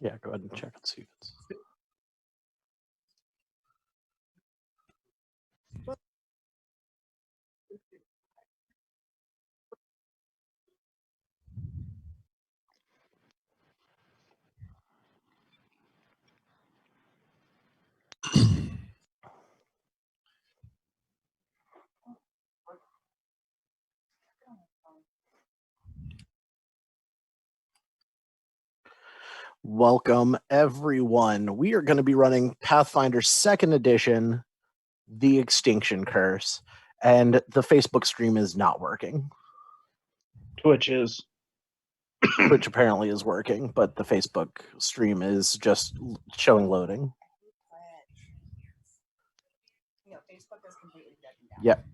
Yeah, go ahead and check and see if it's. Welcome, everyone. We are going to be running Pathfinder 2nd Edition, The Extinction Curse, and the Facebook stream is not working. Twitch is. Twitch apparently is working, but the Facebook stream is just showing loading. No, Facebook is completely dead and down. Yep.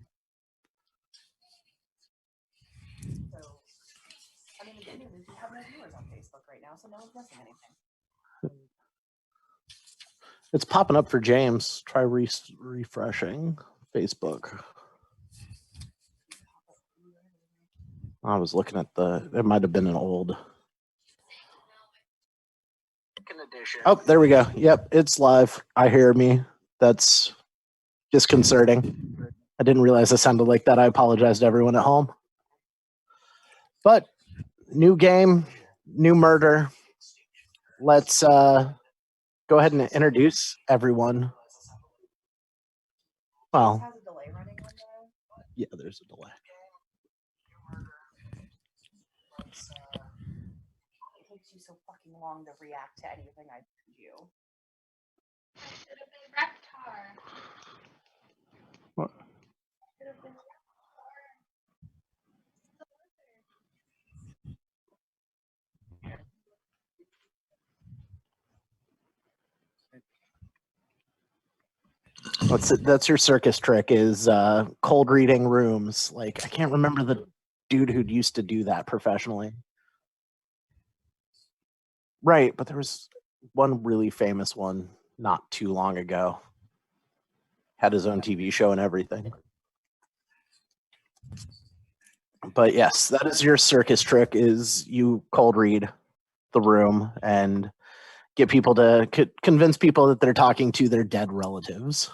So, I mean, the good news is we have no viewers on Facebook right now, so no one's missing anything. It's popping up for James. Try refreshing Facebook. I was looking at it might have been an old. Oh, there we go. Yep, it's live. I hear me. That's disconcerting. I didn't realize it sounded like that. I apologize to everyone at home. But new game, new murder. Let's go ahead and introduce everyone. Well, Has a delay running on there? yeah, there's a delay. It takes you so fucking long to react to anything I do. I should have been Reptar. What? Should have been Reptar. That's your circus trick is cold reading rooms. Like I can't remember the dude who used to do that professionally. Right, but there was one really famous one not too long ago. Had his own TV show and everything. But yes, that is your circus trick is you cold read the room and get people to convince people that they're talking to their dead relatives.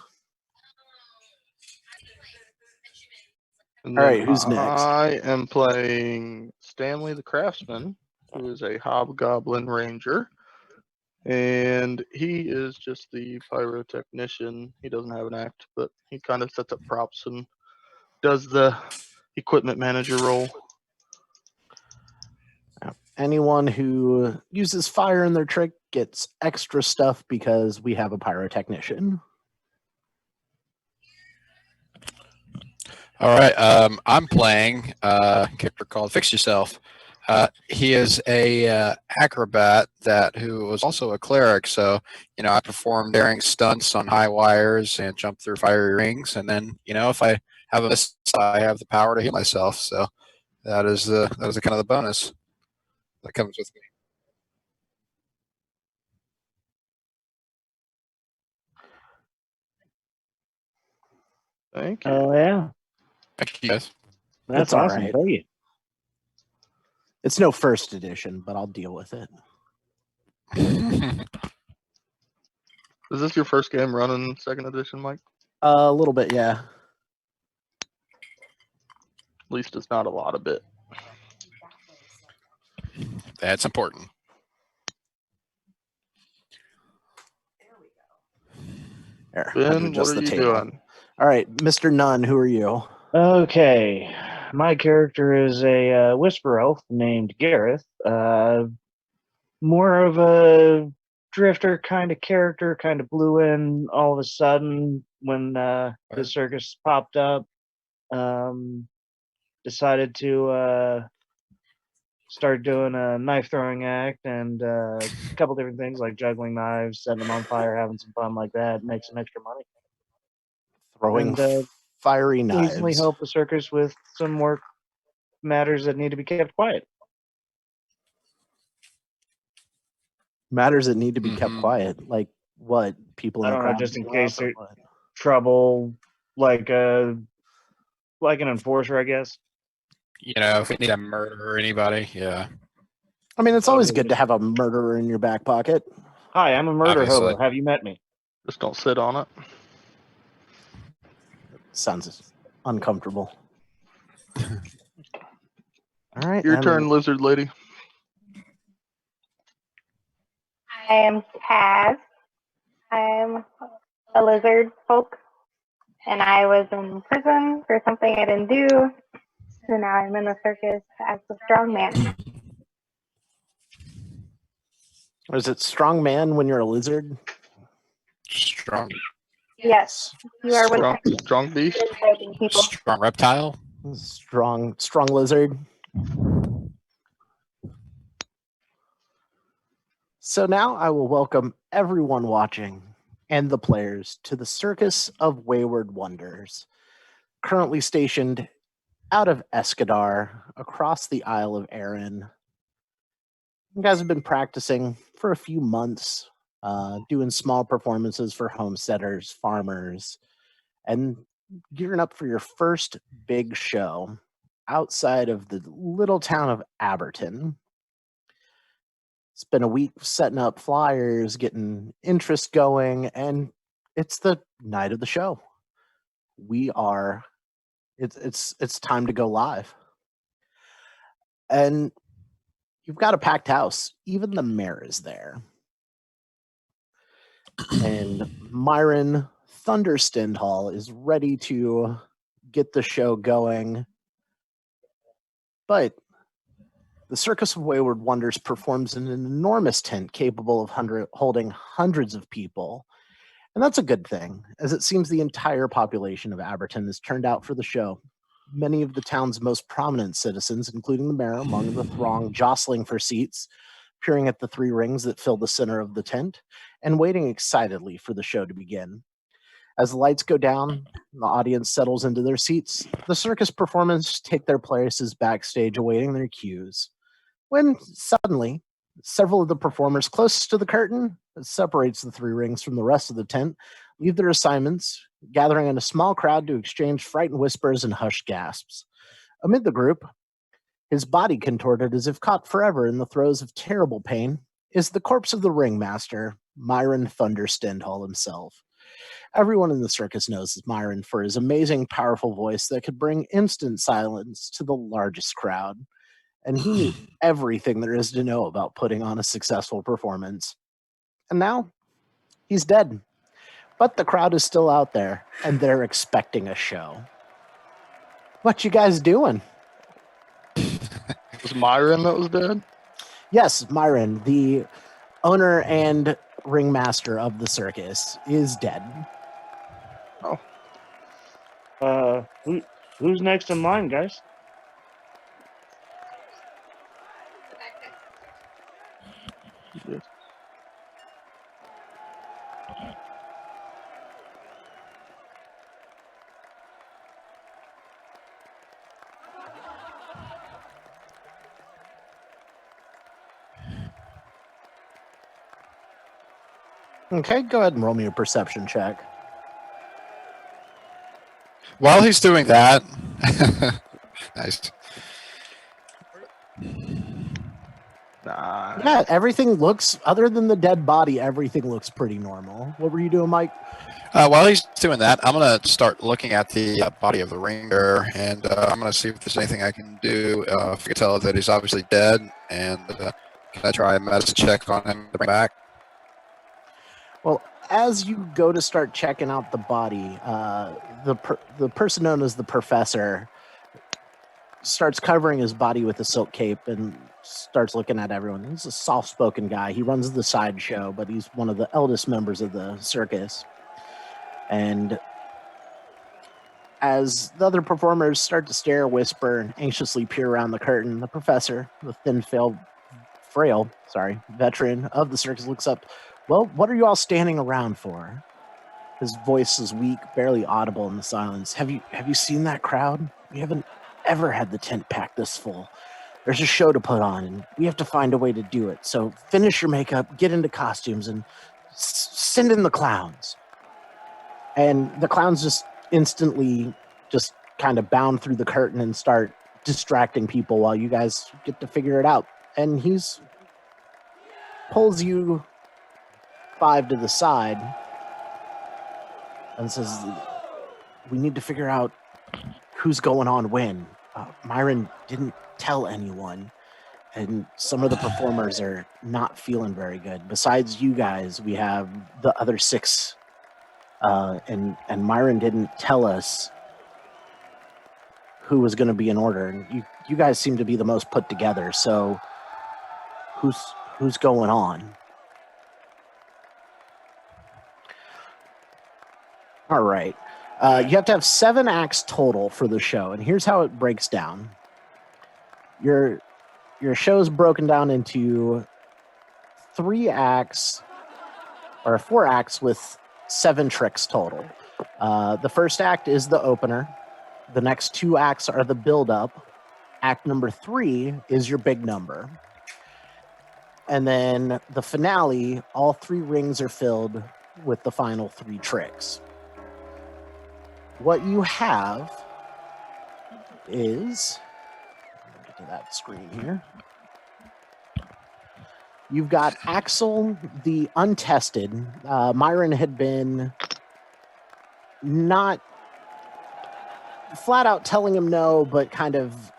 And All then right, who's next? I am playing Stanley the Craftsman, who is a Hobgoblin Ranger. And he is just the pyrotechnician. He doesn't have an act, but he kind of sets up props and does the equipment manager role. Anyone who uses fire in their trick gets extra stuff because we have a pyrotechnician. All right, I'm playing a character called Fix Yourself. He is a acrobat who was also a cleric. So, I perform daring stunts on high wires and jump through fiery rings. And then, if I have a miss, I have the power to heal myself. So that is the kind of the bonus that comes with me. Thank you. Oh, yeah. Thank you guys. That's all awesome. right. Thank you. It's no first edition, but I'll deal with it. Is this your first game running 2nd edition, Mike? A little bit, yeah. At least it's not a lot of it. That's important. Here, Ben, what are you doing? All right, Mr. Nunn, who are you? Okay. My character is a whisper elf named Gareth. More of a drifter kind of character, kind of blew in all of a sudden when the circus popped up. Decided to start doing a knife throwing act and a couple different things like juggling knives, setting them on fire, having some fun like that, make some extra money. Throwing And, fiery knives. Easily help the circus with some work matters that need to be kept quiet. Matters that need to be kept quiet. Like what? People in I the don't know, crowd just in show case up or there's what? trouble, like an enforcer, I guess. If we need a murder or anybody, yeah. I mean, it's always Okay, good to have a murderer in your back pocket. Hi, I'm a murder Obviously. hobo. Have you met me? Just don't sit on it. Sounds uncomfortable. All right. Your and turn, lizard lady. I am Kaz. I'm a lizard folk, and I was in prison for something I didn't do. So now I'm in the circus as the strong man. Or is it strong man when you're a lizard? Strong, Yes, you are with Strong beast. fighting people. strong reptile. Strong lizard. So now I will welcome everyone watching and the players to the Circus of Wayward Wonders, currently stationed out of Escadar across the Isle of Arran. You guys have been practicing for a few months, doing small performances for homesteaders, farmers, and gearing up for your first big show outside of the little town of Aberton. It's been a week setting up flyers, getting interest going, and it's the night of the show. It's time to go live. And you've got a packed house. Even the mayor is there. And Myron Thunder Stendhal is ready to get the show going. But the Circus of Wayward Wonders performs in an enormous tent capable of holding hundreds of people. And that's a good thing, as it seems the entire population of Aberton has turned out for the show. Many of the town's most prominent citizens, including the mayor, among the throng jostling for seats, peering at the three rings that fill the center of the tent, and waiting excitedly for the show to begin. As the lights go down, and the audience settles into their seats, the circus performers take their places backstage awaiting their cues. When suddenly, several of the performers closest to the curtain that separates the three rings from the rest of the tent leave their assignments, gathering in a small crowd to exchange frightened whispers and hushed gasps. Amid the group, his body contorted as if caught forever in the throes of terrible pain, is the corpse of the ringmaster, Myron Thunder Stendhal himself. Everyone in the circus knows Myron for his amazing, powerful voice that could bring instant silence to the largest crowd. And he knew everything there is to know about putting on a successful performance. And now, he's dead. But the crowd is still out there, and they're expecting a show. What you guys doing? Was Myron that was dead? Yes, Myron, the owner and ringmaster of the circus, is dead. Who's next in line, guys? Yes. Okay, go ahead and roll me a perception check. While he's doing that, nice. Nah. Yeah, everything looks, other than the dead body, everything looks pretty normal. What were you doing, Mike? While he's doing that, I'm gonna start looking at the body of the ringer, and I'm gonna see if there's anything I can do. If I can tell that he's obviously dead, and can I try a medicine check on him to bring back? Well, as you go to start checking out the body, the person known as the professor starts covering his body with a silk cape and starts looking at everyone. He's a soft-spoken guy. He runs the sideshow, but he's one of the eldest members of the circus. And as the other performers start to stare, whisper, and anxiously peer around the curtain, the professor, the frail veteran of the circus, looks up. Well, what are you all standing around for? His voice is weak, barely audible in the silence. Have you seen that crowd? We haven't ever had the tent packed this full. There's a show to put on, and we have to find a way to do it. So finish your makeup, get into costumes, and send in the clowns. And the clowns just instantly just kind of bound through the curtain and start distracting people while you guys get to figure it out. And he's pulls you 5 to the side and says, "We need to figure out who's going on when. Myron didn't tell anyone, and some of the performers are not feeling very good. Besides you guys, we have the other 6, and Myron didn't tell us who was going to be in order. And you guys seem to be the most put together. So who's going on?" All right. You have to have 7 acts total for the show, and here's how it breaks down. Your show is broken down into 3 acts or 4 acts with 7 tricks total. The first act is the opener. The next 2 acts are the build-up. Act number 3 is your big number. And then the finale, all 3 rings are filled with the final 3 tricks. What you have is, get to that screen here. You've got Axel, the untested. Myron had been not flat out telling him no, but kind of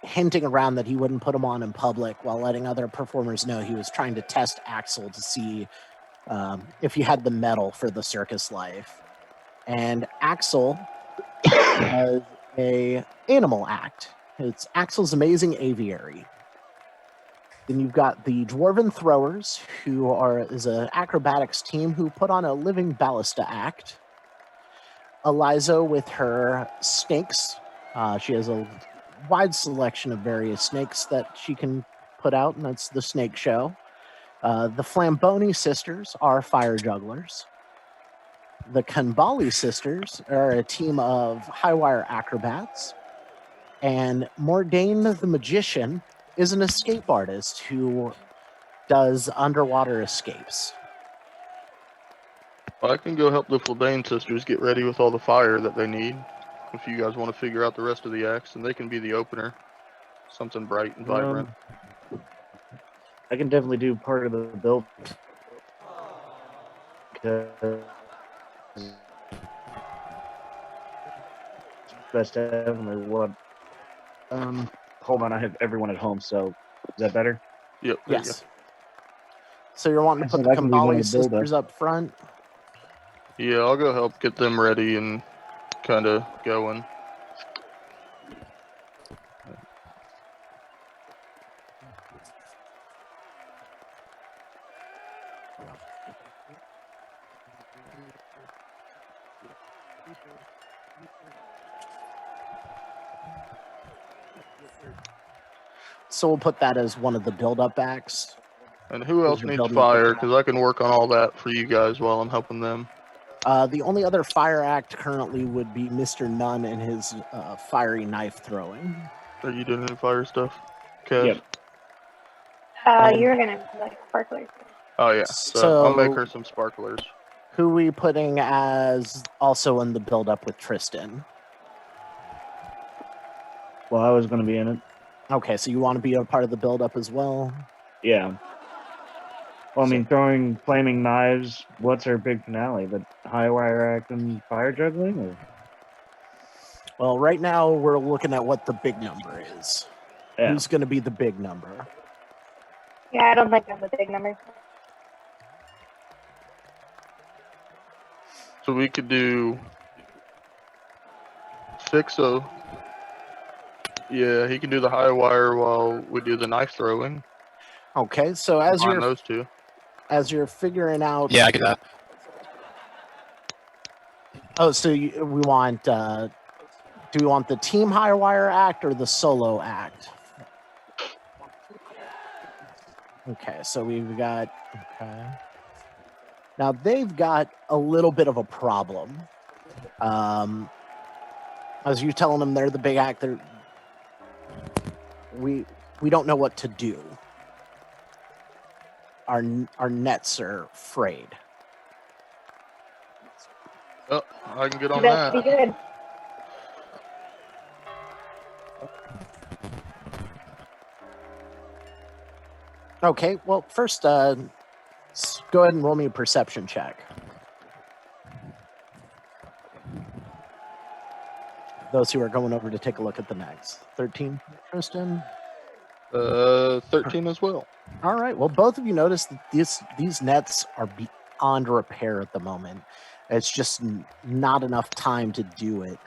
hinting around that he wouldn't put him on in public while letting other performers know he was trying to test Axel to see if he had the mettle for the circus life. And Axel has a animal act. It's Axel's Amazing Aviary. Then you've got the Dwarven Throwers, who is an acrobatics team who put on a living ballista act. Eliza with her snakes. She has a wide selection of various snakes that she can put out, and that's the Snake Show. The Flamboni sisters are fire jugglers. The Kanbali sisters are a team of high-wire acrobats. And Mordain the Magician is an escape artist who does underwater escapes. I can go help the Flabane sisters get ready with all the fire that they need. If you guys want to figure out the rest of the acts, and they can be the opener. Something bright and vibrant. I can definitely do part of the build. That's definitely what. Hold on, I have everyone at home, so is that better? Yep. There you Yes. So you're wanting to put the I can leave one Kanbali to build sisters up front? go. Yeah, I'll go help get them ready and kind of going. So we'll put that as one of the build-up acts. And who else you're needs building fire? the- Because I can work on all that for you guys while I'm helping them. The only other fire act currently would be Mr. Nunn and his fiery knife throwing. Are you doing any fire stuff? Kev? Yep. You're gonna like sparklers. Oh yeah. So I'll make her some sparklers. Who are we putting as also in the build-up with Tristan? Well, I was going to be in it. Okay, so you want to be a part of the build-up as well? Yeah. Well, I mean, throwing flaming knives. What's our big finale? The high wire act and fire juggling? Or? Well, right now we're looking at what the big number is. Yeah. Who's going to be the big number? Yeah, I don't think that's a big number. So we could do 6 of. Yeah, he can do the high wire while we do the knife throwing. Okay, so as Combine you're those two. as you're figuring out, Yeah, I get that. oh, so we want. Do we want the team high wire act or the solo act? Okay, so we've got. Okay. Now they've got a little bit of a problem. As you telling them they're the big act, we don't know what to do. Our nets are frayed. Oh, I can get on That's that. pretty good. Okay, well, first, go ahead and roll me a perception check. Those who are going over to take a look at the next. 13, Tristan? 13 as well. All right, well, both of you notice that these nets are beyond repair at the moment. It's just not enough time to do it.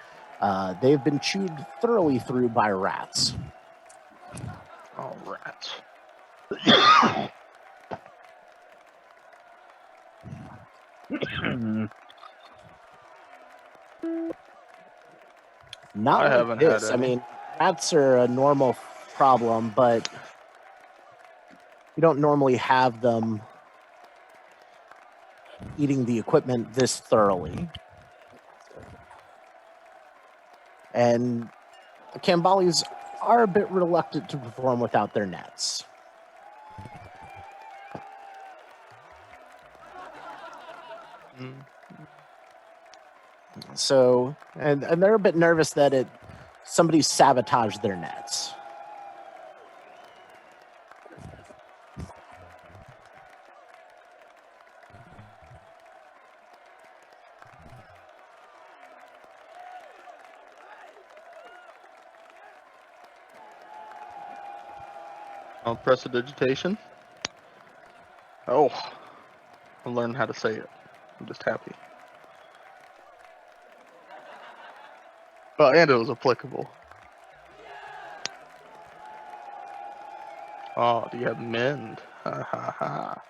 They've been chewed thoroughly through by rats. All right. Not I like haven't had this. I any. mean, rats are a normal problem, but you don't normally have them eating the equipment this thoroughly. And the Kambalis are a bit reluctant to perform without their nets. Mm. So, and they're a bit nervous that somebody sabotaged their nets. I'll press a digitation. Oh, I learned how to say it. I'm just happy. Oh, and it was applicable. Oh, do you have mend? Ha ha ha.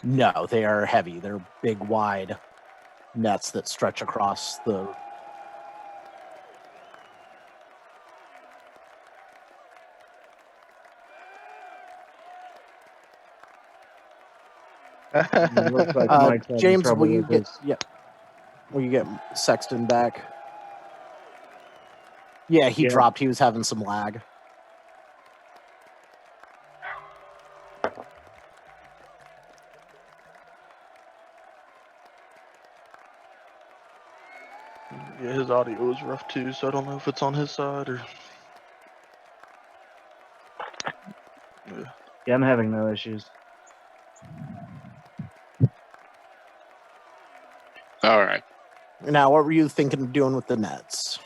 No, they are heavy. They're big, wide nets that stretch across the. Looks like Mike's having James, trouble will you with get? his- Yeah, will you get Sexton back? Yeah, he Yeah. dropped. He was having some lag. Yeah, his audio was rough too, so I don't know if it's on his side or. Yeah, I'm having no issues. All right. Now, what were you thinking of doing with the nets?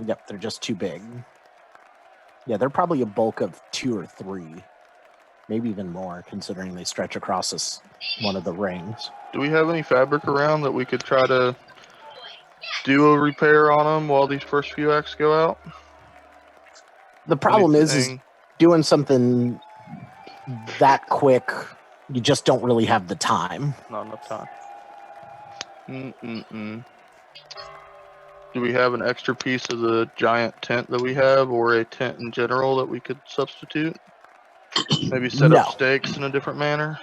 Yep, they're just too big. Yeah, they're probably a bulk of 2 or 3, maybe even more, considering they stretch across one of the rings. Do we have any fabric around that we could try to do a repair on them while these first few acts go out? The problem is Anything? doing something that quick, you just don't really have the time. Not enough time. Mm-mm-mm. Do we have an extra piece of the giant tent that we have, or a tent in general that we could substitute? Maybe set No. up stakes in a different manner?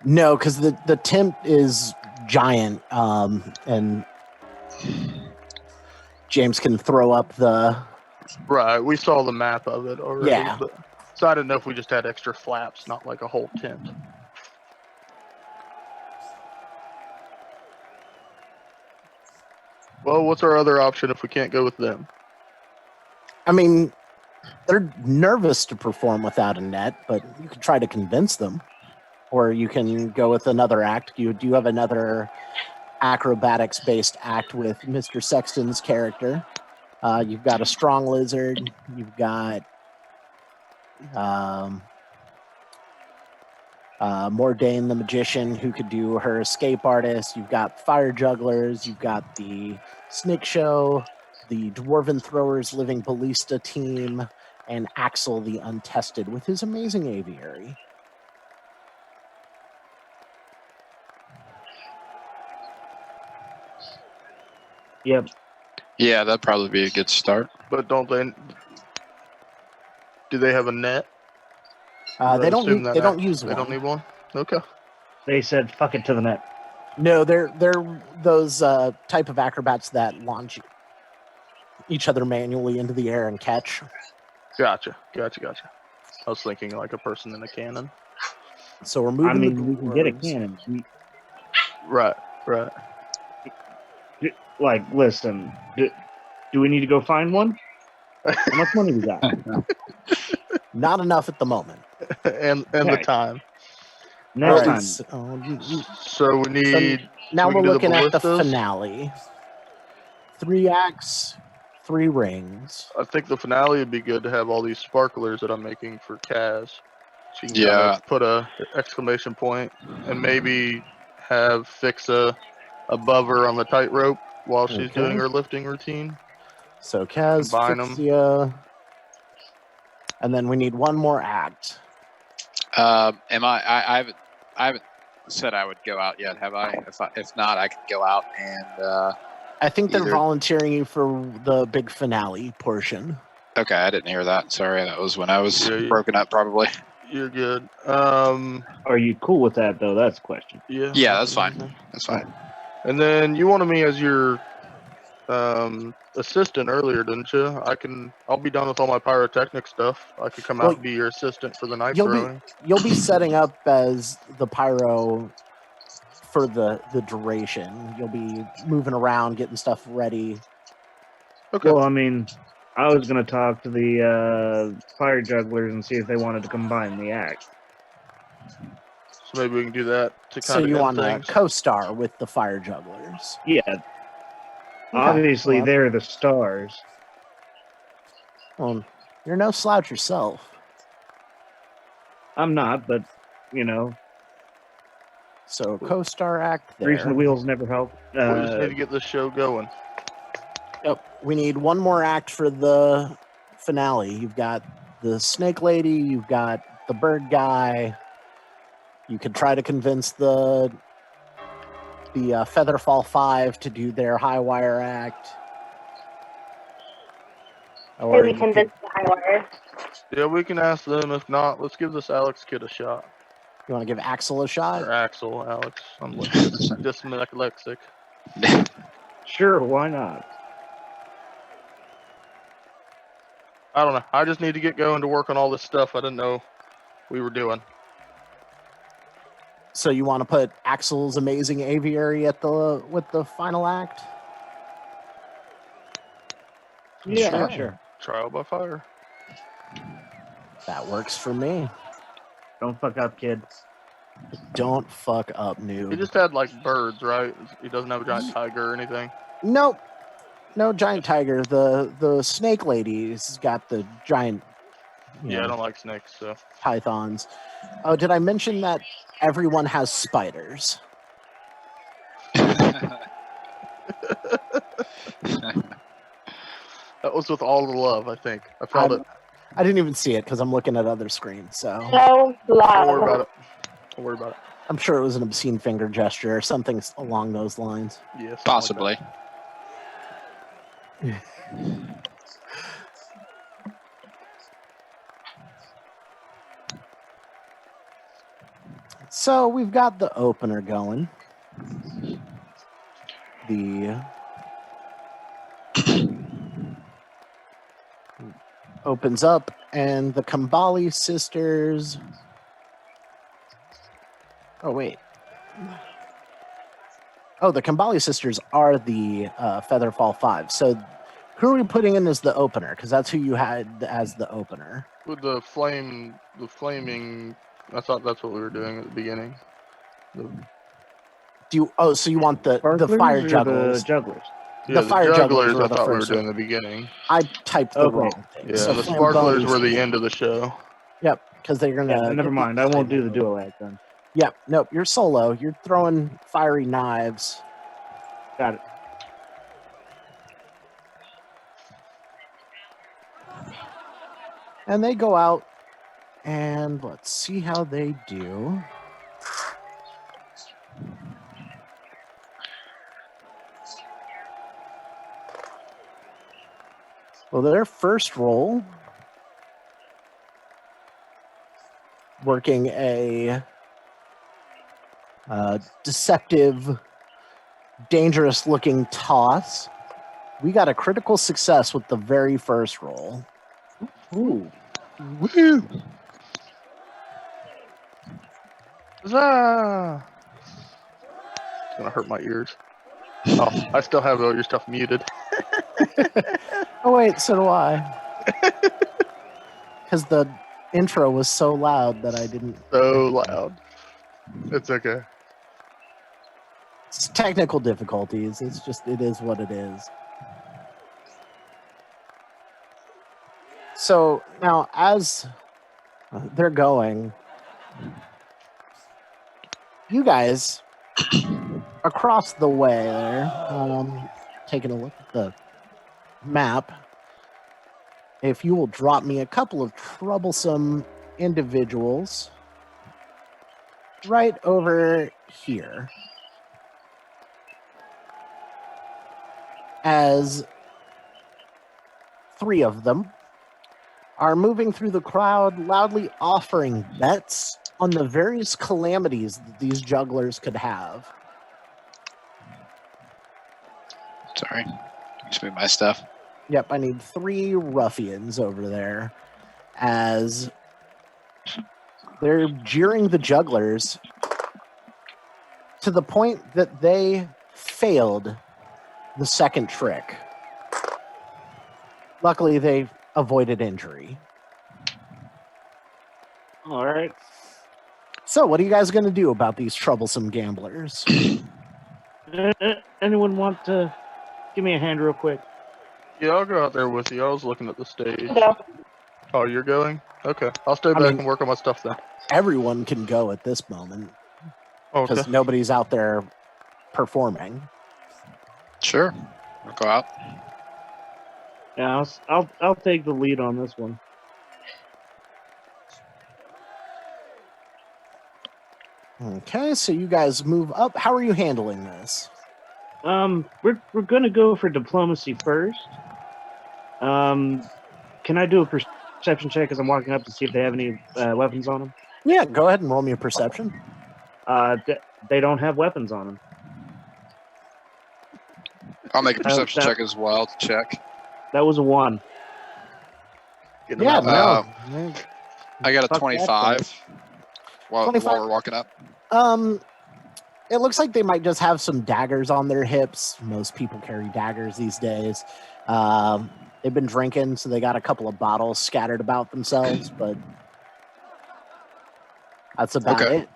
No, because the tent is giant, and James can throw up the. Right, we saw the map of it already. Yeah. But, so I didn't know if we just had extra flaps, not like a whole tent. Well, what's our other option if we can't go with them? I mean, they're nervous to perform without a net, but you could try to convince them. Or you can go with another act. You do have another acrobatics-based act with Mr. Sexton's character. You've got a strong lizard. You've got Mordain the magician, who could do her escape artist. You've got fire jugglers. You've got the snake show, the dwarven throwers living ballista team, and Axel the untested with his amazing aviary. Yep. Yeah, that'd probably be a good start. But don't they? Do they have a net? They don't. Assume that They don't act- use They one. don't need one. Okay. They said fuck it to the net. No, they're those type of acrobats that launch each other manually into the air and catch. Gotcha. I was thinking like a person in a cannon. So we're I moving. mean, we can get a cannon. Right. Like, listen, do we need to go find one? How much money we got? Not enough at the moment. and the Okay. time. Next Alright, time. So we need. Now we we're can do looking at the ballistas? finale. 3 acts, 3 rings. I think the finale would be good to have all these sparklers that I'm making for Kaz. She can kind Yeah. of put a exclamation point and maybe have Fixa above her on the tightrope while she's doing Okay. her lifting routine. So Kaz, Combine 'em. Fixia, and then we need one more act. Am I haven't said I would go out yet, have I? If not, I could go out and. I think they're Either- volunteering you for the big finale portion. Okay, I didn't hear that. Sorry, that was when I was Yeah, broken up, probably. You're good. Are you cool with that, though? That's the question. Yeah. Yeah, that's fine. That's fine. And then you wanted me as your assistant earlier, didn't you? I'll be done with all my pyrotechnic stuff. I could come Well, out and be your assistant for the knife You'll throwing. be setting up as the pyro for the duration. You'll be moving around, getting stuff ready. Okay. Well, I mean, I was going to talk to the fire jugglers and see if they wanted to combine the act. So maybe we can do that to So kind of you end want to things. co-star with the fire jugglers. Yeah, obviously well, they're the stars. Well, you're no slouch yourself. I'm not, but, you know, So co-star act there. greasing the wheels never help. We just need to get this show going. Yep. We need one more act for the finale. You've got the snake lady. You've got the bird guy. You could try to convince the Featherfall 5 to do their high wire act. Or Maybe you could- convince the high wire. Yeah, we can ask them. If not, let's give this Alex kid a shot. you want to give Axel a shot? Or Axel, Alex. I'm dyslexic. Sure, why not? I don't know. I just need to get going to work on all this stuff I didn't know we were doing. So you want to put Axel's amazing aviary with the final act? Yeah, Sure. sure. Trial by fire. That works for me. Don't fuck up, kid. Don't fuck up, He noob. just had like birds, right? He doesn't have a giant tiger or anything. Nope. No giant tiger. The snake lady's got the giant Yeah, I don't like snakes, so. pythons. Oh, did I mention that everyone has spiders? That was with all the love, I think. I felt it. I didn't even see it because I'm looking at other screens, so No Don't worry about love. it. Don't worry about it. I'm sure it was an obscene finger gesture or something along those lines. Yes. Possibly. So we've got the opener going. The opens up, and the Kambali sisters. Oh wait. Oh, the Kambali sisters are the Featherfall 5. So who are we putting in as the opener? Because that's who you had as the opener. With the flaming. I thought that's what we were doing at the beginning. Do you? Oh, so you want the Sparklers fire or jugglers? the jugglers? Yeah, The fire jugglers jugglers were I the thought we were first doing one. at the beginning. I typed the Okay. wrong thing. Yeah, So the sparklers Flambo's were the end of the show. Yep, because they're gonna. Yeah, never get mind. I won't do the dual act then. Yep, nope. You're solo. You're throwing fiery knives. Got it. And they go out, and let's see how they do. Well, their first roll, working a deceptive, dangerous-looking toss. We got a critical success with the very first roll. Ooh. Woo! Huzzah! It's gonna hurt my ears. Oh, I still have all your stuff muted. Oh wait, so do I. Because the intro was so loud that I didn't. So loud. It's okay. It's technical difficulties. It's just, it is what it is. So now, as they're going, you guys across the way there, taking a look at the map, if you will drop me a couple of troublesome individuals right over here. As 3 of them are moving through the crowd, loudly offering bets on the various calamities that these jugglers could have. Sorry. Just move my stuff. Yep, I need 3 ruffians over there as they're jeering the jugglers to the point that they failed the second trick. Luckily, they avoided injury. All right. So, what are you guys going to do about these troublesome gamblers? Anyone want to give me a hand real quick? Yeah, I'll go out there with you. I was looking at the stage. Go. Oh, you're going? Okay. I'll stay back mean- and work on my stuff then. Everyone can go at this moment Okay. because nobody's out there performing. Sure. I'll go out. Yeah, I'll take the lead on this one. Okay, so you guys move up. How are you handling this? We're gonna go for diplomacy first. Can I do a perception check as I'm walking up to see if they have any weapons on them? Yeah, go ahead and roll me a perception. They don't have weapons on them. I'll make a perception that- check as well to check. That was a 1. Getting them Yeah, out no. now. I got a Fuck that 25 while 25? we're walking up. It looks like they might just have some daggers on their hips. Most people carry daggers these days. They've been drinking, so they got a couple of bottles scattered about themselves, but that's about Okay. it.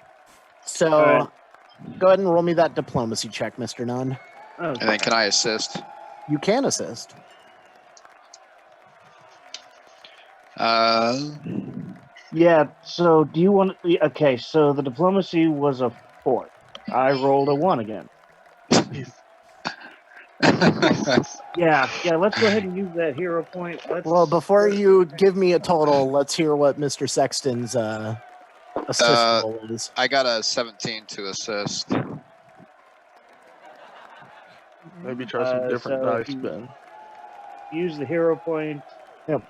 So, All right. go ahead and roll me that diplomacy check, Mr. Nunn. Oh, And then can I assist? You can assist. yeah. So do you want? Okay. So the diplomacy was a 4. I rolled a 1 again. Yeah. Let's go ahead and use that hero point. Well, before you give me a total, let's hear what Mr. Sexton's assist roll is. I got a 17 to assist. Maybe try some different so dice spin. use the hero point. Yep.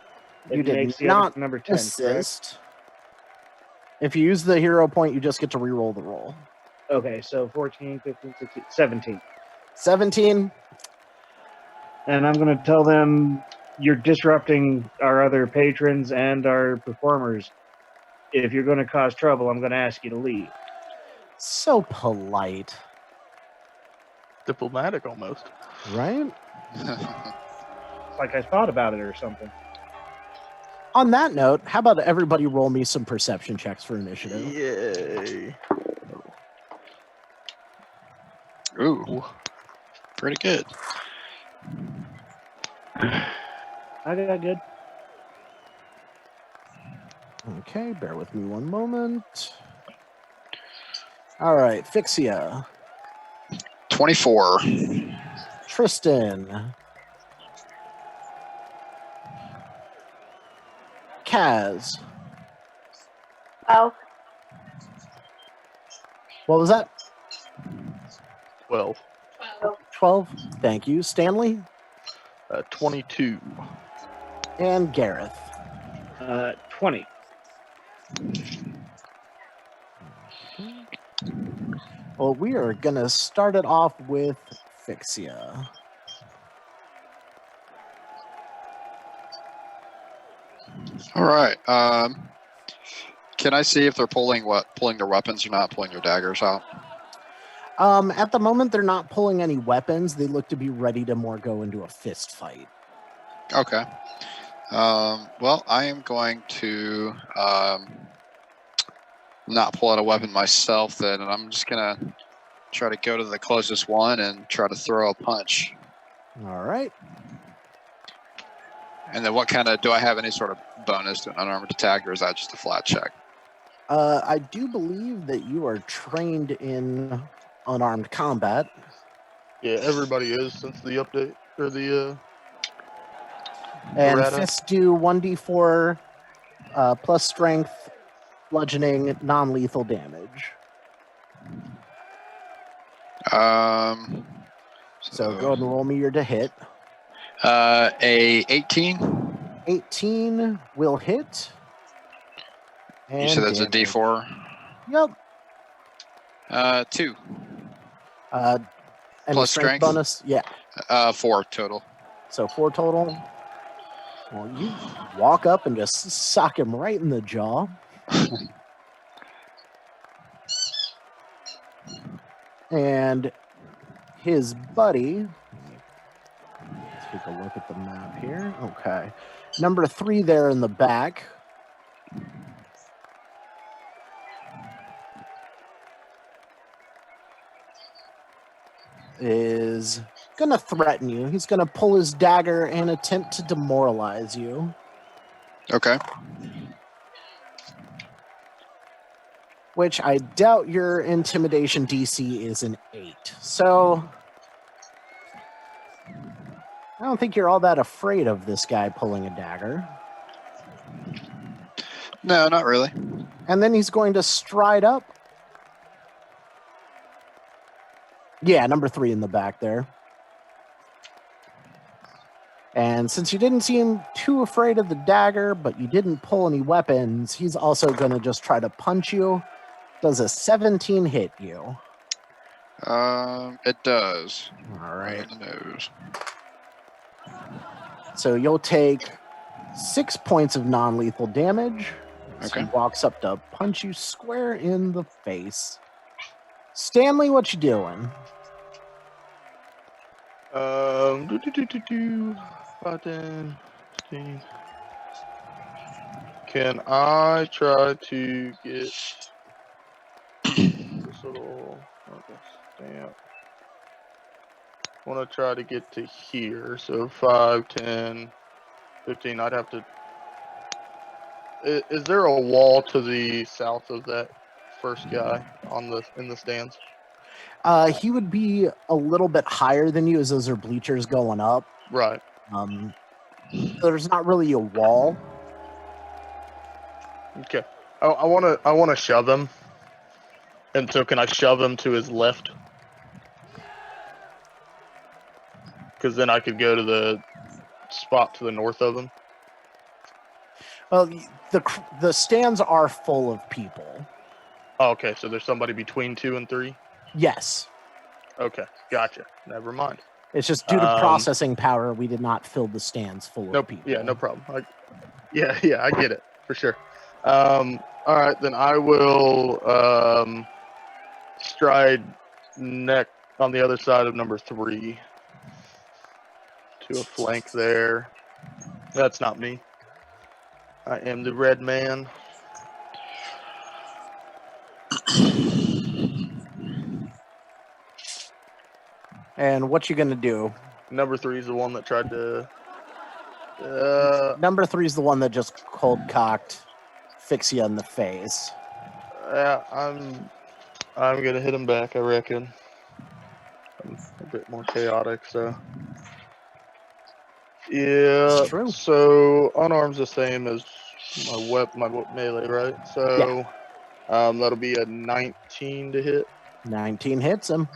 It You did makes the not other number 10. Correct? assist. If you use the hero point, you just get to re-roll the roll. Okay. So 14, 15, 16, 17. 17. And I'm going to tell them you're disrupting our other patrons and our performers. If you're going to cause trouble, I'm going to ask you to leave. So polite, Diplomatic almost. right? It's like I thought about it or something. On that note, how about everybody roll me some perception checks for initiative? Yay. Ooh, pretty good. I got good. Okay, bear with me one moment. All right, Fixia, 24. Tristan, Kaz. 12. What was that? 12. 12. Thank you. Stanley 22. and Gareth. 20. Well, we are going to start it off with Fixia. All right. Can I see if they're pulling their weapons or not, pulling their daggers out? At the moment, they're not pulling any weapons. They look to be ready to more go into a fist fight. Okay. Well, I am going to not pull out a weapon myself then, and I'm just gonna try to go to the closest one and try to throw a punch. All right. And then what kind of, do I have any sort of bonus to an unarmed attack, or is that just a flat check? I do believe that you are trained in unarmed combat. Yeah, everybody is since the update or the And errata. fists do 1d4 plus strength, bludgeoning, non-lethal damage. So go ahead and roll me your to hit. A 18. 18 will hit. And You said that's damage. a D4. Yep. 2. Any Plus strength? bonus? Yeah. 4 total. So 4 total. Well, you walk up and just sock him right in the jaw. And his buddy, take a look at the map here. Okay. Number 3 there in the back. Is going to threaten you. He's going to pull his dagger and attempt to demoralize you. Okay. Which I doubt your intimidation DC is an 8. So I don't think you're all that afraid of this guy pulling a dagger. No, not really. And then he's going to stride up. Yeah, number 3 in the back there. And since you didn't seem too afraid of the dagger, but you didn't pull any weapons, he's also going to just try to punch you. Does a 17 hit you? It does. All right. Right in the nose. So you'll take 6 points of non-lethal damage. So Okay. he walks up to punch you square in the face. Stanley, what you doing? 5, 10, 15. Can I try to get this little stamp? I want to try to get to here. So 5, 10, 15. I'd have to. Is there a wall to the south of that first guy in the stands? He would be a little bit higher than you, as those are bleachers going up. Right. There's not really a wall. Okay. I want to shove him. And so can I shove him to his left? Because then I could go to the spot to the north of him. Well, the stands are full of people. Oh, okay, so there's somebody between 2 and 3? Yes. Okay, gotcha. Never mind. It's just due to processing power, we did not fill the stands full of people. Yeah, no problem. I get it, for sure. All right, then I will stride neck on the other side of number 3 to a flank there. That's not me. I am the red man. And what you gonna do? Number 3 is the one that tried to. Number 3 is the one that just cold cocked, fix you in the face. I'm gonna hit him back. I reckon. I'm a bit more chaotic, so. Yeah. It's true. So unarmed's the same as my melee, right? So, that'll be a 19 to hit. 19 hits him.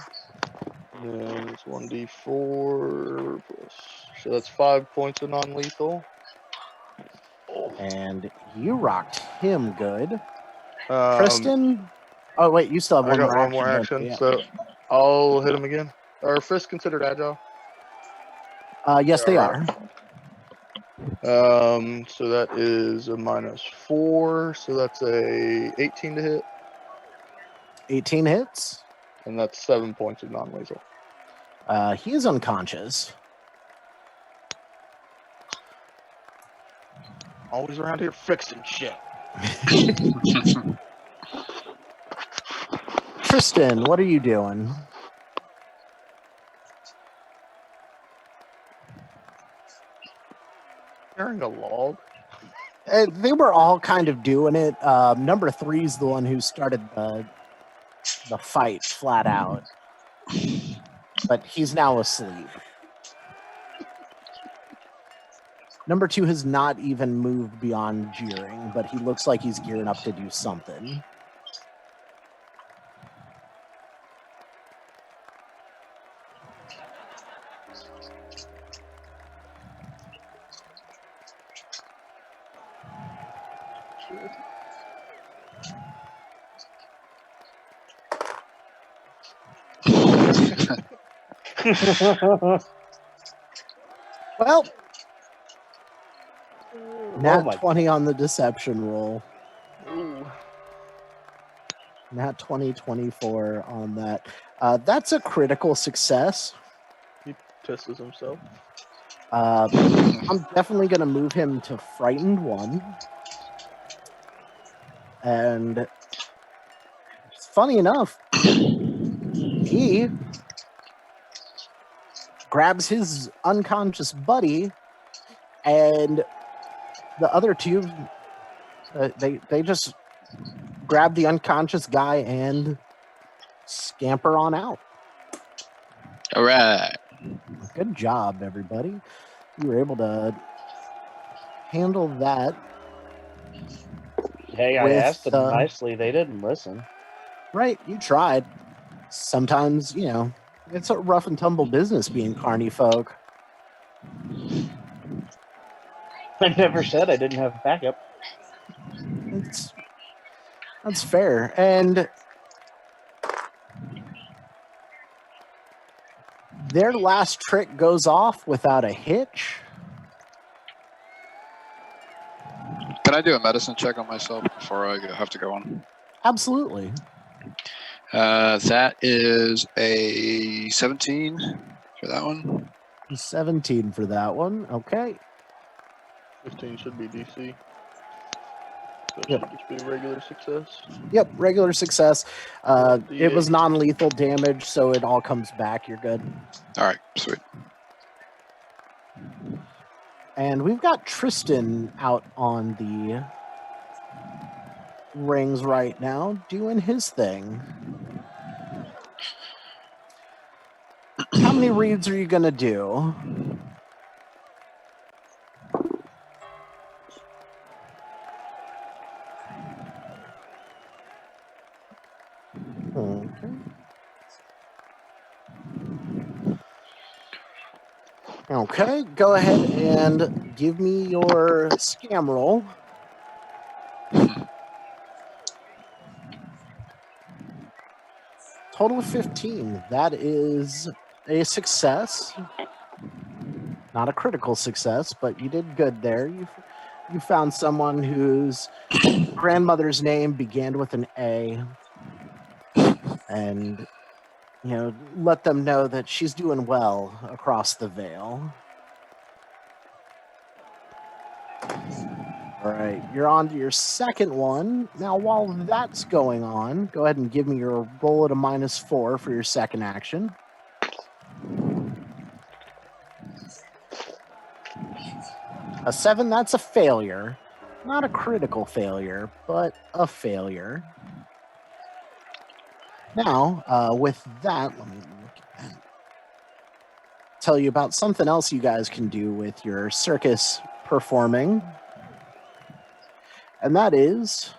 And it's 1d4 plus. So that's 5 points of non-lethal. And you rocked him good. Um, Kristen? Oh, wait, you still have I one got more one action. more don't action, you? Yeah. so I'll hit him again. Are fists considered agile? Yes, they Alright. are. So that is a -4, so that's a 18 to hit. 18 hits. And that's 7 points of non-lethal. He is unconscious. Always around here fixing shit. Tristan, what are you doing? Carrying a log. They were all kind of doing it. Number 3's the one who started the fight flat out, but he's now asleep. Number 2 has not even moved beyond jeering, but he looks like he's gearing up to do something. Well, nat 20 on the deception roll. Ooh. Nat 20, 24 on that. That's a critical success. He pisses himself. I'm definitely going to move him to frightened 1. And funny enough, he grabs his unconscious buddy, and the other 2, they just grab the unconscious guy and scamper on out. All right. Good job, everybody. You were able to handle that. Hey, I With, asked them nicely. They didn't listen. Right, you tried. Sometimes, it's a rough and tumble business being carny folk. I never said I didn't have backup. That's fair. And their last trick goes off without a hitch. Can I do a medicine check on myself before I have to go on? Absolutely. That is a 17 for that one. 17 for that one. Okay. 15 should be DC. So it Yep. should just be a regular success. Yep, regular success. It was D8. non-lethal damage, so it all comes back. You're good. All right, sweet. And we've got Tristan out on the rings right now, doing his thing. How many reads are you going to do? Okay. Okay, go ahead and give me your scam roll. Total of 15. That is a success. Not a critical success, but you did good there. You found someone whose grandmother's name began with an A, and let them know that she's doing well across the veil. All right, you're on to your second one. Now, while that's going on, go ahead and give me your roll at a -4 for your second action. A 7, that's a failure. Not a critical failure, but a failure. Now, with that, let me tell you about something else you guys can do with your circus performing. And that is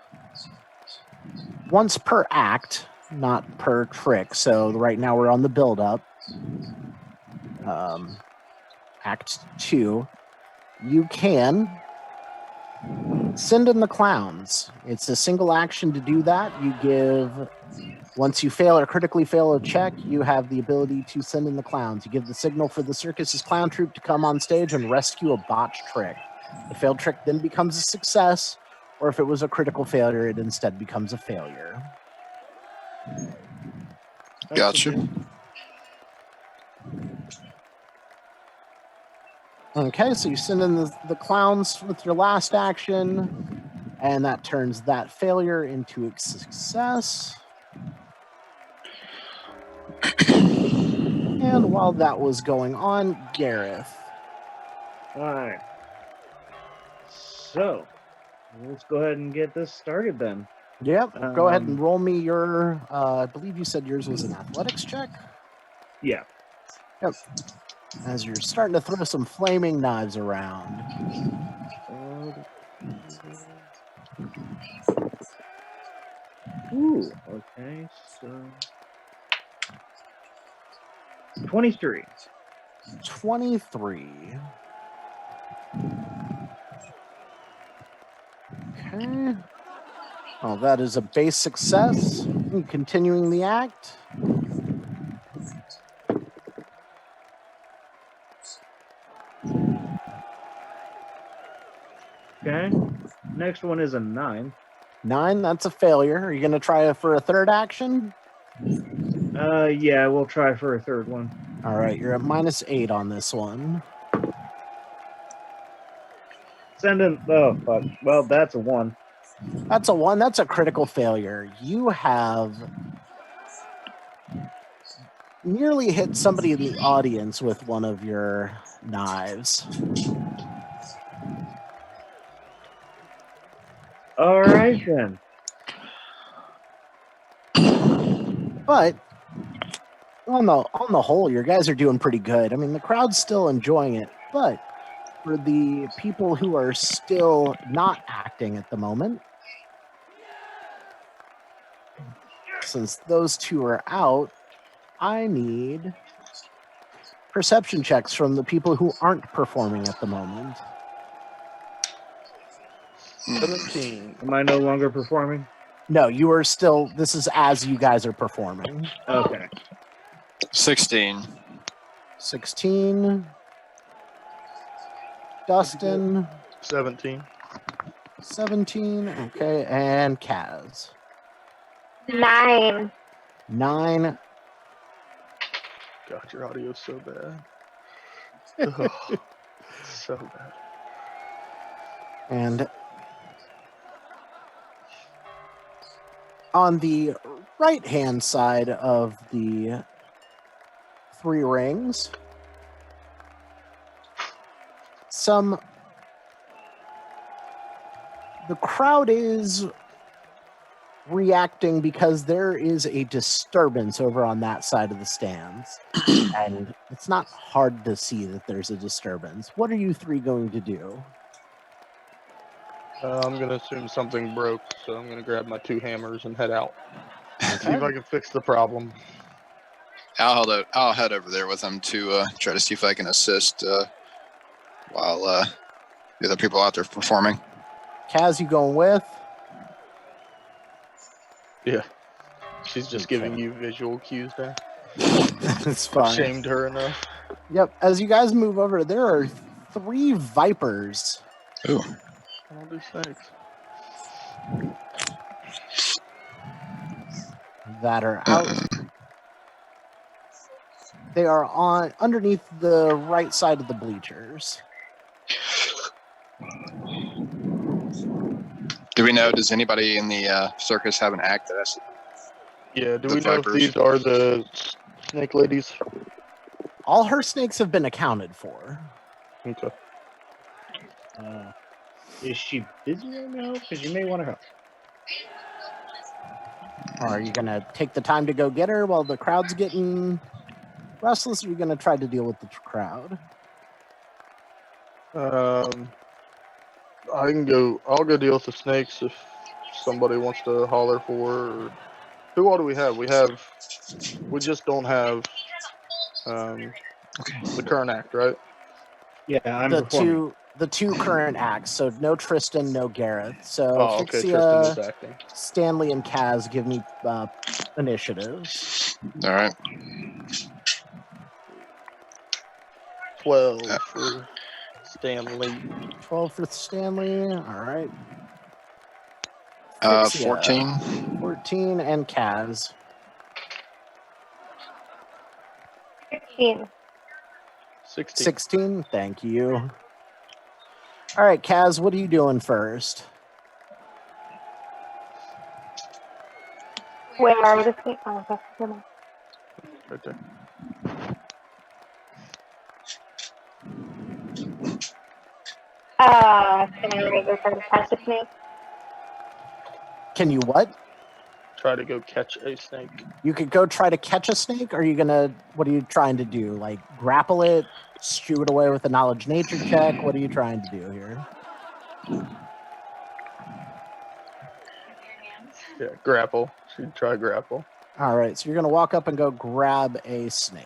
once per act, not per trick. So right now we're on the build-up. Act 2. You can send in the clowns. It's a single action to do that. You give, once you fail or critically fail a check, you have the ability to send in the clowns. You give the signal for the circus's clown troupe to come on stage and rescue a botched trick. The failed trick then becomes a success, or if it was a critical failure, it instead becomes a failure. I Gotcha. suggest. Okay, so you send in the clowns with your last action, and that turns that failure into a success. And while that was going on, Gareth. Alright. So, let's go ahead and get this started then. Yep, go ahead and Um, roll me your, I believe you said yours was an athletics check. Yeah. Yep. As you're starting to throw some flaming knives around. Ooh, okay, so 23. 23. Okay. Oh, that is a base success. Continuing the act. Okay. Next one is a 9. 9, that's a failure. Are you going to try it for a third action? Yeah, we'll try for a third one. All right, you're at -8 on this one. Send in. Oh, fuck. Well, that's a 1. That's a 1. That's a critical failure. You have nearly hit somebody in the audience with one of your knives. All right, then. But on the whole, your guys are doing pretty good. I mean, the crowd's still enjoying it, but for the people who are still not acting at the moment, since those two are out, I need perception checks from the people who aren't performing at the moment. 17. Am I no longer performing? No, you are still, this is as you guys are performing. Okay. 16. 16. Dustin, 17. 17. Okay, and Kaz. 9. 9. God, your audio's so bad. Ugh, so bad. And on the right-hand side of the 3 rings, the crowd is reacting because there is a disturbance over on that side of the stands. And it's not hard to see that there's a disturbance. What are you 3 going to do? I'm gonna assume something broke, so I'm gonna grab my 2 hammers and head out. See Okay. if I can fix the problem. I'll head over there with them to try to see if I can assist while the other people out there performing. Kaz, you going with? Yeah. She's just Okay. giving you visual cues now. It's fine. Shamed her enough. Yep. As you guys move over, there are 3 vipers Ooh. I don't do snakes. that are out. They are on underneath the right side of the bleachers. Do we know, does anybody in the circus have an act that has Yeah, do The we know vipers. if these are the snake ladies? All her snakes have been accounted for. Okay. Is she busy right now? Because you may want to help. Or are you going to take the time to go get her while the crowd's getting restless? Or are you going to try to deal with the crowd? I can go. I'll go deal with the snakes if somebody wants to holler for. Or, who all do we have? We just don't have the current act, right? Yeah, I'm The performing. two current acts. So no Tristan, no Gareth. So Oh, okay. Tristan Fixia, is acting. Stanley, and Kaz give me initiatives. All right. 12 for Stanley. 12 for Stanley. All right. Fixia, 14. 14, and Kaz. 16. 16. 16. Thank you. All right, Kaz, what are you doing first? Where are the snakes? Oh, okay. Never mind. Right there. Can I make a catch a snake? Can you what? Try to go catch a snake. You could go try to catch a snake. Are you gonna? What are you trying to do? Like grapple it, shoo it away with a knowledge nature check? What are you trying to do here? Yeah, grapple. Should try grapple. All right, so you're gonna walk up and go grab a snake.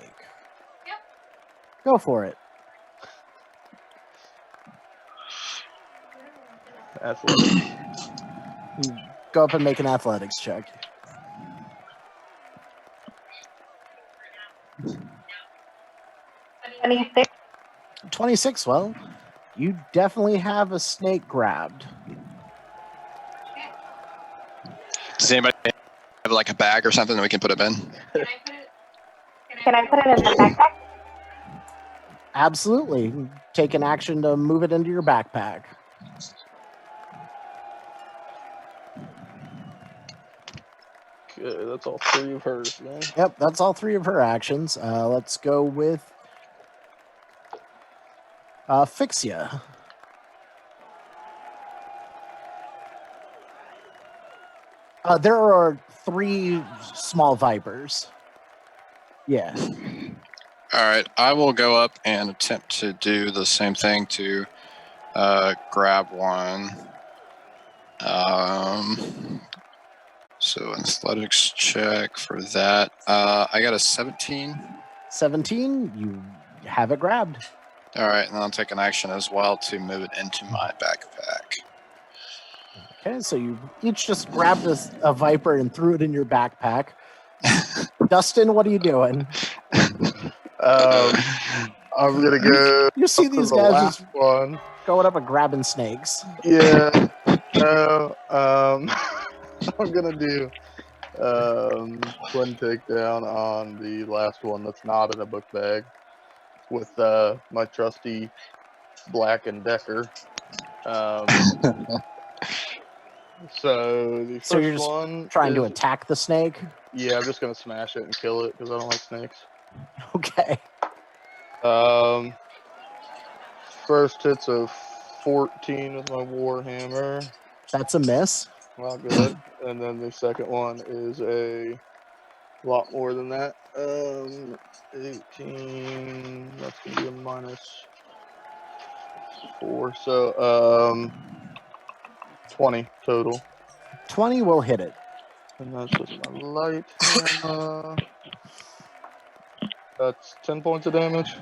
Yep. Go for it. Athletics. You go up and make an athletics check. 26. 26. Well, you definitely have a snake grabbed. Does anybody have like a bag or something that we can put him in? Can I put it in the backpack? Absolutely. Take an action to move it into your backpack. Okay, that's all 3 of hers then. Yep, that's all 3 of her actions. Let's go with Fixia. There are 3 small vipers. Yeah. All right, I will go up and attempt to do the same thing to grab one. So athletics check for that. I got a 17. 17, you have it grabbed. All right, and then I'll take an action as well to move it into my backpack. Okay, so you each just grabbed a viper and threw it in your backpack. Dustin, what are you doing? I'm gonna go. You see up to these the guys last just one. going up and grabbing snakes. Yeah. No. I'm gonna do twin takedown on the last one that's not in a book bag with my trusty Black and Decker. So the So you're first just one trying to is- attack the snake? Yeah, I'm just gonna smash it and kill it because I don't like snakes. Okay. First hit's a 14 with my Warhammer. That's a miss. Well, good. And then the second one is a lot more than that. 18. That's gonna be a -4. So 20 total. 20 will hit it. And that's with my light hammer. That's 10 points of damage.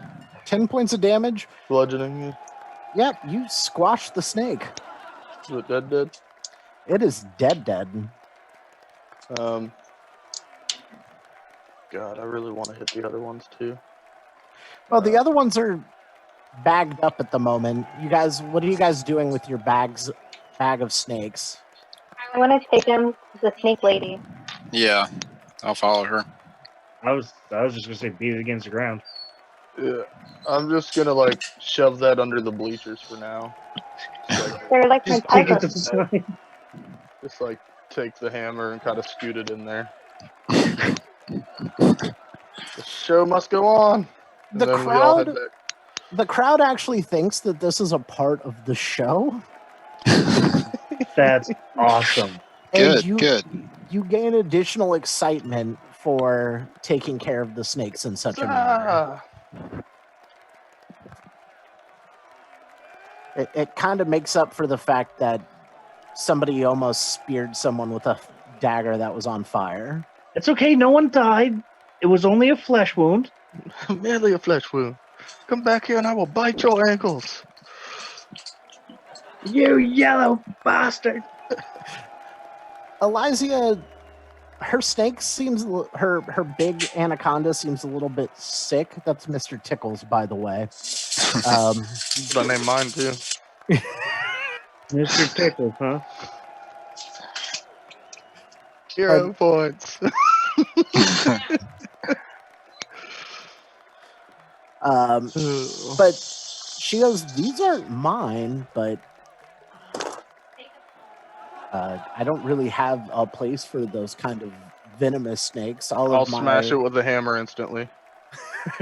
10 points of damage. Bludgeoning me. Yep, you squashed the snake. Is it dead? It is dead. God, I really want to hit the other ones too. Well, the other ones are bagged up at the moment. You guys, what are you guys doing with your bag of snakes? I want to take him to the snake lady. Yeah, I'll follow her. I was just gonna say beat it against the ground. Yeah, I'm just gonna like shove that under the bleachers for now. They're like my Just take it to puzzles. the side. Just like take the hammer and kind of scoot it in there. The show must go on. And The then we all head crowd, back. the crowd actually thinks that this is a part of the show. That's awesome. And Good. you gain additional excitement for taking care of the snakes in such a manner. It kind of makes up for the fact that somebody almost speared someone with a dagger that was on fire. It's okay. No one died. It was only a flesh wound. Merely a flesh wound. Come back here and I will bite your ankles. You yellow bastard. Elysia, her snake seems her big anaconda seems a little bit sick. That's Mr. Tickles, by the way. But I named mine too. Mr. Tickles, huh? Hero points. But she goes, "These aren't mine, but I don't really have a place for those kind of venomous snakes. I'll smash it with a hammer instantly.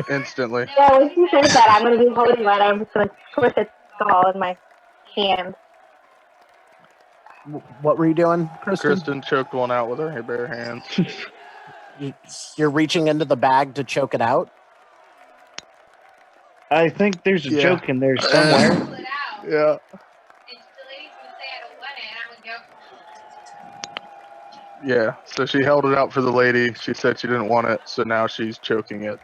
Instantly. Yeah, when she says that, I'm going to be holding that. I'm just going to twist its skull in my hand. What were you doing, Kristen? Kristen choked one out with her bare hands. You're reaching into the bag to choke it out? I think there's a Yeah. joke in there somewhere. Yeah. Yeah, so she held it out for the lady. She said she didn't want it, so now she's choking it.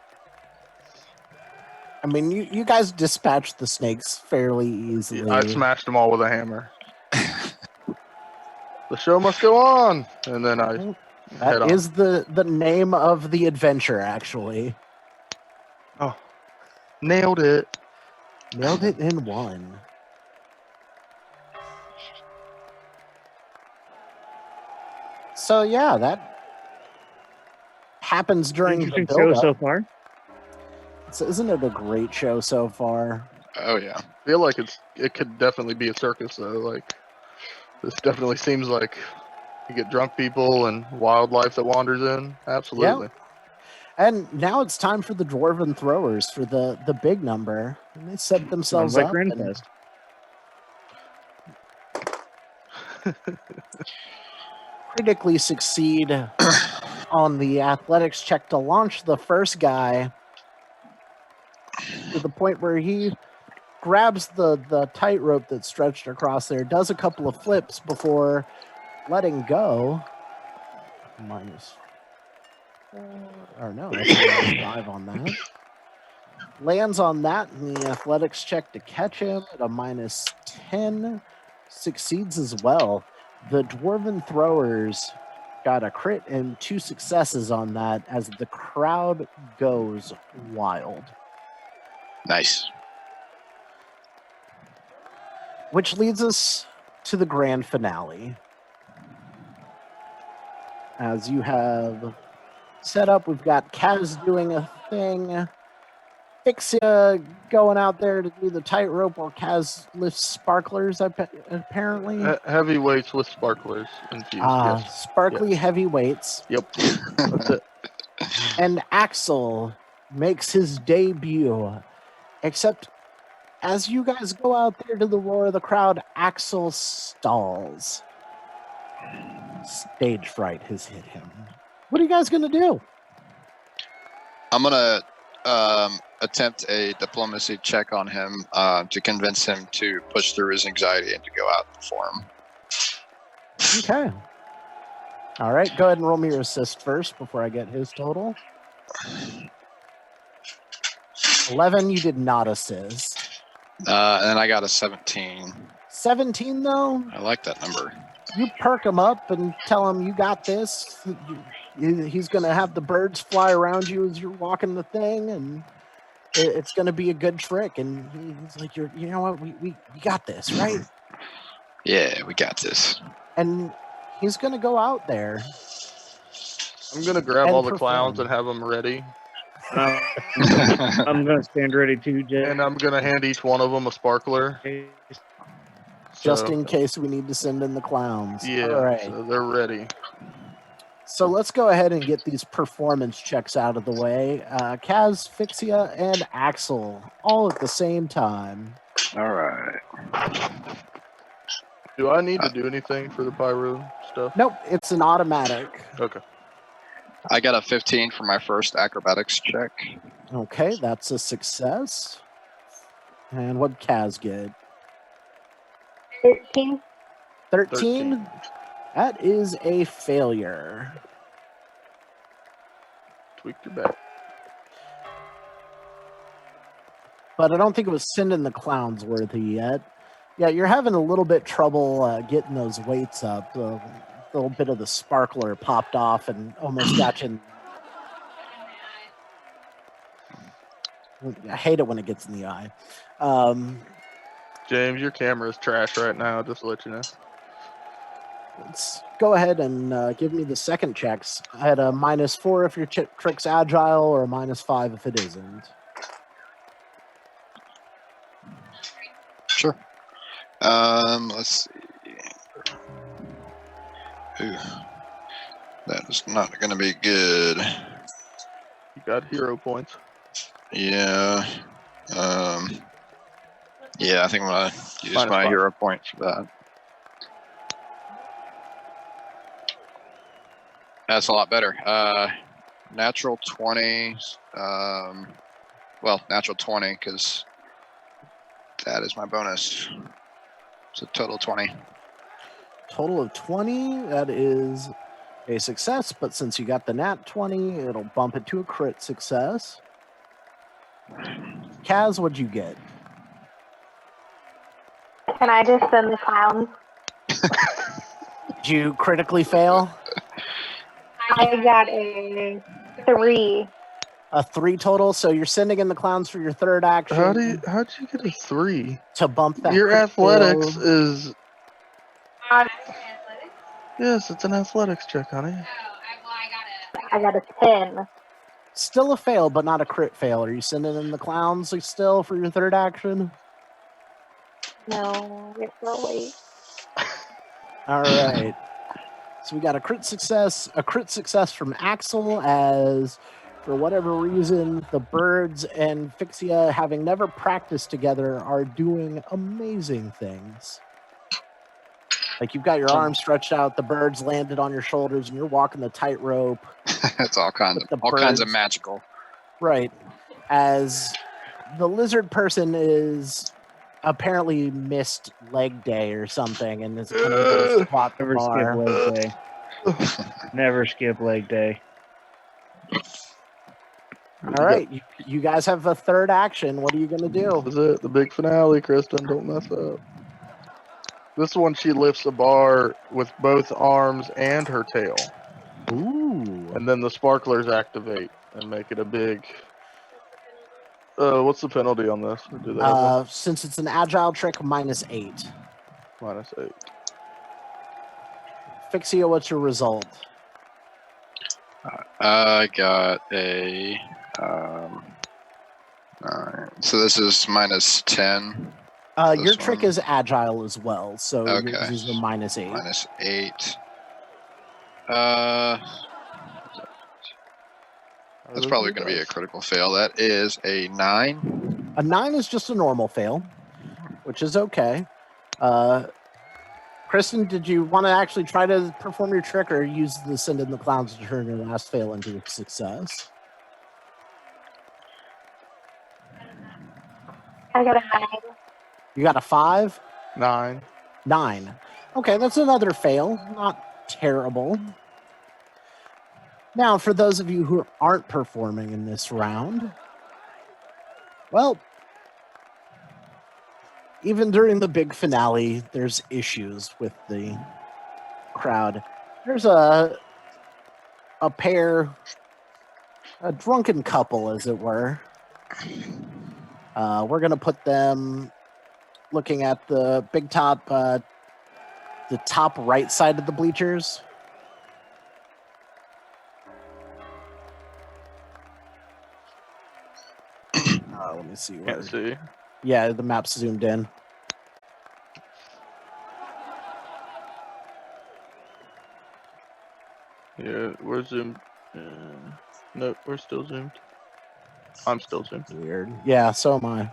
I mean, you guys dispatched the snakes fairly easily. I smashed them all with a hammer. The show must go on! And then I head That on. is the name of the adventure, actually. Oh, nailed it. Nailed it in one. So yeah, that happens during the Interesting show build-up. so far. So isn't it a great show so far? Oh yeah. I feel like it could definitely be a circus though. Like this definitely seems like you get drunk people and wildlife that wanders in. Absolutely. And now it's time for the Dwarven Throwers for the big number. And they set themselves Sounds like up. and Grandfest. critically succeed on the athletics check to launch the first guy to the point where he grabs the tightrope that's stretched across there, does a couple of flips before letting go. Minus, or no, that's a -5 on that. Lands on that in the athletics check to catch him at a -10. Succeeds as well. The Dwarven Throwers got a crit and 2 successes on that as the crowd goes wild. Nice. Which leads us to the grand finale. As you have set up, we've got Kaz doing a thing. Fixia going out there to do the tightrope while Kaz lifts sparklers, apparently. Heavy weights with sparklers infused. Yes. Sparkly Yes. heavy weights. Yep. That's it. And Axel makes his debut. Except as you guys go out there to the roar of the crowd, Axel stalls. Stage fright has hit him. What are you guys going to do? I'm gonna attempt a diplomacy check on him to convince him to push through his anxiety and to go out and perform. Okay. All right, go ahead and roll me your assist first before I get his total. 11, you did not assist. And I got a 17. 17, though, I like that number. you perk him up and tell him you got this. He's going to have the birds fly around you as you're walking the thing, and it's going to be a good trick. And he's like, you know what, we got this, right? Yeah, we got this. And he's going to go out there. I'm gonna grab And all the perform. clowns and have them ready, I'm going to stand ready too, Jay. and I'm gonna hand each one of them a sparkler. Just So, in case we need to send in the clowns. yeah, All right. so they're ready. So let's go ahead and get these performance checks out of the way. Kaz, Fixia, and Axel all at the same time. All right. Do I need to do anything for the pyro stuff? Nope, it's an automatic. Okay. I got a 15 for my first acrobatics check. Okay, that's a success. And what'd Kaz get? 13. 13? That is a failure. Tweaked your back. But I don't think it was sending the clowns worthy yet. Yeah, you're having a little bit trouble getting those weights up. A little bit of the sparkler popped off and almost got you. I hate it when it gets in the eye. James, your camera is trash right now, just to let you know. Let's go ahead and give me the second checks. I had a -4 if your trick's agile or a -5 if it isn't. Sure. Let's see. Ooh, that is not going to be good. You got hero points. Yeah. Yeah, I think I'm gonna use Minus my 5. hero points for that. That's a lot better. Natural 20. Well, natural 20 because that is my bonus. So total 20. Total of 20. That is a success, but since you got the nat 20, it'll bump it to a crit success. Kaz, what'd you get? Can I just send the clowns? Did you critically fail? I got a 3. A 3 total, so you're sending in the clowns for your third action How'd you get a 3? to bump that Your crit athletics fail. is. Yes, it's an athletics check, honey. I got a 10. Still a fail, but not a crit fail. Are you sending in the clowns still for your third action? No, you're so late. All right. So we got a crit success from Axel, as for whatever reason, the birds and Fixia, having never practiced together, are doing amazing things. Like you've got your arms stretched out, the birds landed on your shoulders, and you're walking the tightrope. It's all kinds With the of birds. magical. Right. As the lizard person is apparently missed leg day or something and is unable to squat the Never skip bar. leg day. Never skip leg day. All right, you guys have a third action. What are you going to do? This is it, the big finale, Kristen. Don't mess up. This one, she lifts a bar with both arms and her tail. Ooh. And then the sparklers activate and make it a big. What's the penalty on this? Or do they have one? Since it's an agile trick, -8. -8. Fixia, what's your result? I got a. So this is -10. Your This trick one. is agile as well, so Okay. yours is a -8. -8. That's Those probably are the going to be a dice. critical fail. That is a 9. A 9 is just a normal fail, which is okay. Kristen, did you want to actually try to perform your trick or use the send in the clowns to turn your last fail into a success? I got a 9. You got a 5? 9. 9. Okay, that's another fail. Not terrible. Now, for those of you who aren't performing in this round, well, even during the big finale, there's issues with the crowd. There's a pair, a drunken couple, as it were. We're going to put them looking at the big top, the top right side of the bleachers. Let me see. Can't see. Yeah, the map's zoomed in. Yeah, we're zoomed. Nope, we're still zoomed. I'm still zoomed. Weird. Yeah, so am I.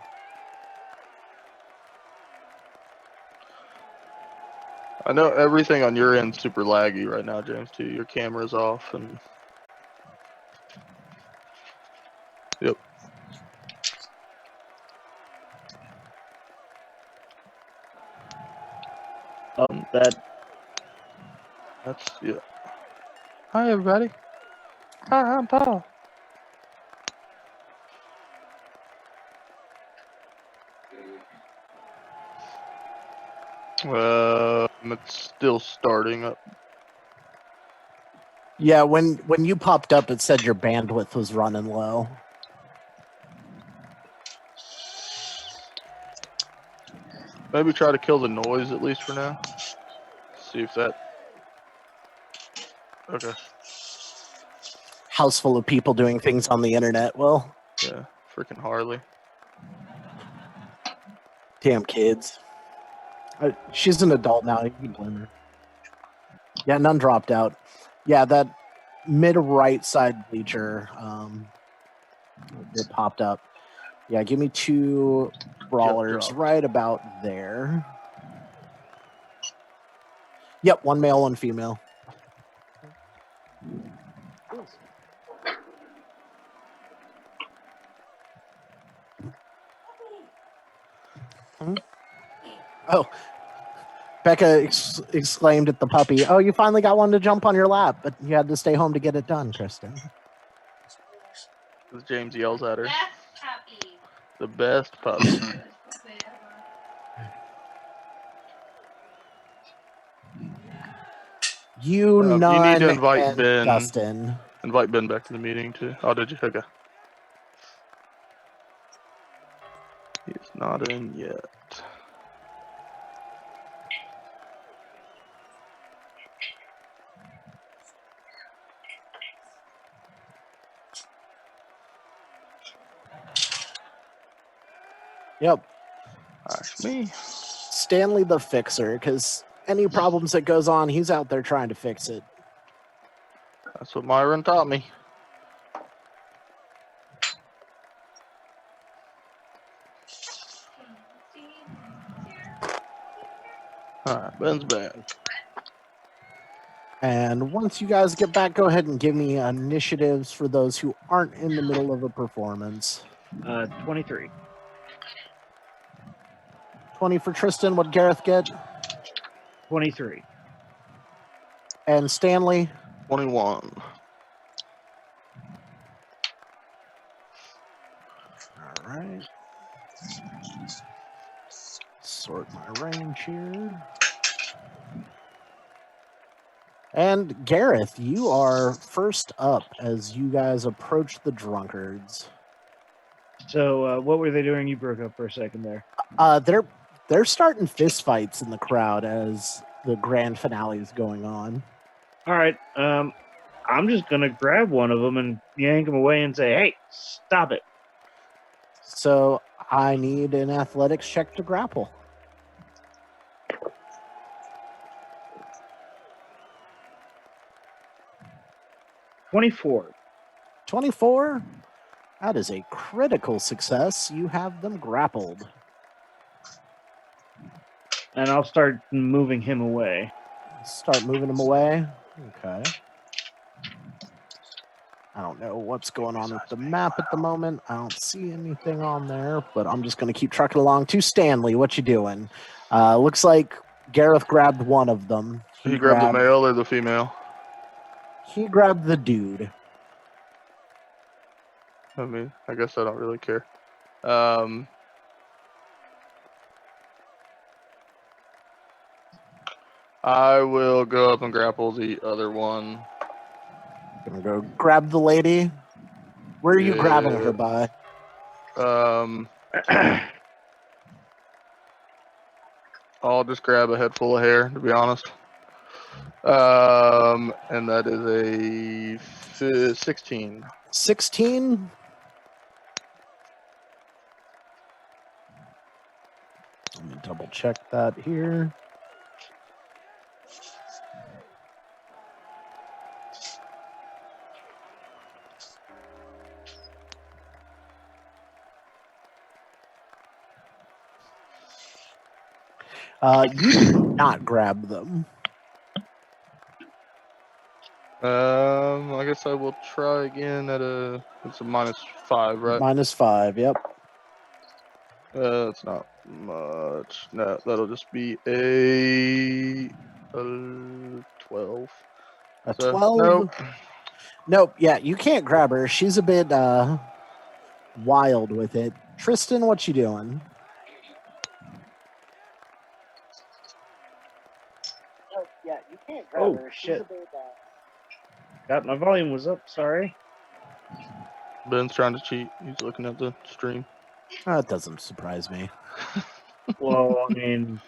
I know everything on your end's super laggy right now, James, too. Your camera's off and. Yep. That's, yeah. Hi, everybody. Hi, I'm Paul. It's still starting up. Yeah, when you popped up, it said your bandwidth was running low. Maybe try to kill the noise at least for now. See if that. Okay. House full of people doing things on the internet. Well, Yeah, freaking Harley. Damn kids. She's an adult now. You can blame her. Yeah, none dropped out. Yeah, that mid right side bleacher that popped up. Yeah, give me two brawlers dropped. right about there. Yep, one male, one female. Oh, Becca exclaimed at the puppy, "Oh, you finally got one to jump on your lap, but you had to stay home to get it done, Kristen." As James yells at her. The best puppy. You, You None, need to invite and Ben. Dustin. Invite Ben back to the meeting too. Oh, did you? Okay. He's not in yet. Yep, Ask me. Stanley the fixer, because any problems that goes on, he's out there trying to fix it. That's what Myron taught me. Alright, Ben's back. And once you guys get back, go ahead and give me initiatives for those who aren't in the middle of a performance. 23. 20 for Tristan. What'd Gareth get? 23. And Stanley? 21. All right. Sort my range here. And Gareth, you are first up as you guys approach the drunkards. So, what were they doing? You broke up for a second there. They're starting fist fights in the crowd as the grand finale is going on. All right. I'm just gonna grab one of them and yank him away and say, "Hey, stop it!" So I need an athletics check to grapple. "24." 24. That is a critical success. You have them grappled. And I'll start moving him away. Start moving them away. Okay. I don't know what's going on with the map at the moment. I don't see anything on there, but I'm just going to keep trucking along. To Stanley, what you doing? Looks like Gareth grabbed one of them. He grabbed the male or the female? He grabbed the dude. I mean, I guess I don't really care. I will go up and grapple the other one. Gonna go grab the lady. Where are you grabbing her by? I'll just grab a head full of hair, to be honest. And that is a 16. 16. Let me double check that here. You do not grab them. I guess I will try again at it's a -5, right? -5, yep. It's not much. No, that'll just be a 12. A So, 12? Nope. Nope, yeah, you can't grab her. She's a bit wild with it. Tristan, what you doing? Yeah, you can't grab her. Shit. God, my volume was up. Sorry. Ben's trying to cheat. He's looking at the stream. That doesn't surprise me. Well, I mean,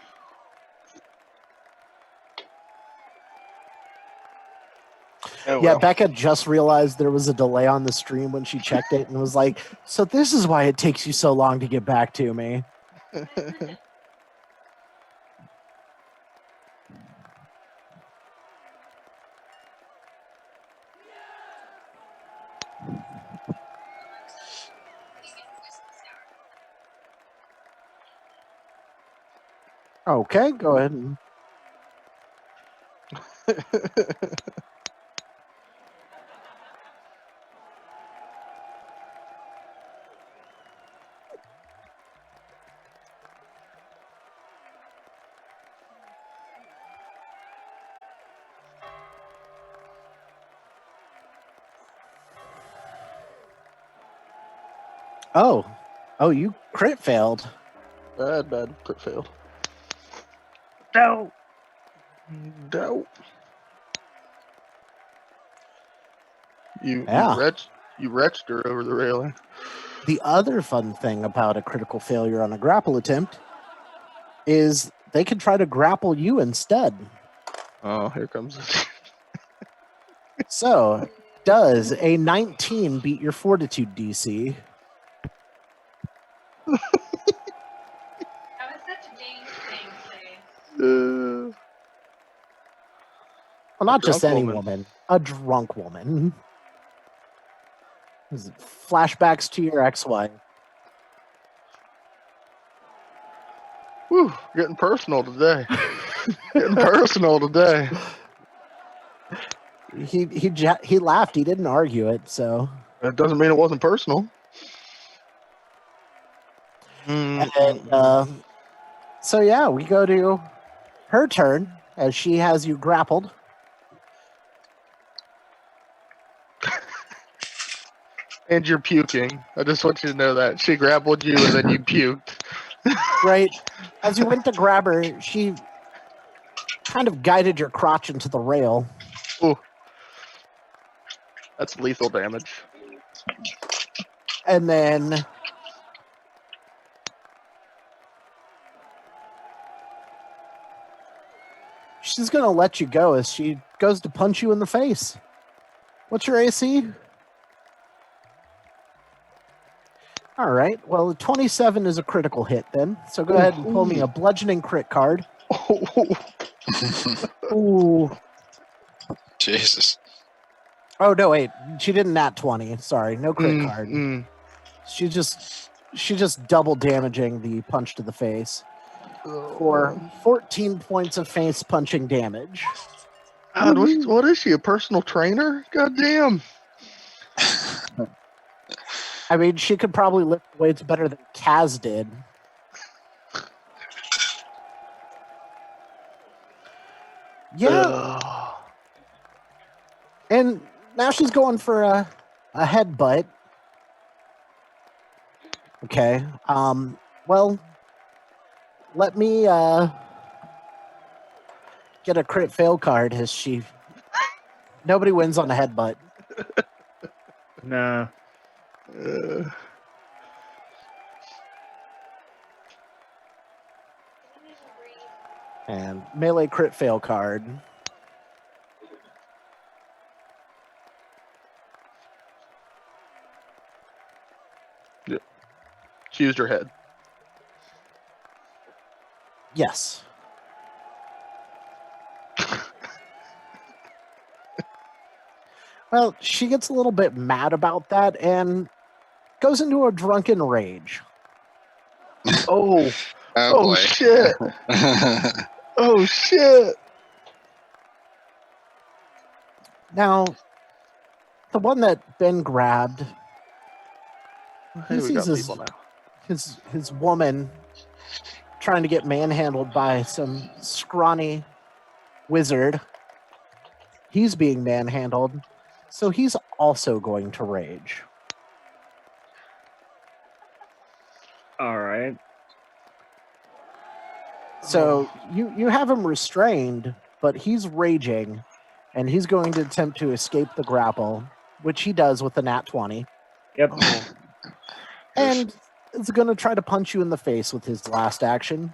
Oh, Yeah, well. Becca just realized there was a delay on the stream when she checked it and was like, "So this is why it takes you so long to get back to me." Okay, go ahead. And oh, you crit failed. Bad crit failed. No. Dope. Yeah. You wretched her over the railing. The other fun thing about a critical failure on a grapple attempt is they can try to grapple you instead. Oh, here comes this. So, does a 19 beat your fortitude DC? That was such a James thing to say. Well, not just drunk any woman. woman, a drunk woman. Is it flashbacks to your ex-wife? Whew, getting personal today. Getting personal today. He laughed. He didn't argue it. So, That doesn't mean it wasn't personal. and so yeah, we go to her turn as she has you grappled. And you're puking. I just want you to know that. She grappled you and then you puked. Right as you went to grab her, she kind of guided your crotch into the rail. Ooh. That's lethal damage. And then she's going to let you go as she goes to punch you in the face. What's your AC? All right. Well, 27 is a critical hit then. So go ahead and pull me a bludgeoning crit card. Ooh. Jesus. Oh, no, wait. She didn't nat 20. Sorry. No crit card. She just double damaging the punch to the face for 14 points of face punching damage. God, what is she? A personal trainer? God damn. I mean, she could probably lift weights better than Kaz did. Yeah. And now she's going for a headbutt. Okay. Well, let me get a crit fail card as she... Nobody wins on a headbutt. No. And melee crit fail card. Yep. She used her head. Yes. Well, she gets a little bit mad about that and goes into a drunken rage. Oh. Oh, boy. Shit. Oh shit. Now, the one that Ben grabbed, Hey, he we got sees people now. his woman trying to get manhandled by some scrawny wizard. He's being manhandled, so he's also going to rage. All right. So you have him restrained, but he's raging, and he's going to attempt to escape the grapple, which he does with the nat 20. Yep. And is going to try to punch you in the face with his last action.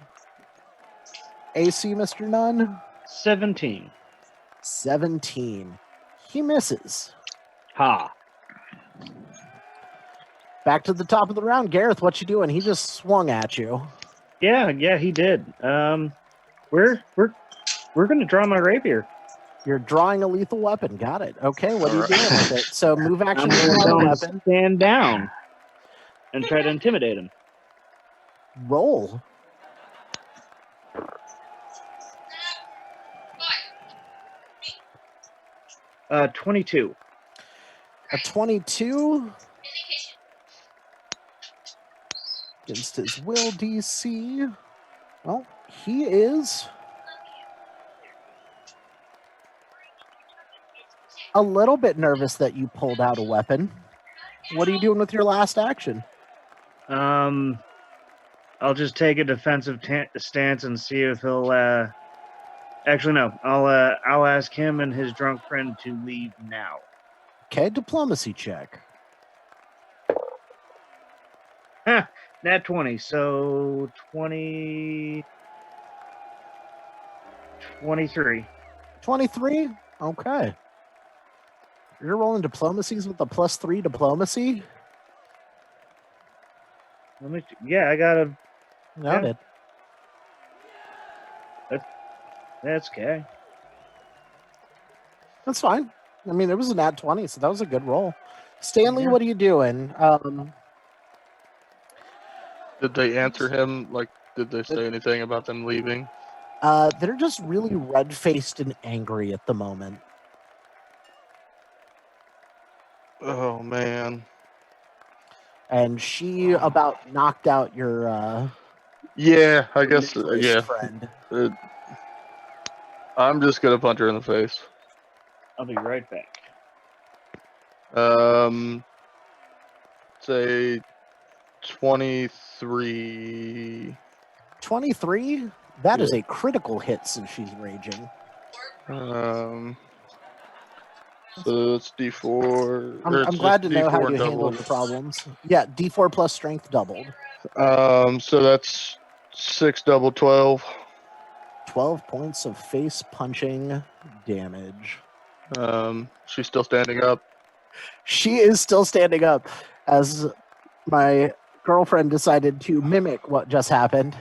AC, Mr. Nunn? 17. 17. He misses. Ha. Back to the top of the round. Gareth, what you doing? He just swung at you. Yeah, he did. We're gonna draw my rapier. You're drawing a lethal weapon. Got it. Okay, what are you Alright. doing with it? So move action I'm to gonna draw tell the him weapon. to stand down and try to intimidate him. Roll. Uh, 22. A 22 against his will DC. Well, he is a little bit nervous that you pulled out a weapon. What are you doing with your last action? I'll just take a defensive stance and see if he'll. Actually, no. I'll ask him and his drunk friend to leave now. Okay, diplomacy check. Nat 20. So 20. 23. 23? Okay. You're rolling diplomacies with a +3 diplomacy? Yeah, I got a. Noted. That's okay. That's fine. I mean, it was a nat 20, so that was a good roll. Stanley, Yeah. what are you doing? Did they answer him? Like, did they say anything about them leaving? They're just really red-faced and angry at the moment. Oh man. And she about knocked out your Yeah, I guess. mentalist Yeah. friend. I'm just gonna punch her in the face. I'll be right back. Say 23. 23? That is Yeah. a critical hit since she's raging. So it's D4. I'm glad to know how D4 you handle doubled. your problems. Yeah, D4 plus strength doubled. So that's 6 double 12. 12 points of face punching damage. She's still standing up. She is still standing up as my girlfriend decided to mimic what just happened.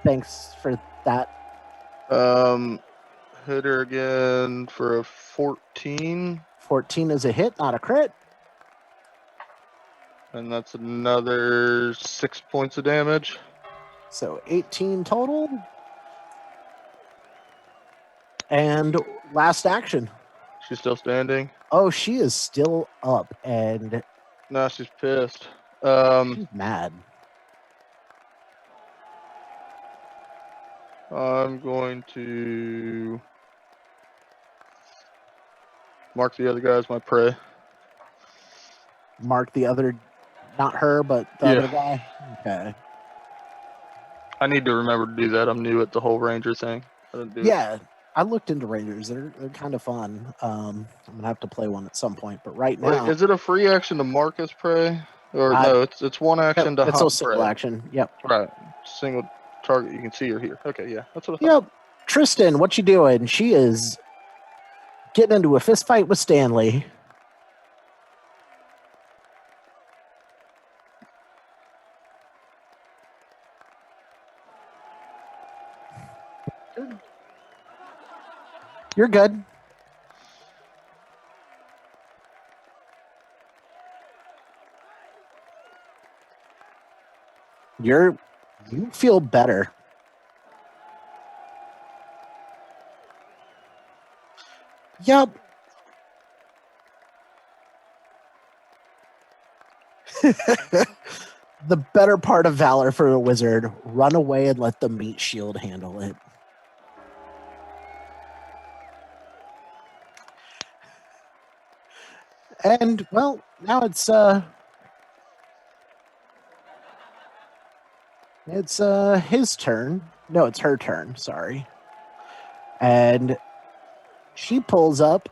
Thanks for that. Hit her again for a 14. 14 is a hit, not a crit. And that's another 6 points of damage. So 18 total. And last action. She's still standing. Oh, she is still up and No, she's pissed. she's mad. I'm going to mark the other guy as my prey. Mark the other, not her, but the Yeah. other guy. Okay. I need to remember to do that. I'm new at the whole ranger thing. I didn't do it. Yeah, I looked into Rangers. They're kind of fun. I'm gonna have to play one at some point, but right now, Wait, is it a free action to mark as prey? Or Uh, no, it's one action to it's hunt a single prey. action. Yep. Right. Single target you can see or hear. Okay, yeah. That's what I thought. Yep. Tristan, what you doing? She is getting into a fist fight with Stanley. You're good. You feel better. Yep. The better part of valor for a wizard: run away and let the meat shield handle it. And well, now it's his turn. No, it's her turn, sorry. And she pulls up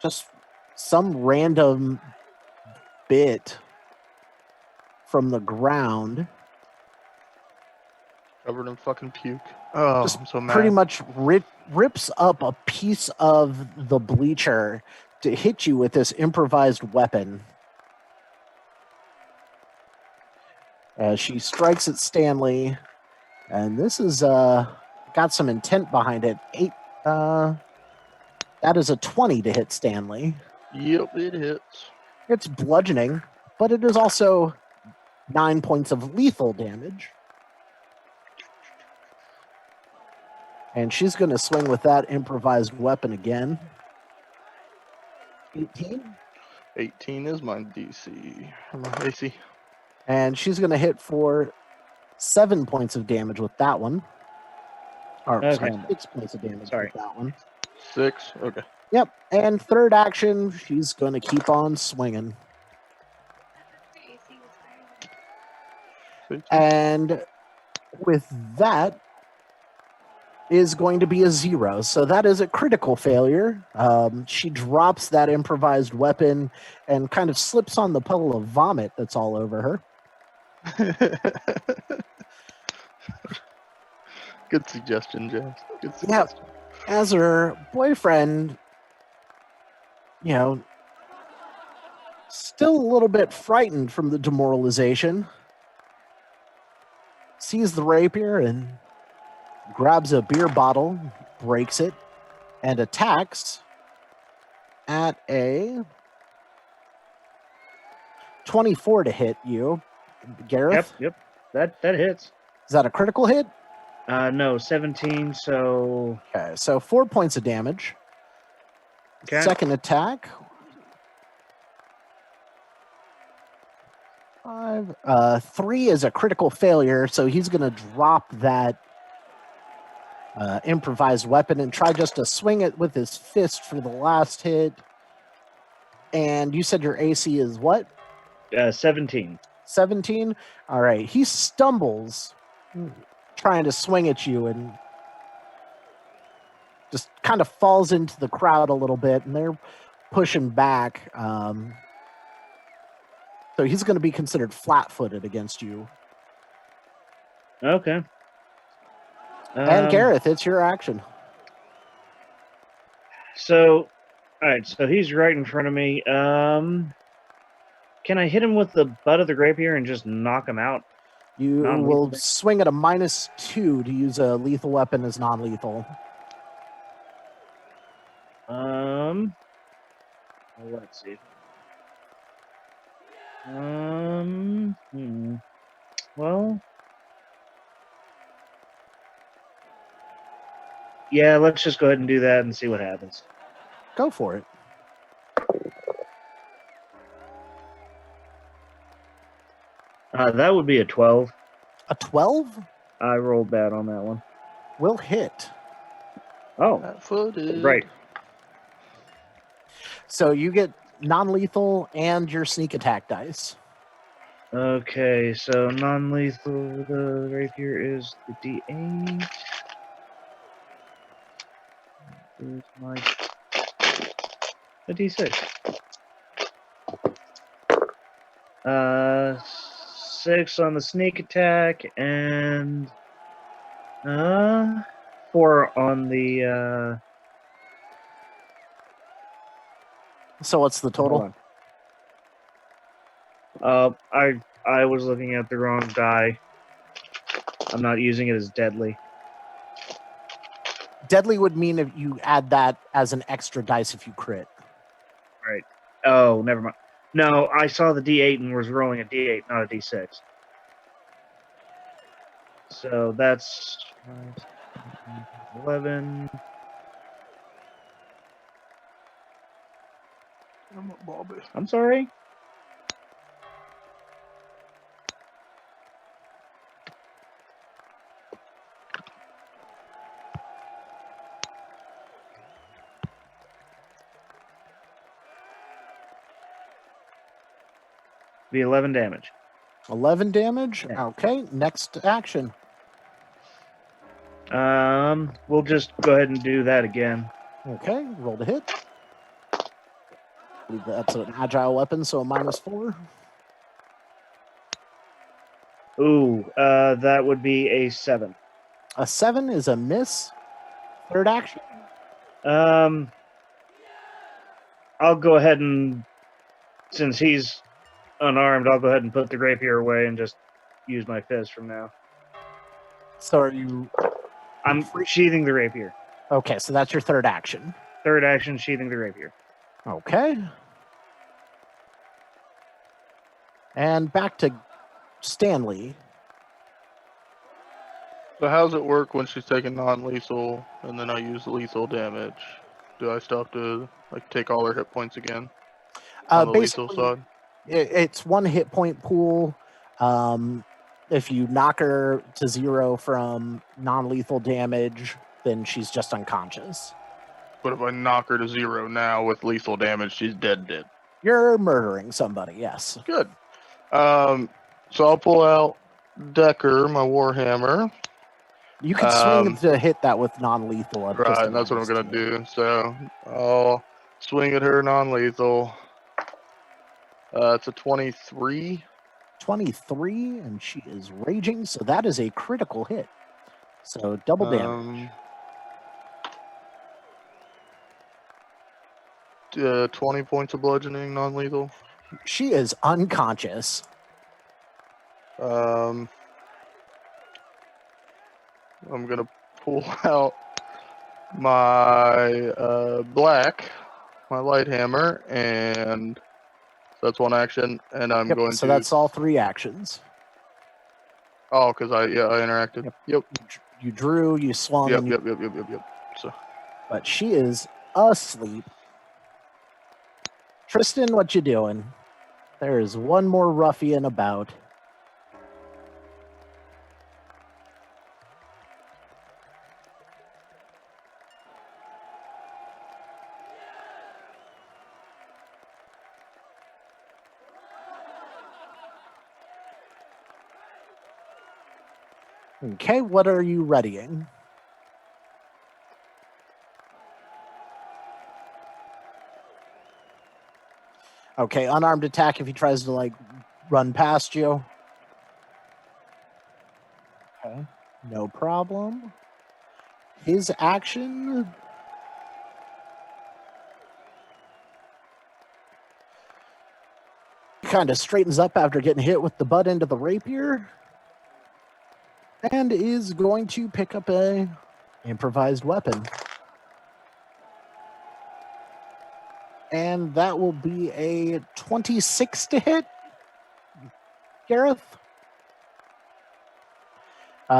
just some random bit from the ground. Covered in fucking puke. Oh, Just I'm so mad. pretty much rips up a piece of the bleacher to hit you with this improvised weapon. as she strikes at Stanley, and this is got some intent behind it. That is a 20 to hit Stanley. Yep, it hits. It's bludgeoning, but it is also 9 points of lethal damage. And she's going to swing with that improvised weapon again. 18. 18 is my DC. My AC. And she's going to hit for 7 points of damage with that one. Or, Okay. sorry, 6 points of damage Sorry. with that one. 6. Okay. Yep. And third action, she's going to keep on swinging. And with that is going to be a 0. So that is a critical failure. She drops that improvised weapon and kind of slips on the puddle of vomit that's all over her. Good suggestion, James. Good Yeah. suggestion. As her boyfriend, still a little bit frightened from the demoralization, sees the rapier and grabs a beer bottle, breaks it, and attacks at a 24 to hit you, Gareth. Yep. That hits. Is that a critical hit? No, 17. So Okay, so 4 points of damage. okay. Second attack. 5. 3 is a critical failure, so he's going to drop that improvised weapon and try just to swing it with his fist for the last hit. And you said your AC is what? 17. 17? All right. He stumbles trying to swing at you and just kind of falls into the crowd a little bit, and they're pushing back. So he's going to be considered flat-footed against you. Okay. And Gareth, it's your action. So, all right. So he's right in front of me. Can I hit him with the butt of the rapier and just knock him out? You will swing at a -2 to use a lethal weapon as non-lethal. Let's see. Well, yeah, let's just go ahead and do that and see what happens. Go for it. That would be a 12. A 12 I rolled bad on that one. will hit. Oh, Flat-footed. right. So you get non-lethal and your sneak attack dice. Okay, so non-lethal, the rapier is the D8. Here's my a D6. 6 on the sneak attack and 4 on the So what's the total? I was looking at the wrong die. I'm not using it as deadly. Deadly would mean if you add that as an extra dice if you crit. Right. Oh, never mind. No, I saw the D8 and was rolling a D8, not a D6. So that's 11. I'm sorry. Be 11 damage. 11 damage? Yeah. Okay, next action. We'll just go ahead and do that again. Okay, roll to hit. I believe that's an agile weapon, so a -4. Ooh, that would be a 7. A 7 is a miss. Third action. I'll go ahead and, since he's unarmed, I'll go ahead and put the rapier away and just use my fist from now. So are you I'm sheathing the rapier. okay? So that's your third action. Third action, sheathing the rapier. Okay. And back to Stanley. So how's it work when she's taking non-lethal and then I use lethal damage? Do I still have to like take all her hit points again on the lethal Basically, side? it's one hit point pool. If you knock her to 0 from non-lethal damage, then she's just unconscious. But if I knock her to 0 now with lethal damage, she's dead. You're murdering somebody, yes. Good. So I'll pull out Decker, my Warhammer. You could swing to hit that with non-lethal. Right, and that's what I'm gonna do. So I'll swing at her non-lethal. It's a 23. 23, and she is raging, so that is a critical hit. So double damage. 20 points of bludgeoning, non-lethal. She is unconscious. I'm gonna pull out my black, my light hammer, and that's one action. And I'm Yep, going so to. that's all 3 actions. Oh, because I interacted. Yep. You drew, you swung, Yep. and you... Yep. So. But she is asleep. Tristan, what you doing? There is one more ruffian about. Okay, what are you readying? Okay, unarmed attack if he tries to, like, run past you. Okay, no problem. His action... kind of straightens up after getting hit with the butt end of the rapier. And is going to pick up a improvised weapon. And that will be a 26 to hit. Gareth?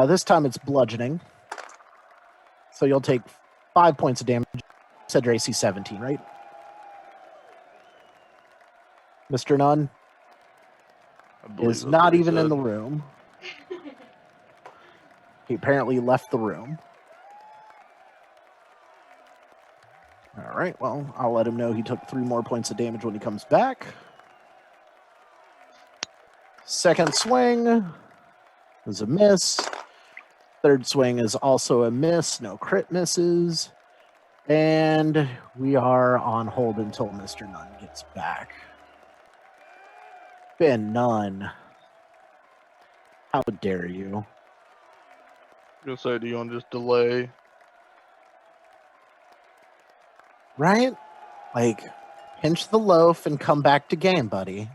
This time it's bludgeoning. So you'll take 5 points of damage. Said your AC 17, right? Mr. Nunn is not even in the room. He apparently left the room. All right, well, I'll let him know he took 3 more points of damage when he comes back. Second swing is a miss. Third swing is also a miss. No crit misses. And we are on hold until Mr. Nunn gets back. Ben Nunn. How dare you? I'm gonna say, do you want to just delay? Right? Like, pinch the loaf and come back to game, buddy.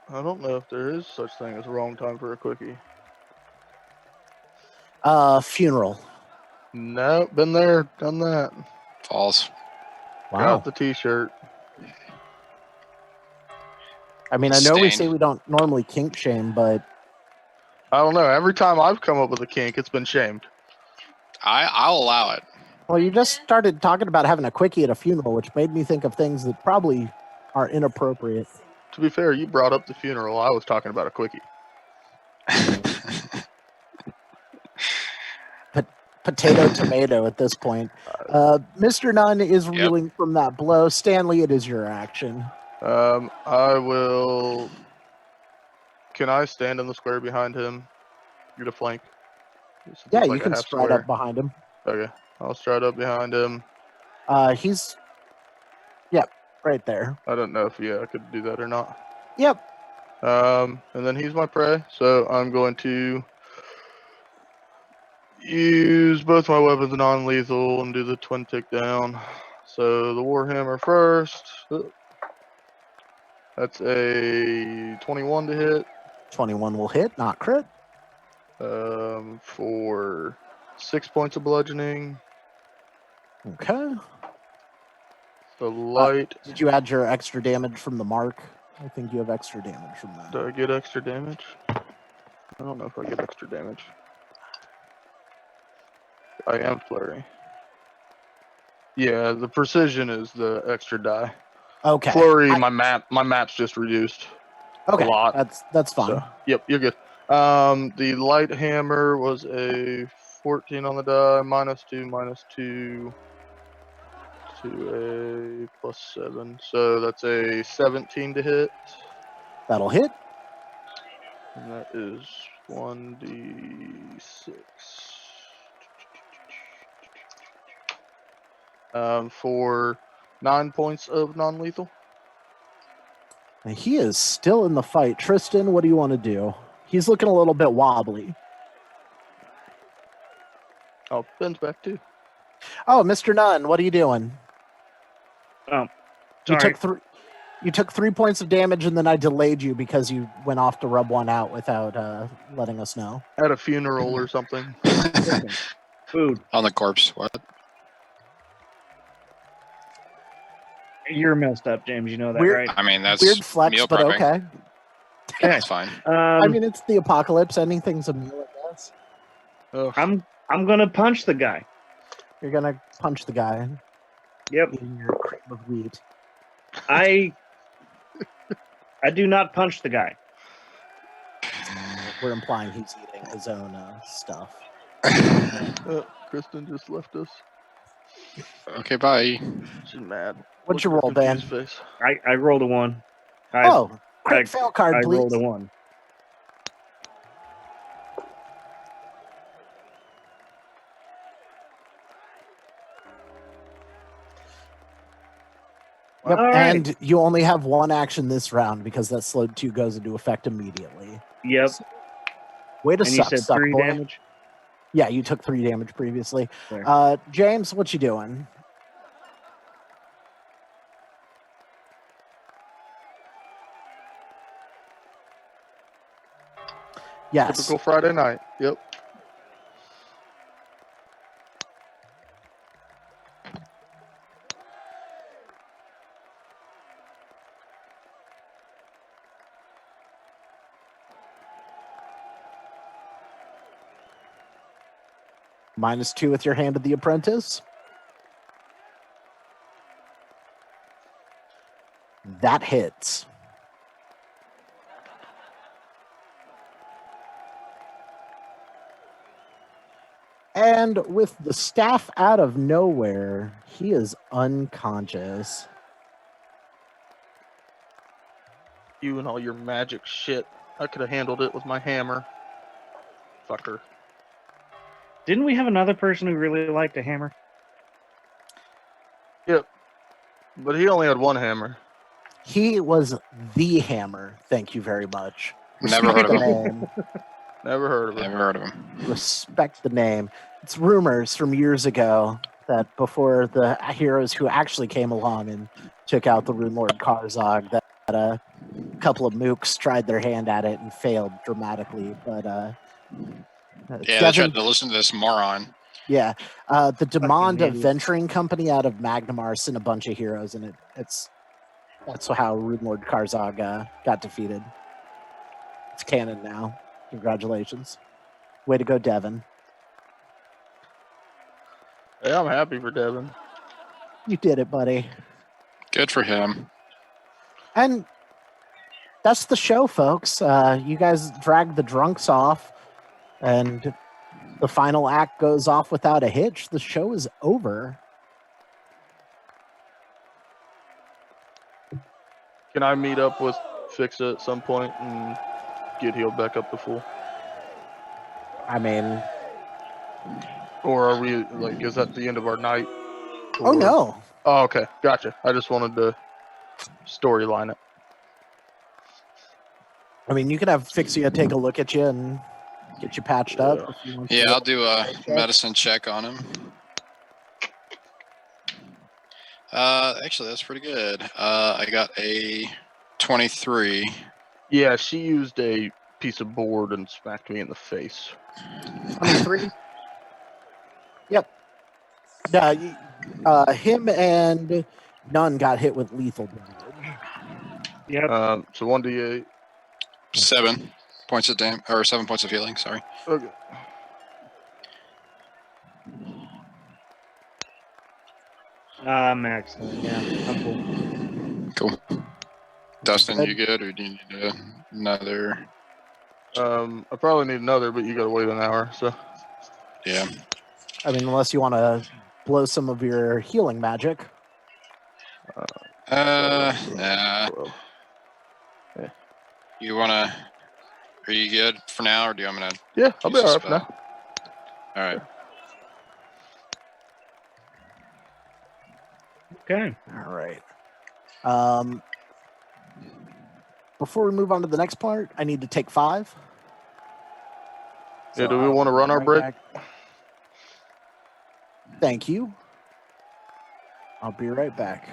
I don't know if there is such thing as a wrong time for a quickie. Funeral. No, been there, done that. False. Wow. Got the t-shirt. I mean, I know we say Stained. we don't normally kink shame, but I don't know. Every time I've come up with a kink, it's been shamed. I'll allow it. well, you just started talking about having a quickie at a funeral, which made me think of things that probably are inappropriate. To be fair, you brought up the funeral. I was talking about a quickie. Potato, tomato at this point. Mr. Nunn is reeling from that blow. Stanley, it is your action. I will. Can I stand in the square behind him? Get a flank. Since Yeah, it's you like a can half stride square. up behind him. Okay, I'll stride up behind him. He's, yep, right there. I don't know if I could do that or not. Yep. And then he's my prey, so I'm going to use both my weapons non-lethal and do the twin tick down. So the Warhammer first. That's a 21 to hit. 21 will hit, not crit. For 6 points of bludgeoning. Okay. The light. Did you add your extra damage from the mark? I think you have extra damage from that. Do I get extra damage? I don't know if I get extra damage. I am flurry. Yeah, the precision is the extra die. Okay. Flurry, my map's just reduced. Okay. A lot. That's fine. So, yep, you're good. The light hammer was a 14 on the die, -2 to a +7. So that's a 17 to hit. That'll hit. And that is 1d6. For 9 points of non-lethal. And he is still in the fight. Tristan, what do you want to do? He's looking a little bit wobbly. Oh, Ben's back too. Oh, Mr. Nunn, what are you doing? Oh, You sorry. took 3 points of damage, and then I delayed you because you went off to rub one out without letting us know. At a funeral or something. Food. On the corpse. What? You're messed up, James. You know that, Weird- right? I mean, that's Weird flex, meal but prepping. okay. Okay. That's fine. I mean, it's the apocalypse. Anything's a meal, I guess. Ugh. I'm gonna punch the guy. You're gonna punch the guy Yep. eating your cream of wheat. I do not punch the guy. We're implying he's eating his own stuff. Kristen just left us. Okay, bye. She's mad. What'd Look you at her roll, Ben? confused face. I rolled a 1. Oh, quick I- fail card, I please. rolled a 1. Yep, All right. and you only have one action this round because that slowed 2 goes into effect immediately. Yep. Way to And you suck, said suck 3 boy. damage. Yeah, you took 3 damage previously. There. James, what you doing? Yes. Typical Friday night. Yep. -2 with your hand of the apprentice. That hits. And with the staff out of nowhere, he is unconscious. You and all your magic shit. I could have handled it with my hammer. Fucker. Didn't we have another person who really liked a hammer? Yep. But he only had one hammer. He was the hammer. Thank you very much. Never heard of Respect the him. name. Never heard of it. Never heard of him. Respect the name. It's rumors from years ago that before the heroes who actually came along and took out the Rune Lord Karzog, that a couple of mooks tried their hand at it and failed dramatically. But Yeah, they Devin, tried to listen to this moron. yeah, the Demand idiots. Venturing Company out of Magnamar sent a bunch of heroes, and that's how Rune Lord Karzog got defeated. It's canon now. Congratulations. Way to go, Devin. Hey, I'm happy for Devin. You did it, buddy. Good for him. And that's the show, folks. You guys dragged the drunks off, and the final act goes off without a hitch. The show is over. Can I meet up with Fixa at some point and get healed back up to full? I mean, Or are we, like, is that the end of our night? oh Or- no. Oh, okay. Gotcha. I just wanted to storyline it. I mean, you could have Fixia take a look at you and get you patched up. If you want to. Yeah, I'll do a medicine check on him. Actually, that's pretty good. I got a 23. Yeah, she used a piece of board and smacked me in the face. 23. Yep. Him and None got hit with lethal damage. Yep. So 1d8. 7 points of or 7 points of healing. Sorry. Okay. Max then. Yeah, I'm cool. Cool. Dustin, Good. you good, or do you need another? I probably need another, but you gotta wait an hour. So Yeah. I mean, unless you want to blow some of your healing magic. Nah. 12. You wanna? Are you good for now, or do you want me to? Yeah, I'll be use a alright for spell? now. All right. Okay. All right. Before we move on to the next part, I need to take 5. Yeah, So do we I'll want to be run our right break? back. Thank you. I'll be right back.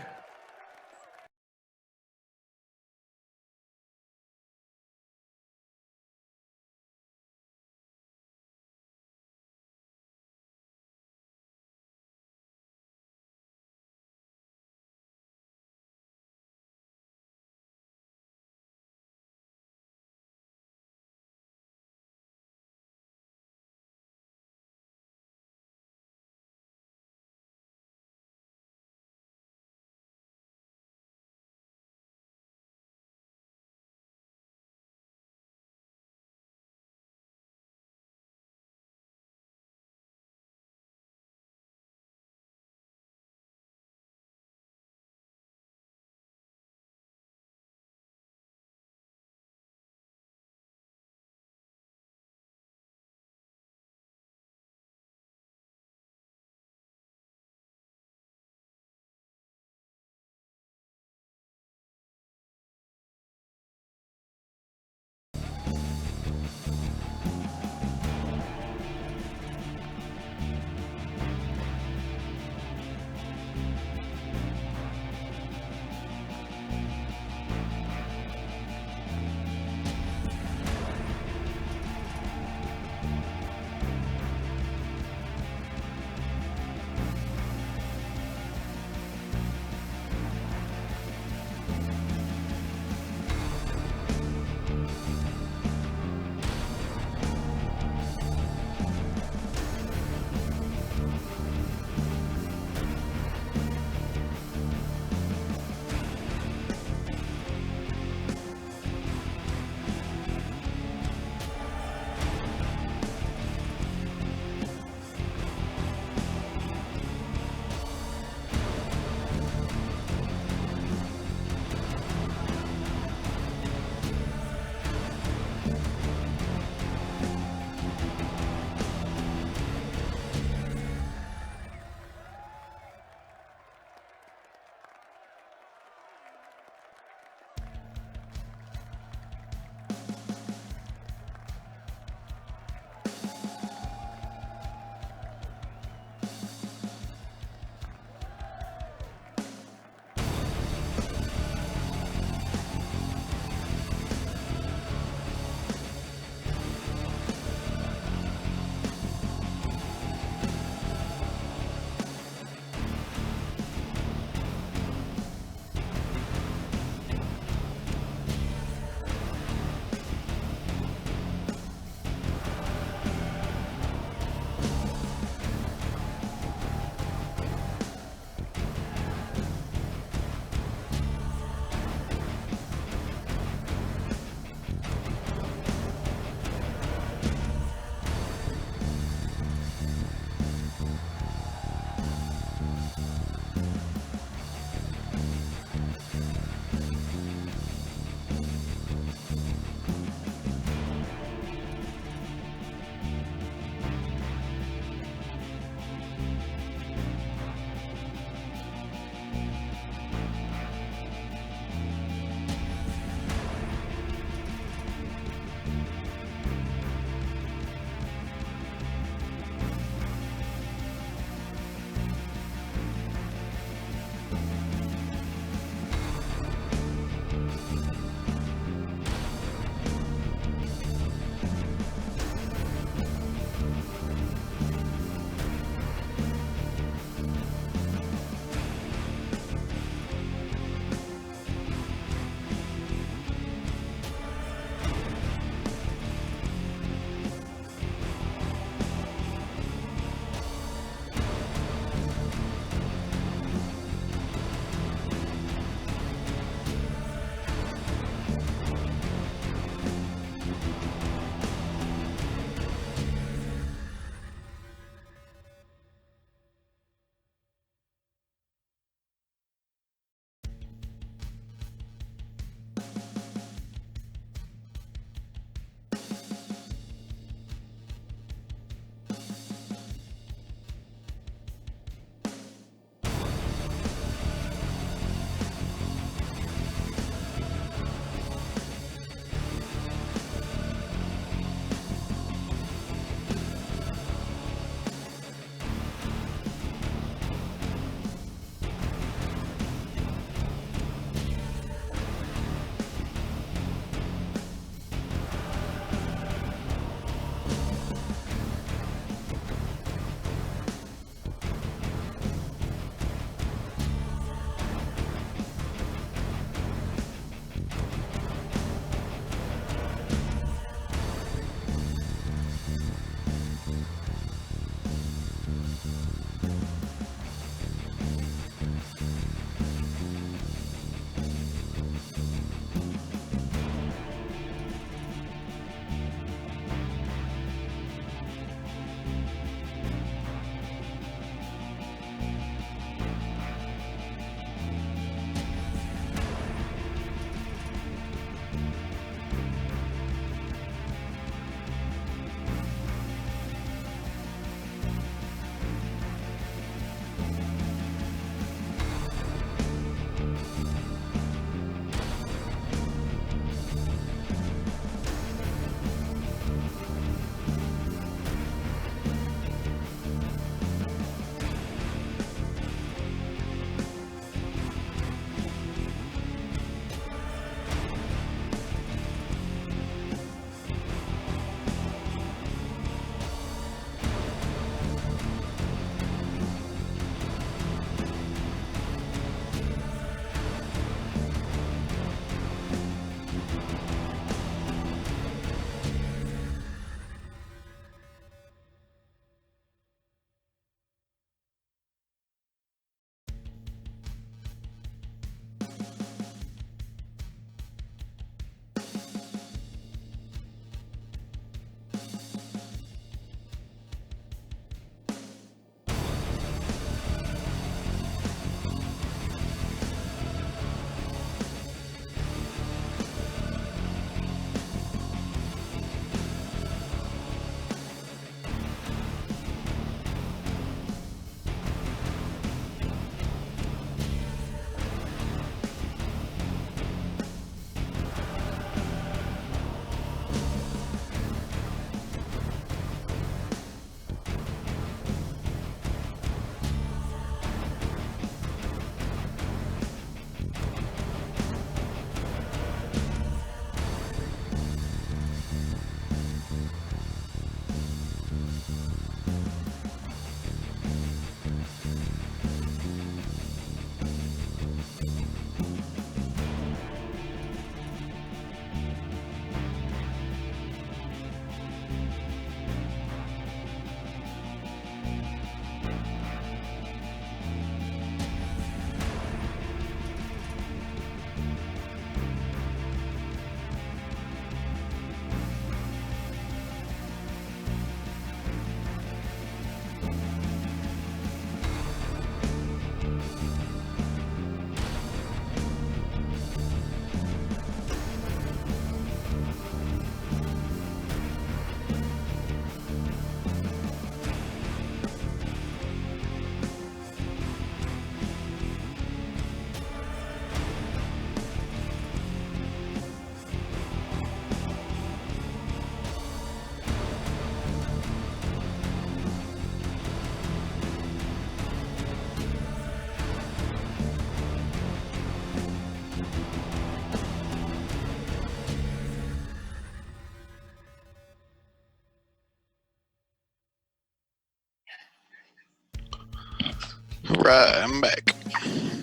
Right, I'm back.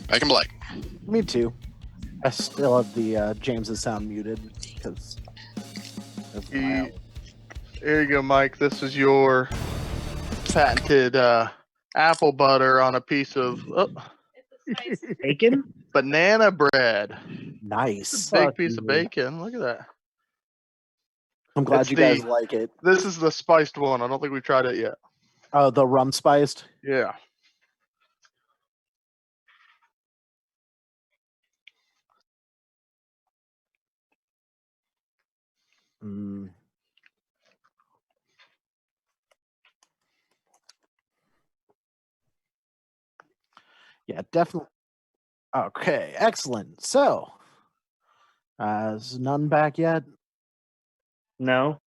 Back in black. Me too. I still have the James's sound muted because that's loud. Here you go, Mike. This is your patented apple butter on a piece of Bacon? banana bread. Nice. Big Fuck piece you. of bacon. Look at that. I'm glad It's you guys the- like it. This is the spiced one. I don't think we've tried it yet. Oh, the rum spiced. Yeah. Mm. Yeah, definitely. Okay, excellent. So, is none back yet? No,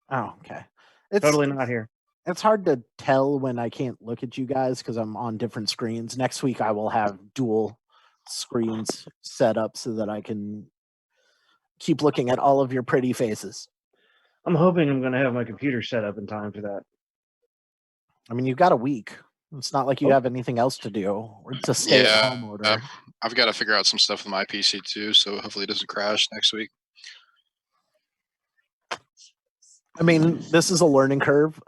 Oh, okay. It's totally not here. It's hard to tell when I can't look at you guys because I'm on different screens. Next week, I will have dual screens set up so that I can keep looking at all of your pretty faces. I'm hoping I'm going to have my computer set up in time for that. I mean, you've got a week. It's not like you have anything else to do. Or it's a stay-at-home order. I've got to figure out some stuff with my PC too, so hopefully it doesn't crash next week. I mean, this is a learning curve.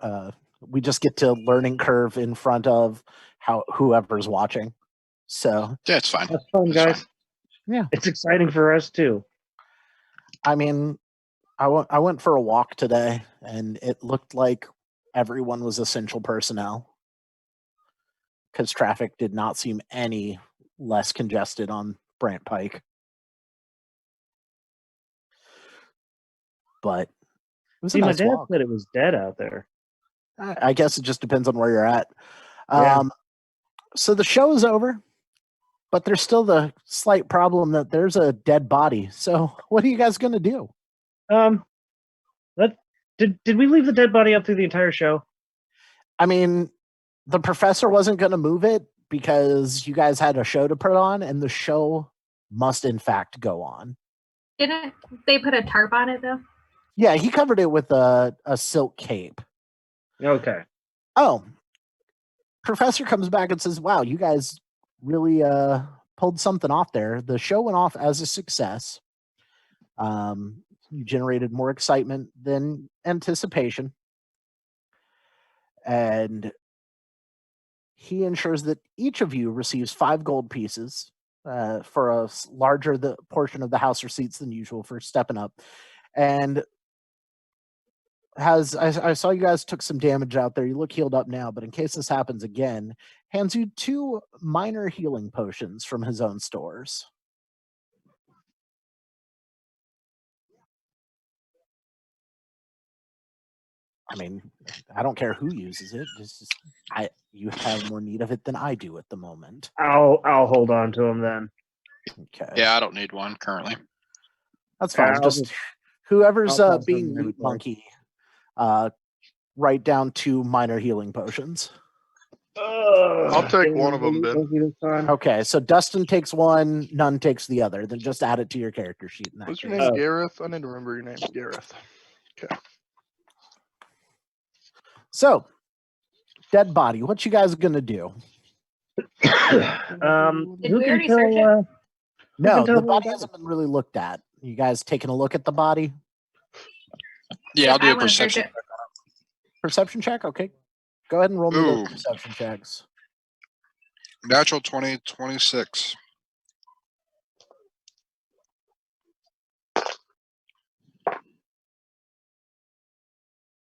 We just get to learning curve in front of whoever's watching. So Yeah, it's fine. That's fun, It's guys. fine. Yeah. It's exciting for us too. I mean, I went for a walk today, and it looked like everyone was essential personnel because traffic did not seem any less congested on Brant Pike. But it was See, a my nice dad walk. said it was dead out there. I guess it just depends on where you're at. Yeah. So the show is over, but there's still the slight problem that there's a dead body. So what are you guys going to do? Did we leave the dead body up through the entire show? I mean, the professor wasn't going to move it because you guys had a show to put on, and the show must in fact go on. Didn't they put a tarp on it though? Yeah, he covered it with a silk cape. Okay. Oh, professor comes back and says, wow, you guys really pulled something off there. The show went off as a success. You generated more excitement than anticipation. And he ensures that each of you receives 5 gold pieces for a larger portion of the house receipts than usual for stepping up. And I saw you guys took some damage out there. You look healed up now, but in case this happens again, hands you 2 minor healing potions from his own stores. I mean, I don't care who uses it. You have more need of it than I do at the moment. I'll hold on to him then. Okay. Yeah, I don't need one currently. That's fine. I'll Just just- whoever's I'll toss them being in loot inventory. monkey, write down 2 minor healing potions. I'll take one of them, Ben. Okay, so Dustin takes one, none takes the other. Then just add it to your character sheet. In that What's your case. name? Oh. Gareth? I need to remember your name. Gareth. Okay. So, dead body. What you guys gonna do? Did Who we can already tell, search it? No, tell the me body about hasn't been really looked at. You guys taking a look at the body? Yeah, I'll do I a wanna search perception. it. Perception check? Okay. Go ahead and roll me those Ooh. perception checks. Natural 20, 26.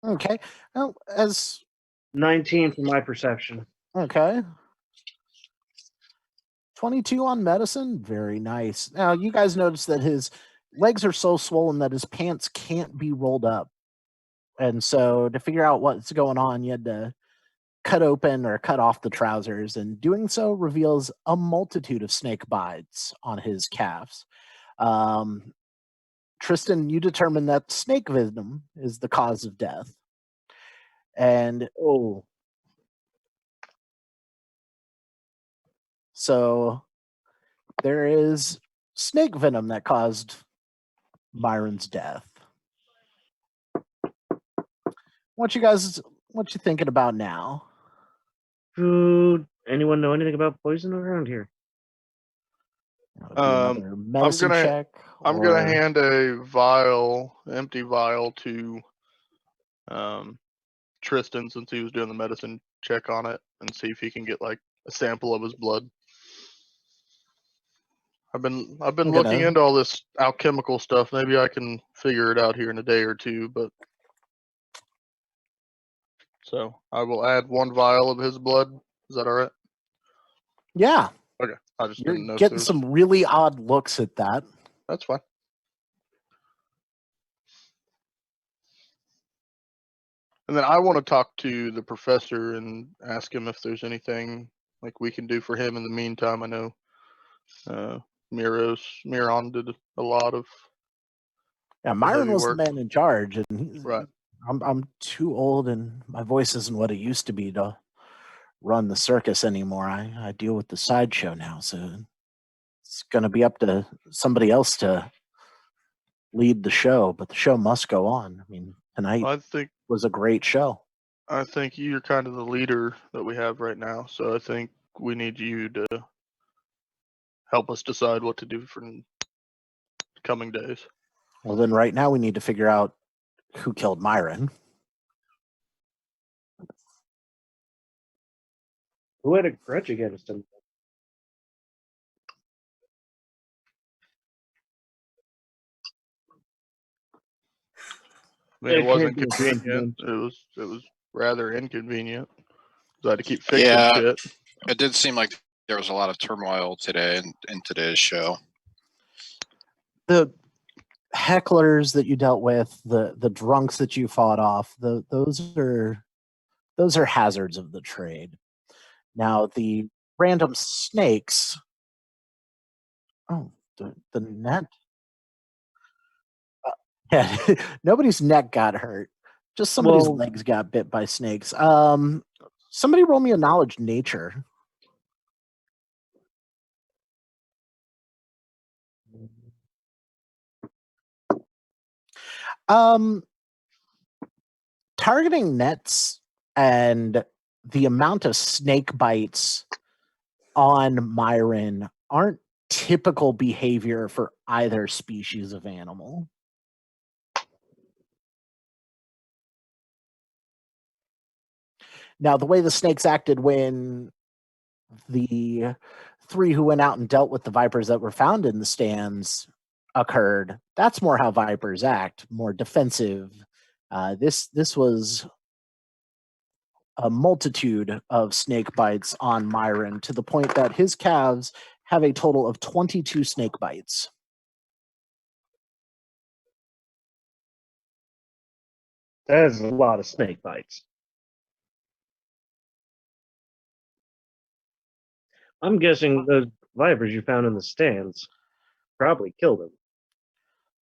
Okay. Well, as 19 for my perception. okay. 22 on medicine. Very nice. Now, you guys notice that his legs are so swollen that his pants can't be rolled up. And so to figure out what's going on, you had to cut open or cut off the trousers. And doing so reveals a multitude of snake bites on his calves. Tristan, you determine that snake venom is the cause of death. And Oh, so there is snake venom that caused Myron's death. What you thinking about now? food. Anyone know anything about poison around here? That would be another medicine gonna- check. I'm gonna or- hand a vial, empty vial, to Tristan since he was doing the medicine check on it, and see if he can get like a sample of his blood. I've been I'm looking gonna- into all this alchemical stuff. Maybe I can figure it out here in a day or two, but so I will add 1 vial of his blood. Is that all right? Yeah, Okay. I just you're didn't know if getting there's... some really odd looks at that. That's fine. And then I want to talk to the professor and ask him if there's anything like we can do for him in the meantime. I know Miron did a lot of Yeah, Myron heavy was work. the man in charge, and Right. I'm too old, and my voice isn't what it used to be to run the circus anymore. I deal with the sideshow now, so it's going to be up to somebody else to lead the show. But the show must go on. I mean, tonight I think was a great show. you're kind of the leader that we have right now, so I think we need you to help us decide what to do for coming days. Well, then right now we need to figure out who killed Myron. Who had a grudge against him? I mean, it It wasn't can't be convenient. convenient. It was rather inconvenient. I had to keep fixing Yeah. shit. It did seem like there was a lot of turmoil today in today's show. The hecklers that you dealt with, the drunks that you fought off, those are hazards of the trade. Now the random snakes. Oh, the net. Yeah, nobody's neck got hurt. Just somebody's Well- legs got bit by snakes. Somebody roll me a knowledge nature. Targeting nets and the amount of snake bites on Myron aren't typical behavior for either species of animal. Now, the way the snakes acted when the three who went out and dealt with the vipers that were found in the stands occurred, that's more how vipers act, more defensive. This was a multitude of snake bites on Myron to the point that his calves have a total of 22 snake bites. That is a lot of snake bites. I'm guessing the vipers you found in the stands probably killed him.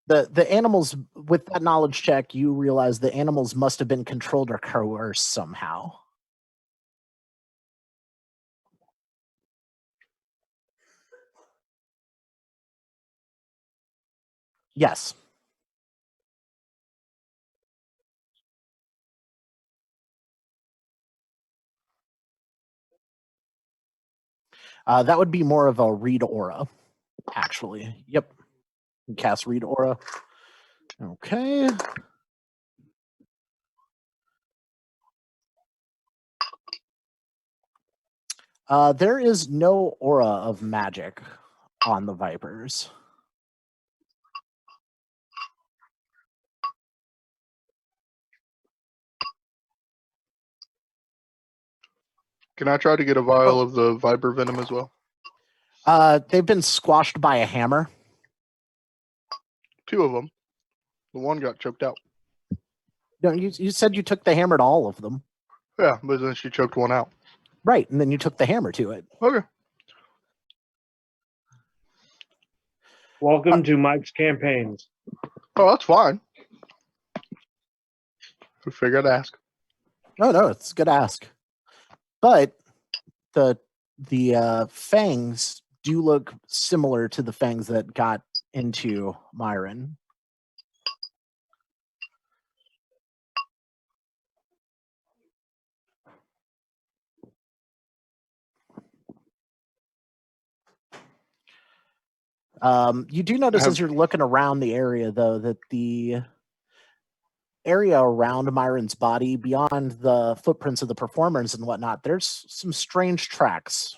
The animals, with that knowledge check, you realize the animals must have been controlled or coerced somehow. Yes. That would be more of a read aura, actually. Yep. Cast read aura. Okay. There is no aura of magic on the vipers. Can I try to get a vial of the viper venom as well? They've been squashed by a hammer. 2 of them. The one got choked out. No, you said you took the hammer to all of them. Yeah, but then she choked one out. Right, and then you took the hammer to it. Okay. Welcome to Mike's campaigns. Oh, that's fine. We figured I'd ask. No, it's a good ask. But the fangs do look similar to the fangs that got into Myron. You do notice as you're looking around the area, though, that the area around Myron's body, beyond the footprints of the performers and whatnot, there's some strange tracks.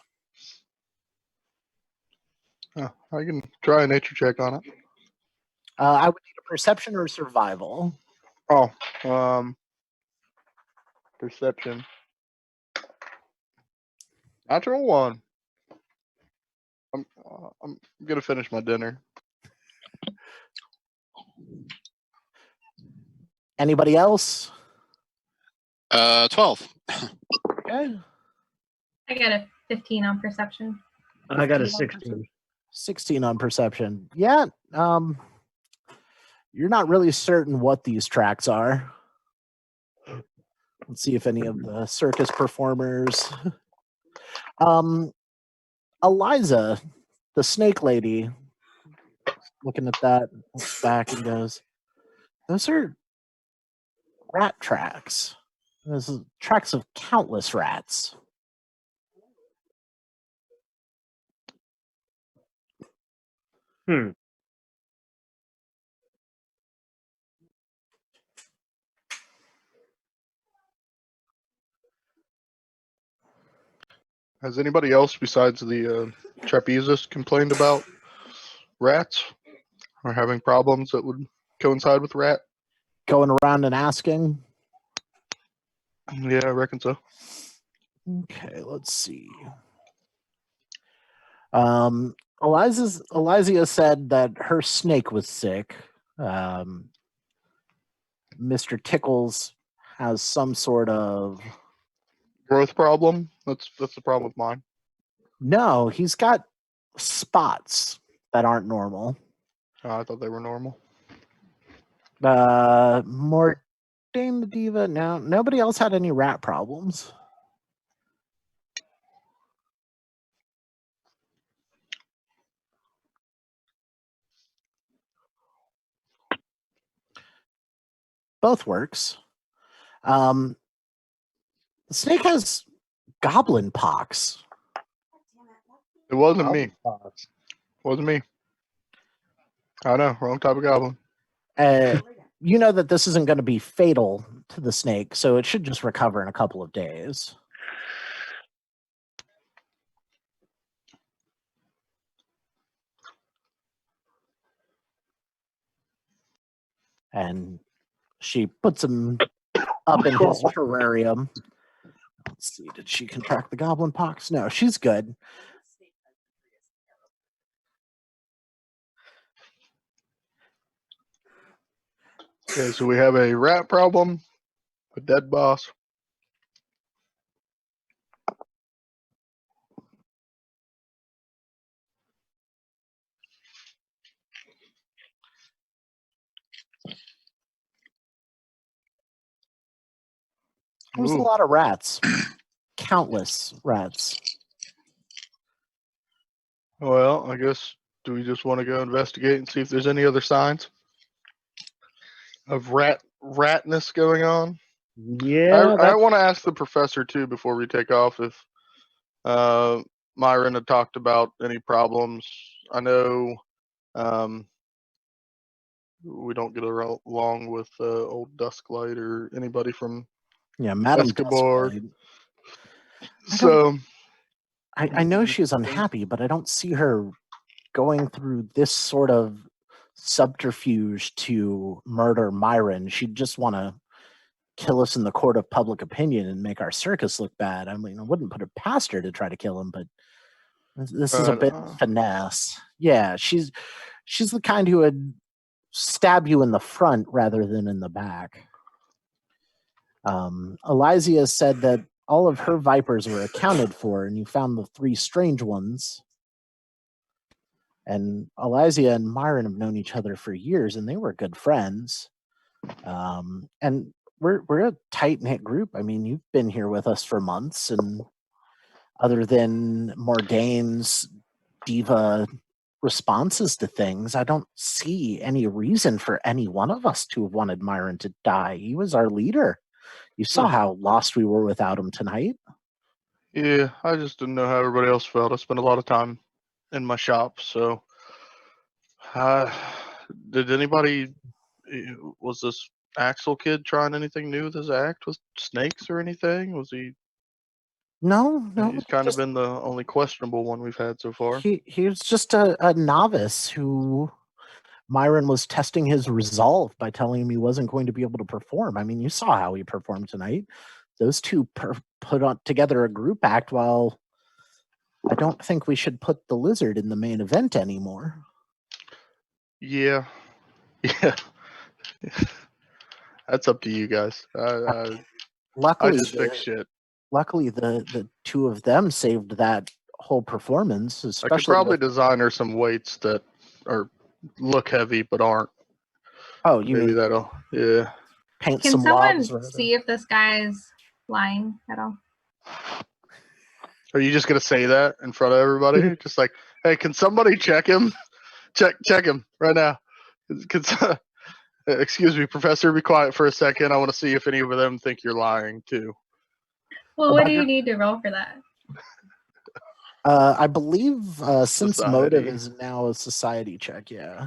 Oh, I can try a nature check on it. I would need a perception or survival. Oh, perception. Natural 1. I'm gonna finish my dinner. Anybody else? 12. Okay. I got a 15 on perception. I got a 15 on 16. 16 on perception. Yeah. You're not really certain what these tracks are. Let's see if any of the circus performers. Eliza, the snake lady, looking at that, looks back and goes, "Those are rat tracks. Those are tracks of countless rats." Has anybody else besides the trapezist complained about rats or having problems that would coincide with rat? Going around and asking. Yeah, I reckon so. Okay, let's see. Elysia said that her snake was sick. Mr. Tickles has some sort of Growth problem? That's the problem with mine. no, he's got spots that aren't normal. Oh, I thought they were normal. More Dame the Diva. No, nobody else had any rat problems. Both works. The snake has goblin pox. It wasn't me. Wasn't me. I know, wrong type of goblin. You know that this isn't going to be fatal to the snake, so it should just recover in a couple of days. And she puts him up in his terrarium. Let's see, did she contract the goblin pox? No, she's good. Okay, so we have a rat problem, a dead boss. There's a Ooh. lot of rats. Countless rats. Well, I guess, do we just want to go investigate and see if there's any other signs of ratness going on? Yeah, I want to ask the professor too before we take off if Myron had talked about any problems. I know we don't get along with old Dusklight or anybody from Yeah, Madam Escobar. Dusklight. So I know she's unhappy, but I don't see her going through this sort of subterfuge to murder Myron. She'd just want to kill us in the court of public opinion and make our circus look bad. I mean, I wouldn't put it past her to try to kill him, but this is a bit finesse. Yeah, she's the kind who would stab you in the front rather than in the back. Elysia said that all of her vipers were accounted for, and you found the 3 strange ones. And Elysia and Myron have known each other for years, and they were good friends. And we're a tight knit group. I mean, you've been here with us for months, and other than Morgane's diva responses to things, I don't see any reason for any one of us to have wanted Myron to die. He was our leader. You saw how lost we were without him tonight. yeah, I just didn't know how everybody else felt. I spent a lot of time in my shop, so did anybody? Was this Axel kid trying anything new with his act with snakes or anything? Was he? No. He's kind of been the only questionable one we've had so far. He was just a novice who Myron was testing his resolve by telling him he wasn't going to be able to perform. I mean, you saw how he performed tonight. Those two put on together a group act, while I don't think we should put the lizard in the main event anymore. Yeah. That's up to you guys. Luckily, I just fix shit. Luckily, the 2 of them saved that whole performance. Especially I could probably design her some weights that are look heavy but aren't. Oh, you maybe mean that'll paint Can some someone logs? see if this guy's lying at all? Are you just gonna say that in front of everybody? Just like, hey, can somebody check him? Check him right now. Excuse me, Professor, be quiet for a second. I want to see if any of them think you're lying too. Well, what do you need to roll for that? I believe since Society. motive is now a society check, yeah.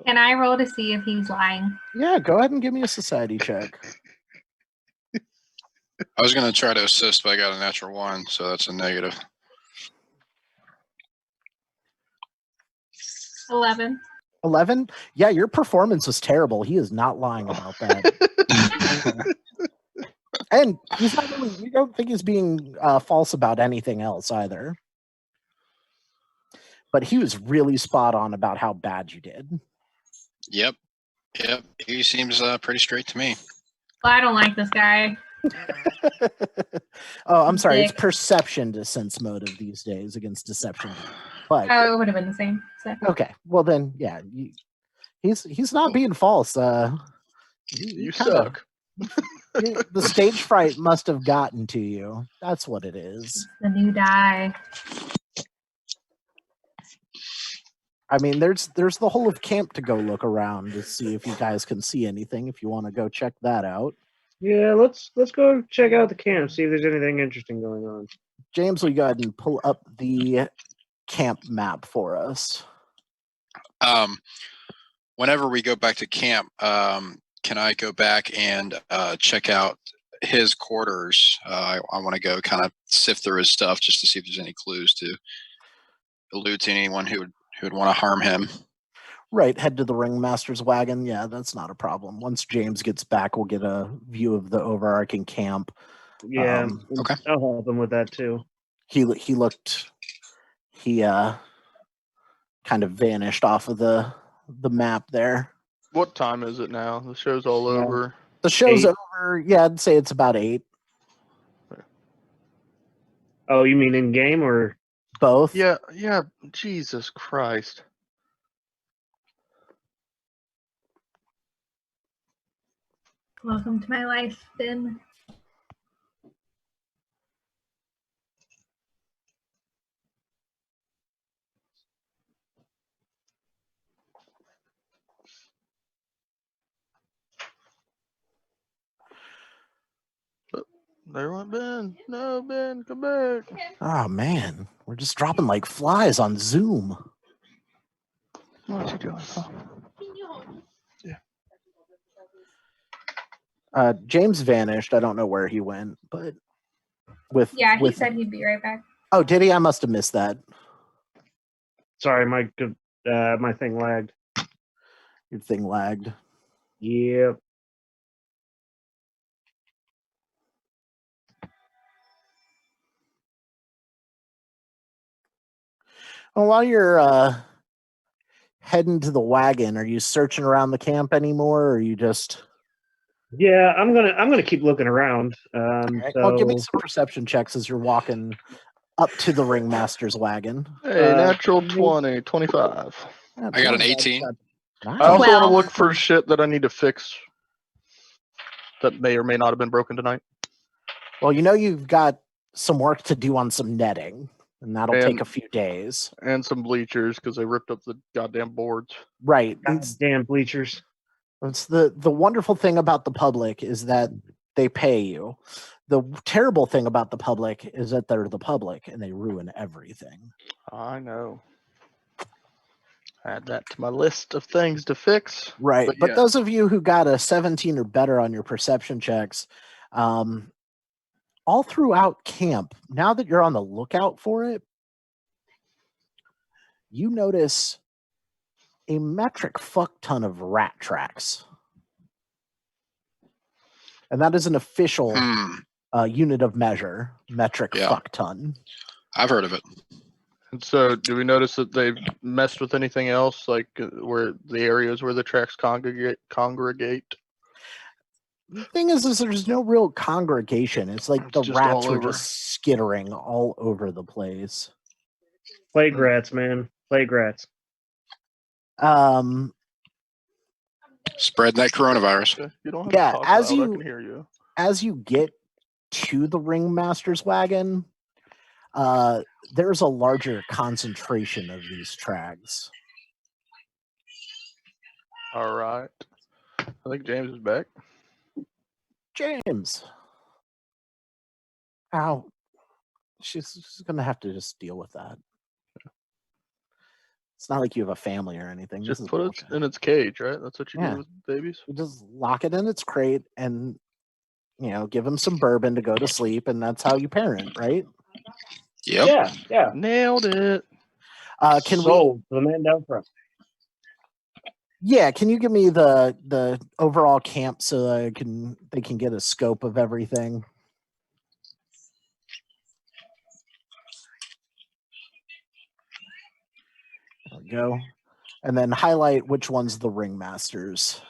Can I roll to see if he's lying? Yeah, go ahead and give me a society check. I was going to try to assist, but I got a natural 1, so that's a negative. 11. 11? Yeah, your performance was terrible. He is not lying about that. And he's not really, you don't think he's being false about anything else either. But he was really spot on about how bad you did. Yep. He seems pretty straight to me. Well, I don't like this guy. Oh, I'm sorry. It's Dick. perception to sense motive these days against deception. But Oh, it would have been the same. So. okay, well then, yeah, he's not being false. You suck. The stage fright must have gotten to you. That's what it is. The new die. I mean, there's the whole of camp to go look around to see if you guys can see anything. If you want to go check that out, Yeah, let's go check out the camp, see if there's anything interesting going on. James, will you go ahead and pull up the camp map for us? Whenever we go back to camp, can I go back and check out his quarters? I want to go kind of sift through his stuff just to see if there's any clues to allude to anyone who would want to harm him. Right, head to the ringmaster's wagon. Yeah, that's not a problem. Once James gets back, we'll get a view of the overarching camp. Yeah, okay. I'll help him with that too. He kind of vanished off of the map there. What time is it now? The show's all over. The show's 8. over. Yeah, I'd say it's about 8. Oh, you mean in game or? Both. Yeah. Jesus Christ. Welcome to my life, Ben. There went Ben. No, Ben, come back. Oh man, we're just dropping like flies on Zoom. What's he doing? James vanished. I don't know where he went, but Yeah, he said he'd be right back. Oh, did he? I must have missed that. Sorry, my thing lagged. Your thing lagged. Yep. Well, while you're heading to the wagon, are you searching around the camp anymore, or are you just? Yeah, I'm gonna keep looking around. Okay. So Well, give me some perception checks as you're walking up to the ringmaster's wagon. Hey, natural 20, 25. I got an 18. Nice. I also want to 12. look for shit that I need to fix that may or may not have been broken tonight. Well, you know you've got some work to do on some netting, and that'll take a few days. And some bleachers because they ripped up the goddamn boards. Right. damn bleachers. It's the wonderful thing about the public is that they pay you. The terrible thing about the public is that they're the public and they ruin everything. I know. Add that to my list of things to fix. Right. But yeah. those of you who got a 17 or better on your perception checks, all throughout camp, now that you're on the lookout for it, you notice a metric fuck ton of rat tracks. And that is an official unit of measure, metric fuck ton. I've heard of it. And so, do we notice that they've messed with anything else, like where the areas where the tracks congregate? The thing is there's no real congregation. It's like the rats were just skittering all over the place. Plague rats, man. Plague rats. Spread that coronavirus. You don't have Yeah, to talk as loud, you I can hear you. As you get to the ringmaster's wagon, there's a larger concentration of these trags. All right. I think James is back. James. Ow. She's going to have to just deal with that. It's not like you have a family or anything. Just put it in its cage, right? That's what you do with babies? You just lock it in its crate and, give him some bourbon to go to sleep, and that's how you parent, right? Yep. Yeah. Nailed it. Can Sold. The man down front. Yeah, can you give me the overall camp so that they can get a scope of everything? There we go. And then highlight which one's the ringmasters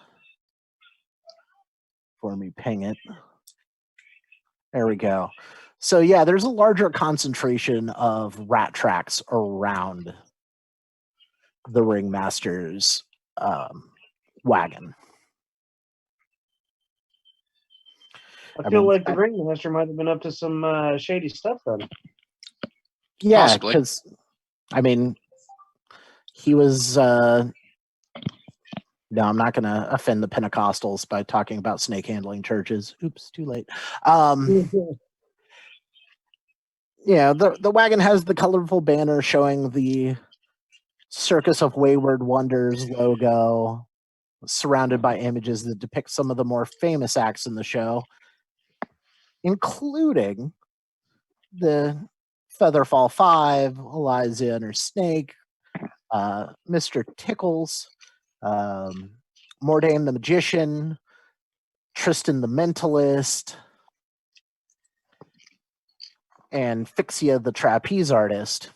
for me. Ping it. There we go. So yeah, there's a larger concentration of rat tracks around the ringmasters wagon. I feel mean, like the ringmaster might have been up to some shady stuff then. Yeah, Possibly. because I mean, he was. No, I'm not going to offend the Pentecostals by talking about snake handling churches. Oops, too late. Yeah, the wagon has the colorful banner showing the Circus of Wayward Wonders logo, surrounded by images that depict some of the more famous acts in the show, including the Featherfall Five, Eliza and her snake, Mr. Tickles, Mordain the Magician, Tristan the Mentalist, and Fixia the Trapeze Artist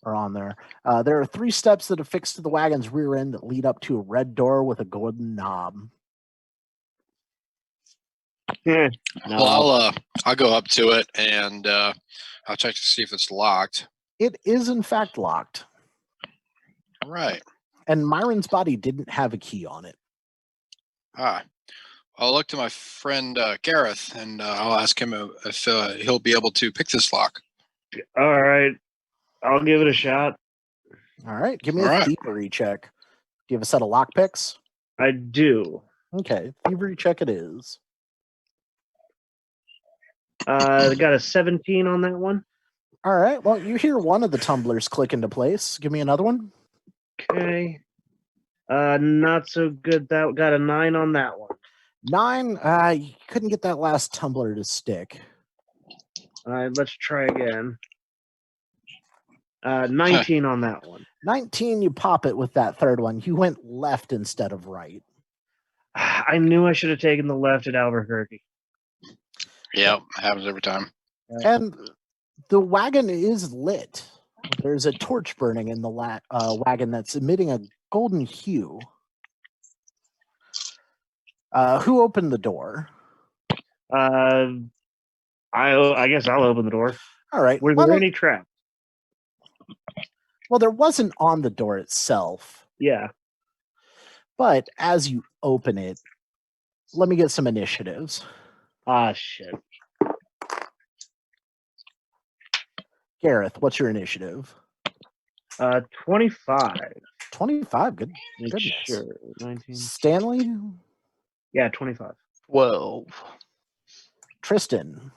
are on there. There are 3 steps that affix to the wagon's rear end that lead up to a red door with a golden knob. No. Well, I'll go up to it and I'll check to see if it's locked. It is in fact locked. All right. And Myron's body didn't have a key on it. I'll look to my friend Gareth and I'll ask him if he'll be able to pick this lock. All right. I'll give it a shot. All right, give me a thievery check. Do you have a set of lockpicks? I do. Okay, thievery check it is. I got a 17 on that one. All right, well, you hear one of the tumblers click into place. Give me another one. Okay. Not so good. That got a 9 on that one. 9, you couldn't get that last tumbler to stick. All right, let's try again. 19 on that one. 19, you pop it with that third one. You went left instead of right. I knew I should have taken the left at Albuquerque. Yeah, happens every time. And the wagon is lit. There's a torch burning in the wagon that's emitting a golden hue. Who opened the door? I guess I'll open the door. All right. Were there any traps? Well, there wasn't on the door itself. Yeah. But as you open it, let me get some initiatives. Ah, shit. Gareth, what's your initiative? 25. 25, good. Make Goodness. sure. 19. Stanley? Yeah, 25. 12. Tristan?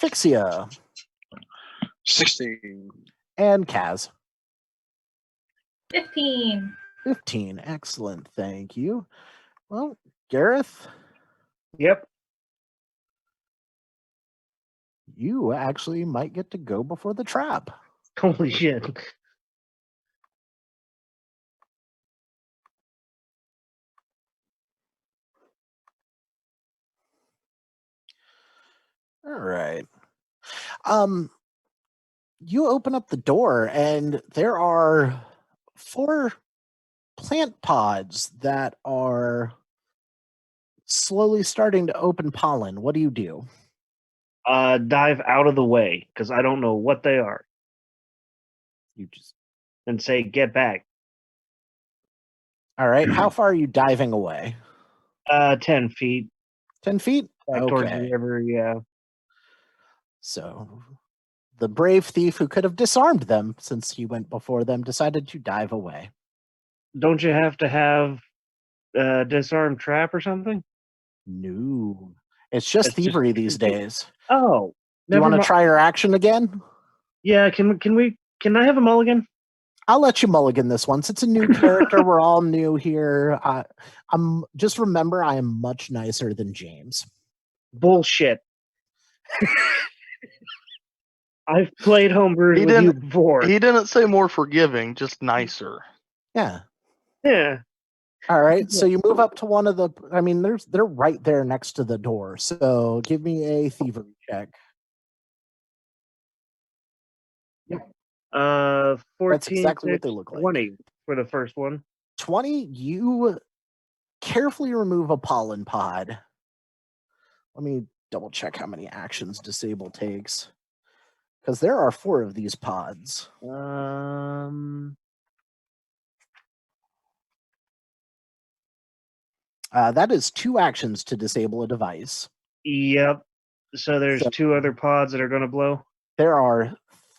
Fixia? 16. And Kaz? 15. 15. Excellent. Thank you. Well, Gareth, Yep. you actually might get to go before the trap. Holy shit. All right. You open up the door and there are 4 plant pods that are slowly starting to open pollen. What do you do? Dive out of the way, because I don't know what they are. You just And say, get back. All right. How far are you diving away? 10 feet. 10 feet? Back towards the river, yeah. So the brave thief who could have disarmed them since he went before them decided to dive away. Don't you have to have disarm trap or something? No. It's just It's just- thievery these days. Oh. Do you want to try your action again? Yeah, can I have a mulligan? I'll let you mulligan this once. It's a new character. We're all new here. I'm just remember I am much nicer than James. Bullshit. I've played homebrew He with you didn't- before. He didn't say more forgiving, just nicer. Yeah. Yeah. All right. So you move up to one of the. I mean, they're right there next to the door. So give me a thievery check. 14, That's exactly what they 6, look like. 20 for the first one. 20. You carefully remove a pollen pod. Let me double check how many actions disable takes, because there are 4 of these pods. That is 2 actions to disable a device. Yep. So there's So- 2 other pods that are going to blow. There are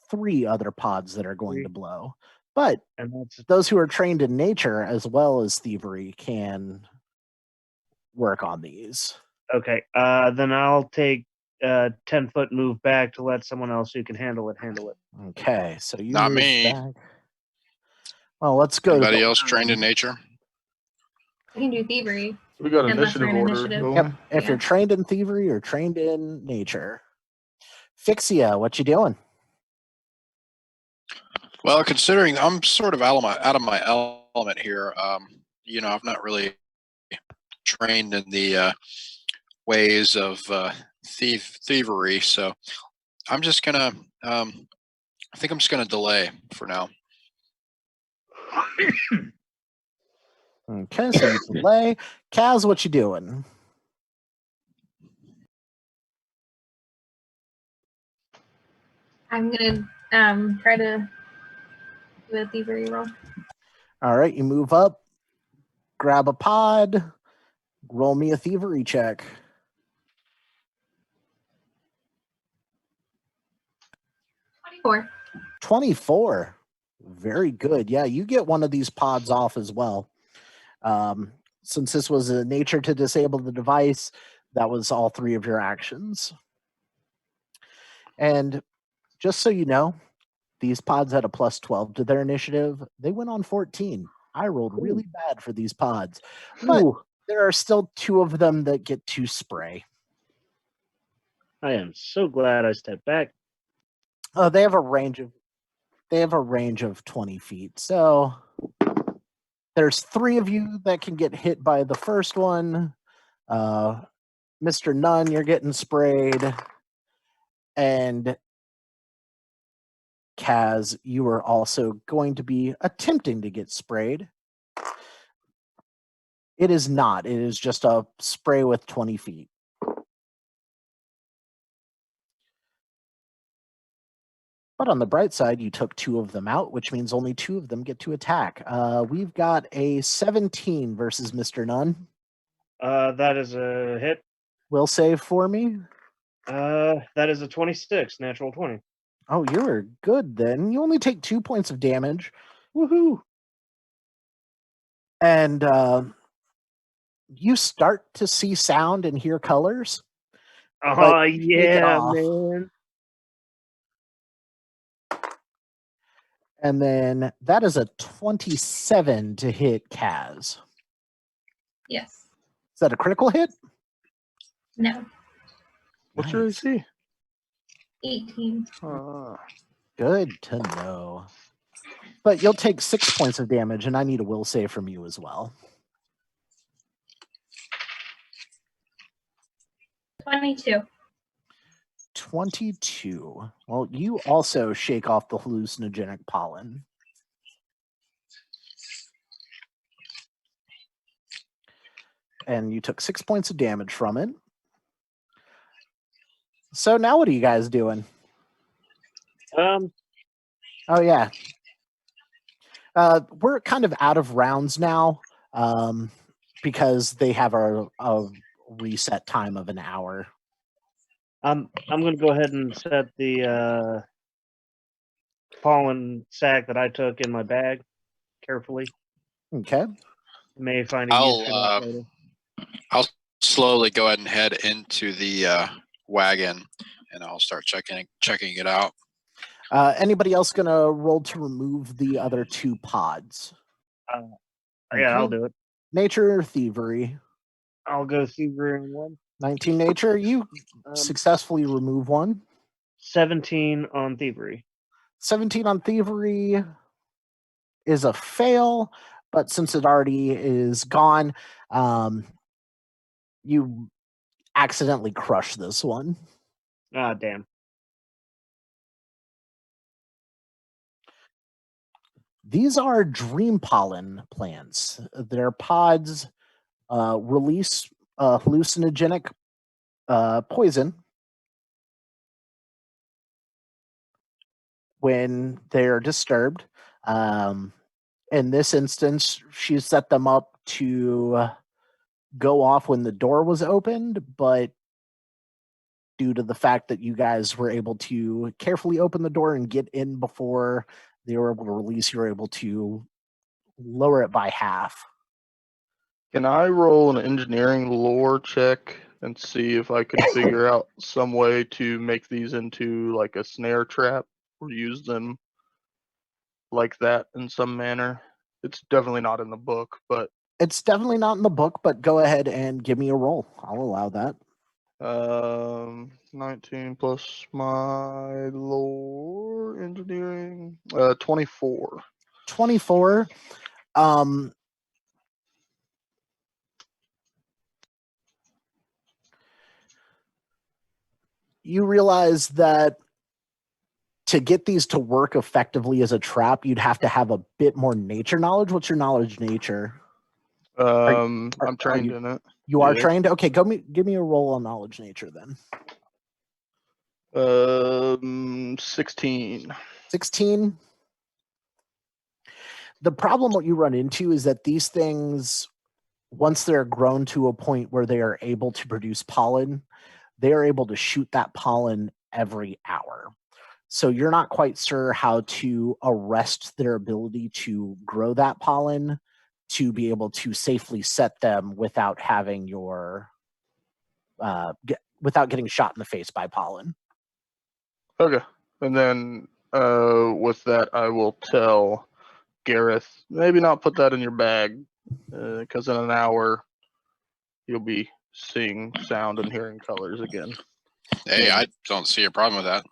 3 other pods that are going 3. to blow. But And that's those who are trained in nature as well as thievery can work on these. okay. Then I'll take 10-foot move back to let someone else who can handle it. Okay, so you Not move me. back. Well, let's go. Anybody to else trained in nature? I can do thievery. We got Unless we're initiative in order. initiative. don't Yep. we? If Yeah. you're trained in thievery or trained in nature. Fixia, what you doing? Well, considering I'm sort of out of my element here, I've not really trained in the ways of thievery, so I'm just gonna. I think I'm just gonna delay for now. Okay, so you delay. Kaz, what you doing? I'm gonna try to do a thievery roll. All right, you move up, grab a pod, roll me a thievery check. 24. 24. Very good. Yeah, you get one of these pods off as well. Since this was a nature to disable the device, that was all 3 of your actions. And just so you know, these pods had a plus 12 to their initiative. They went on 14. I rolled really bad for these pods. But Ooh, there are still 2 of them that get to spray. I am so glad I stepped back. They have a range of 20 feet. So there's 3 of you that can get hit by the first one. Mr. Nunn, you're getting sprayed. And Kaz, you are also going to be attempting to get sprayed. It is not. It is just a spray with 20 feet. But on the bright side, you took 2 of them out, which means only 2 of them get to attack. We've got a 17 versus Mr. Nunn. That is a hit. Will save for me. That is a 26, natural 20. Oh, you were good then. You only take 2 points of damage. Woohoo! And you start to see sound and hear colors. Oh, it yeah, off. man. And then that is a 27 to hit Kaz. Yes. Is that a critical hit? No. What's your Nice. AC? 18. Good to know. But you'll take 6 points of damage, and I need a will save from you as well. 22. 22. Well, you also shake off the hallucinogenic pollen. And you took 6 points of damage from it. So now what are you guys doing? Oh, yeah. We're kind of out of rounds now because they have a reset time of an hour. I'm going to go ahead and set the pollen sack that I took in my bag carefully. Okay. May find a use for that later. I'll slowly go ahead and head into the wagon, and I'll start checking it out. Anybody else going to roll to remove the other 2 pods? Yeah, I'll do it. Nature or thievery? I'll go thievery in 1. 19 nature. You successfully remove one. 17 on thievery. 17 on thievery is a fail, but since it already is gone, you accidentally crush this one. Ah, damn. These are dream pollen plants. Their pods release hallucinogenic poison when they're disturbed. In this instance, she set them up to go off when the door was opened, but due to the fact that you guys were able to carefully open the door and get in before they were able to release, you were able to lower it by half. Can I roll an engineering lore check and see if I can figure out some way to make these into like a snare trap or use them like that in some manner? It's definitely not in the book, but It's definitely not in the book, but go ahead and give me a roll. I'll allow that. 19 plus my lore engineering, 24. 24. You realize that to get these to work effectively as a trap, you'd have to have a bit more nature knowledge. What's your knowledge nature? I'm trained in it. You are Yeah. trained? Okay, give me a roll on knowledge nature then. 16. 16. The problem what you run into is that these things, once they're grown to a point where they are able to produce pollen, they are able to shoot that pollen every hour. So you're not quite sure how to arrest their ability to grow that pollen to be able to safely set them without having your without getting shot in the face by pollen. Okay. And then with that, I will tell Gareth, maybe not put that in your bag, because in an hour you'll be seeing sound and hearing colors again. Hey, I don't see a problem with that.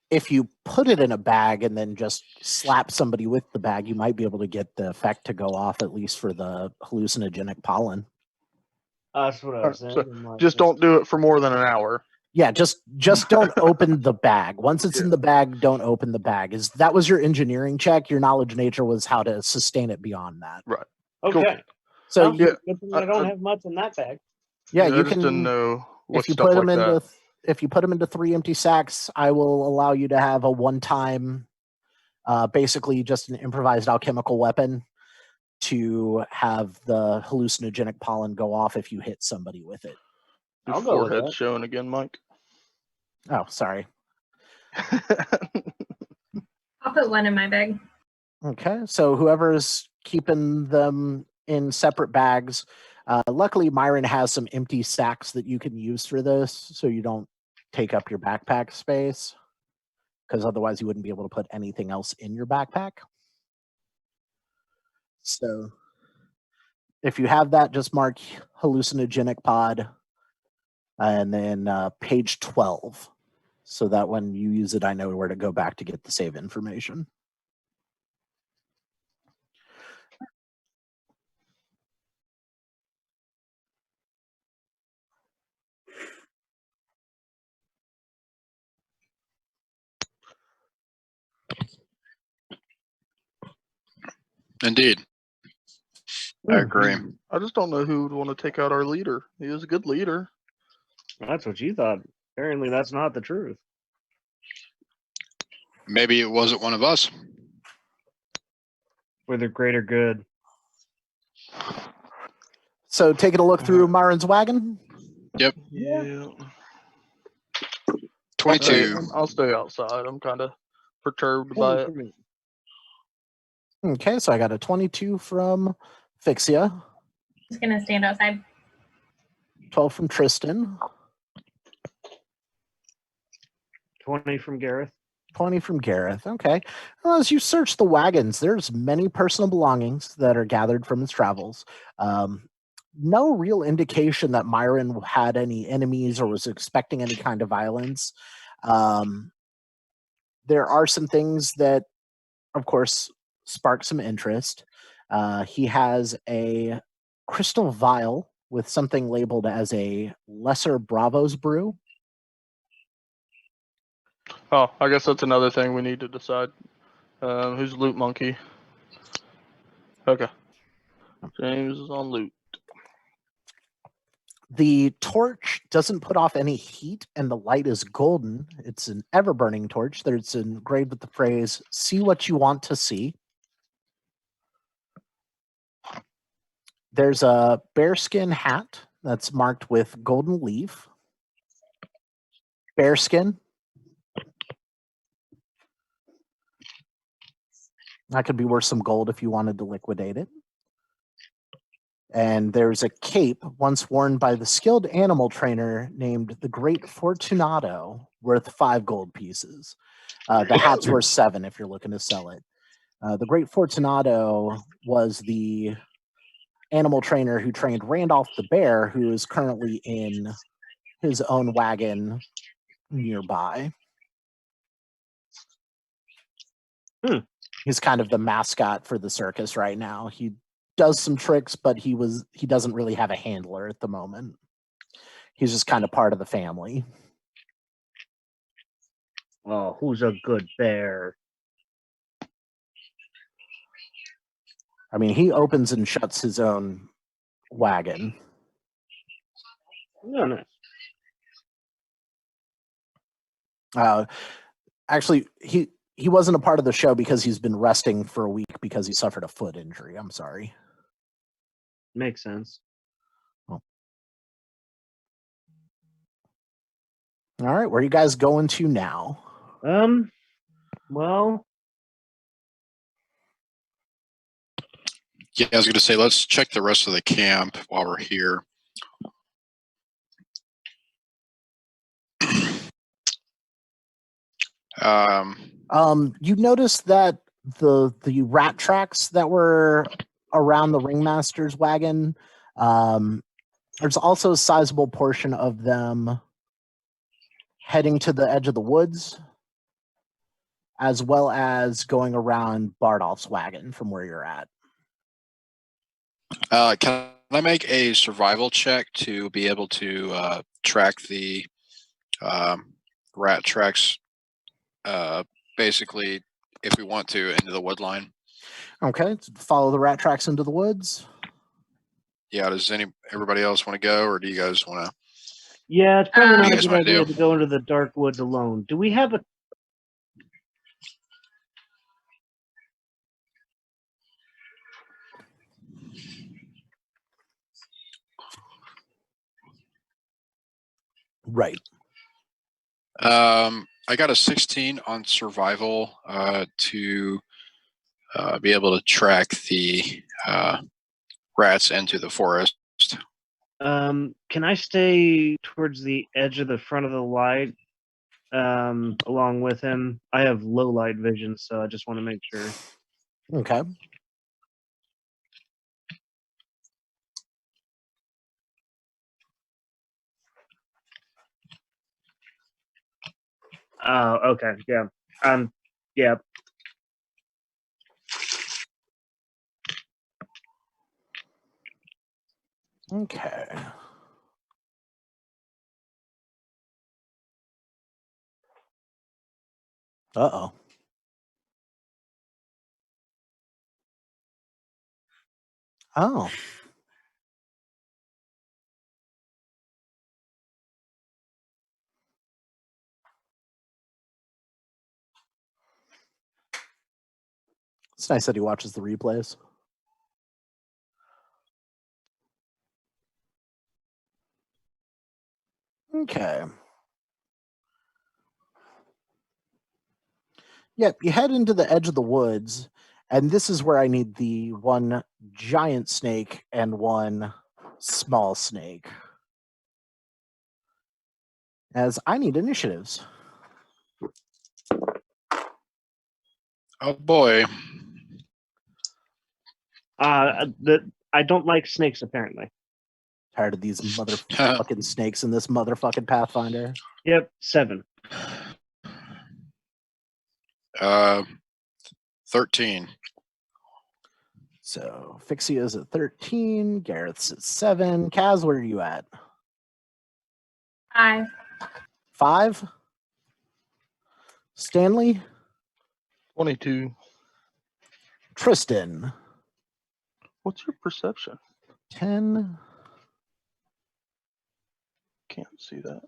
If you put it in a bag and then just slap somebody with the bag, you might be able to get the effect to go off, at least for the hallucinogenic pollen. That's what I was saying. So Like, just don't do it for more than an hour. Yeah, just don't open the bag. Once it's in the bag, don't open the bag. That was your engineering check. Your knowledge nature was how to sustain it beyond that. Right. Okay. Cool. So Well, yeah, good thing I don't have much in that bag. yeah, I you just can. didn't know what If you stuff put like them into that. if you put them into 3 empty sacks, I will allow you to have a one-time, basically just an improvised alchemical weapon to have the hallucinogenic pollen go off if you hit somebody with it. Your I'll go with forehead that. showing again, Mike. Oh, sorry. I'll put one in my bag. Okay, so whoever's keeping them in separate bags, luckily Myron has some empty sacks that you can use for this, so you don't take up your backpack space, because otherwise you wouldn't be able to put anything else in your backpack. So if you have that, just mark hallucinogenic pod and then page 12, so that when you use it, I know where to go back to get the save information. Indeed. I agree. I just don't know who would want to take out our leader. He was a good leader. That's what you thought. Apparently, that's not the truth. Maybe it wasn't one of us. For the greater good. So taking a look through Myron's wagon. Yep. Yeah. 22. I'll stay outside. I'm kind of perturbed by it. Okay, so I got a 22 from Fixia, Just gonna stand outside. 12 from Tristan, 20 from Gareth. 20 from Gareth. Okay. Well, as you search the wagons, there's many personal belongings that are gathered from his travels. No real indication that Myron had any enemies or was expecting any kind of violence. there are some things that, of course, spark some interest. He has a crystal vial with something labeled as a Lesser Bravos brew. Oh, I guess that's another thing we need to decide. Who's Loot Monkey? Okay. James is on loot. The torch doesn't put off any heat, and the light is golden. It's an ever-burning torch. There's engraved with the phrase, "See what you want to see." There's a bearskin hat that's marked with golden leaf. Bearskin. That could be worth some gold if you wanted to liquidate it. And there's a cape once worn by the skilled animal trainer named the Great Fortunato, worth 5 gold pieces. The hat's worth 7 if you're looking to sell it. The Great Fortunato was the animal trainer who trained Randolph the bear, who is currently in his own wagon nearby. He's kind of the mascot for the circus right now. He does some tricks, but he doesn't really have a handler at the moment. He's just kind of part of the family. Oh, who's a good bear? I mean, he opens and shuts his own wagon. Oh, nice. Actually, he wasn't a part of the show because he's been resting for a week because he suffered a foot injury. I'm sorry. Makes sense. All right, where are you guys going to now? Well, Yeah, I was going to say, let's check the rest of the camp while we're here. You noticed that the rat tracks that were around the ringmaster's wagon, there's also a sizable portion of them heading to the edge of the woods, as well as going around Bardolph's wagon from where you're at. Can I make a survival check to be able to track the rat tracks, basically, if we want to, into the wood line? Okay, follow the rat tracks into the woods. Yeah, does everybody else want to go, or do you guys want to? yeah, it's probably What do not you a guys good wanna idea do? to go into the dark woods alone. Do we have a... Right. I got a 16 on survival to be able to track the rats into the forest. Can I stay towards the edge of the front of the light along with him? I have low light vision, so I just want to make sure. Okay. Oh, okay, yeah. Yeah. Okay. Uh-oh. Oh. It's nice that he watches the replays. Okay. Yep, you head into the edge of the woods, and this is where I need the one giant snake and one small snake. As I need initiatives. Oh boy. I don't like snakes, apparently. Tired of these motherfucking snakes in this motherfucking Pathfinder. Yep, 7. 13. So Fixia's at 13. Gareth's at 7. Kaz, where are you at? 5. 5. Stanley. 22. Tristan. What's your perception? 10. Can't see that.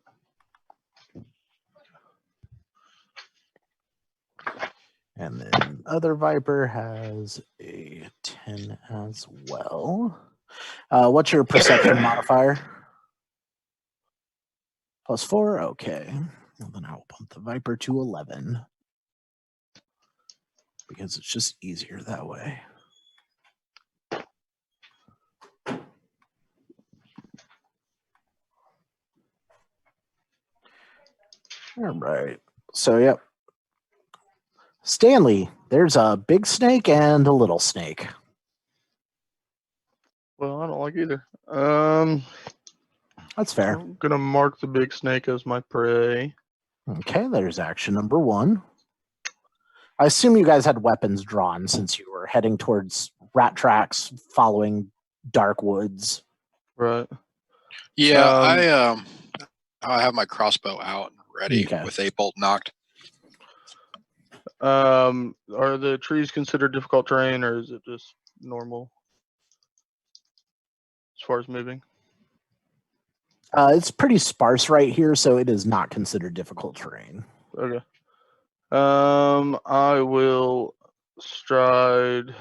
And then other Viper has a 10 as well. What's your perception modifier? +4? Okay. Well, then I will bump the Viper to 11. Because it's just easier that way. All right. So, yep. Stanley, there's a big snake and a little snake. Well, I don't like either. That's fair. I'm gonna mark the big snake as my prey. Okay, there's action number 1. I assume you guys had weapons drawn since you were heading towards rat tracks following dark woods. Right. Yeah, I have my crossbow out and ready Okay. with a bolt knocked. Are the trees considered difficult terrain, or is it just normal as far as moving? It's pretty sparse right here, so it is not considered difficult terrain. Okay. I will stride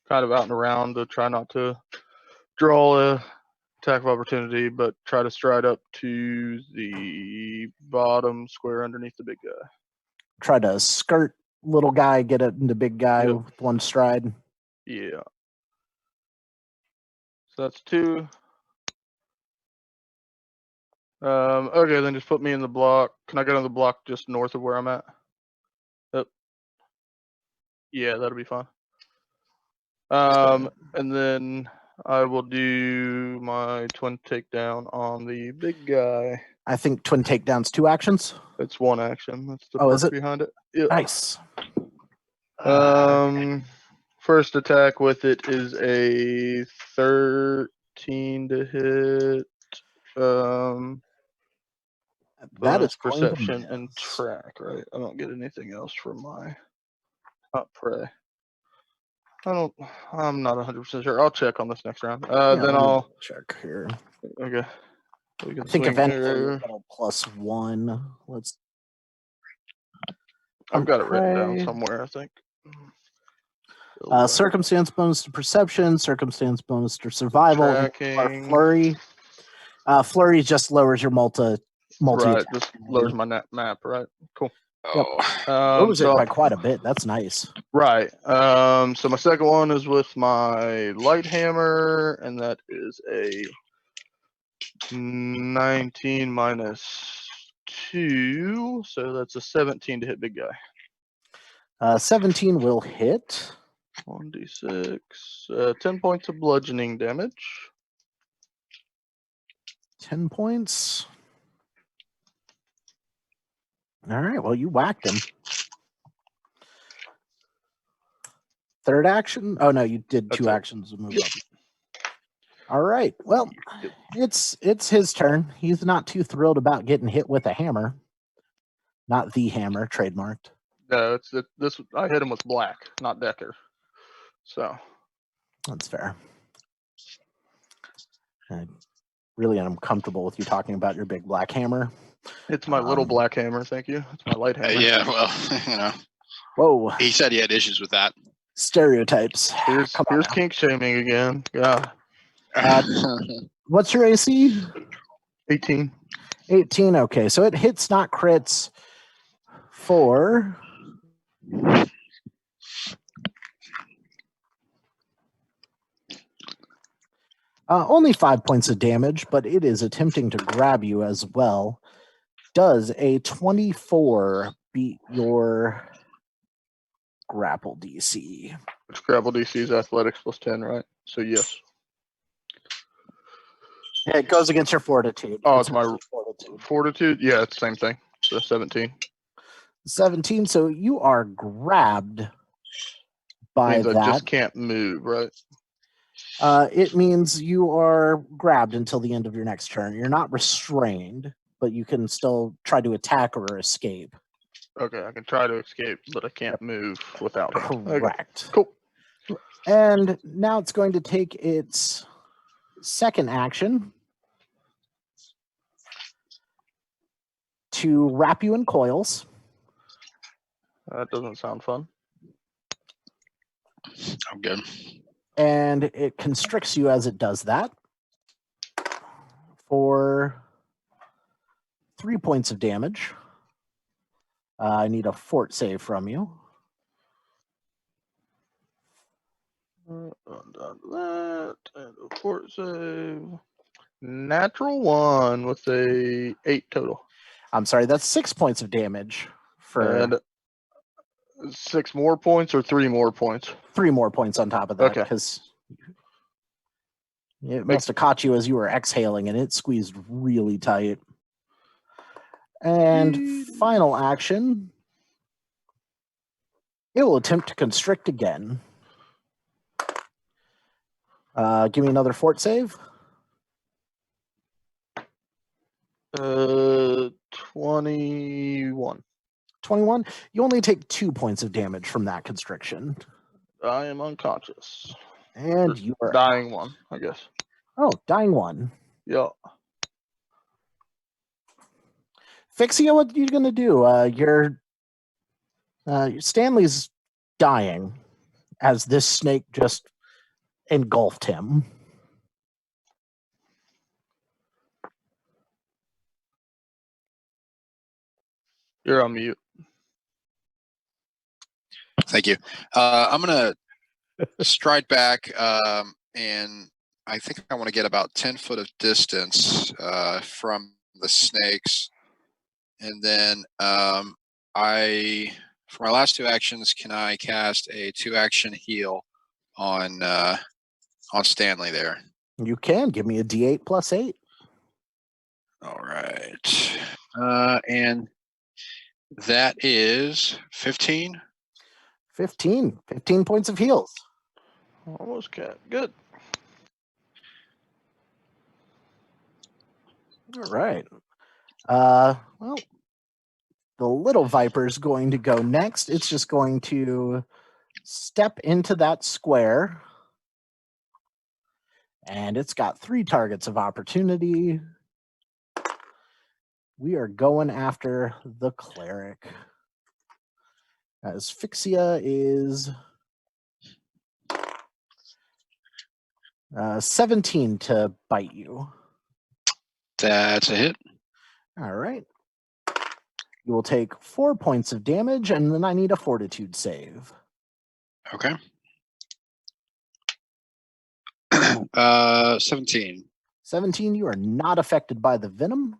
kind of out and around to try not to draw a attack of opportunity, but try to stride up to the bottom square underneath the big guy. Try to skirt little guy, get it into big guy Yep. with one stride. Yeah. So that's 2. Okay, then just put me in the block. Can I get on the block just north of where I'm at? Yep. Yeah, that'll be fine. And then I will do my twin takedown on the big guy. I think twin takedown's 2 actions. It's 1 action. That's the Oh, is perk it? behind it. Yeah. Nice. First attack with it is a 13 to hit. That Bonus is going to perception and miss. track, right? I don't get anything else from my prey. I'm not 100% sure. I'll check on this next round. Yeah, Then let me I'll check here. okay. We I can think swing if anything, here. you'll get a +1. Let's. I've got it written down prey. somewhere, I think. Circumstance bonus to perception, circumstance bonus to survival, or Tracking. flurry. Flurry just lowers your multi Right, attack. just lowers my map, right? Cool. Oh, Lowers it So by quite a bit. That's nice. right. So my second one is with my light hammer, and that is a 19 minus 2, so that's a 17 to hit big guy. 17 will hit. 1d6, 10 points of bludgeoning damage. 10 points. All right. Well, you whacked him. Third action. Oh no, you did That's 2 it. actions to move Yep. up. All right. Well, it's his turn. He's not too thrilled about getting hit with a hammer. Not the hammer, trademarked. No, this. I hit him with black, not Decker. So That's fair. I really am comfortable with you talking about your big black hammer. it's my little black hammer. Thank you. It's my light hammer. yeah. Well, Whoa. he said he had issues with that. Stereotypes. Here's Come on here's now. kink shaming again. Yeah. What's your AC? 18. 18. Okay, so it hits, not crits, for only 5 points of damage, but it is attempting to grab you as well. Does a 24 beat your grapple DC? Which grapple DC is athletics plus 10, right? So yes. Yeah, it goes against your fortitude. Oh, it's my fortitude. fortitude. Yeah, it's the same thing. So 17. 17. So you are grabbed by Means I that. just can't move, right? It means you are grabbed until the end of your next turn. You're not restrained, but you can still try to attack or escape. Okay, I can try to escape, but I can't move without him. Okay, Correct. cool. And now it's going to take its second action to wrap you in coils. That doesn't sound fun. I'm good. And it constricts you as it does that for 3 points of damage. I need a fort save from you. That and a fort save. Natural 1 with a 8 total. I'm sorry, that's 6 points of damage for And 6 more points or 3 more points? 3 more points on top of that Okay. because it must have caught you as you were exhaling and it squeezed really tight. And final action, it will attempt to constrict again. Give me another fort save. 21. 21. You only take 2 points of damage from that constriction. I am unconscious. And you are dying 1, I guess. Oh, dying 1. Yeah. Fixia, what are you gonna do? Stanley's dying as this snake just engulfed him. You're on mute. Thank you. I'm gonna stride back, and I think I want to get about 10 foot of distance from the snakes, and then for my last 2 actions, can I cast a 2-action heal on Stanley there? You can give me a D8 plus 8. All right, and that is 15. 15 points of heals. Almost cat. Good. All right. Well, the little viper is going to go next. It's just going to step into that square. And it's got 3 targets of opportunity. We are going after the cleric. Asphyxia is 17 to bite you. That's a hit. All right. You will take 4 points of damage, and then I need a fortitude save. Okay. 17. 17, you are not affected by the venom.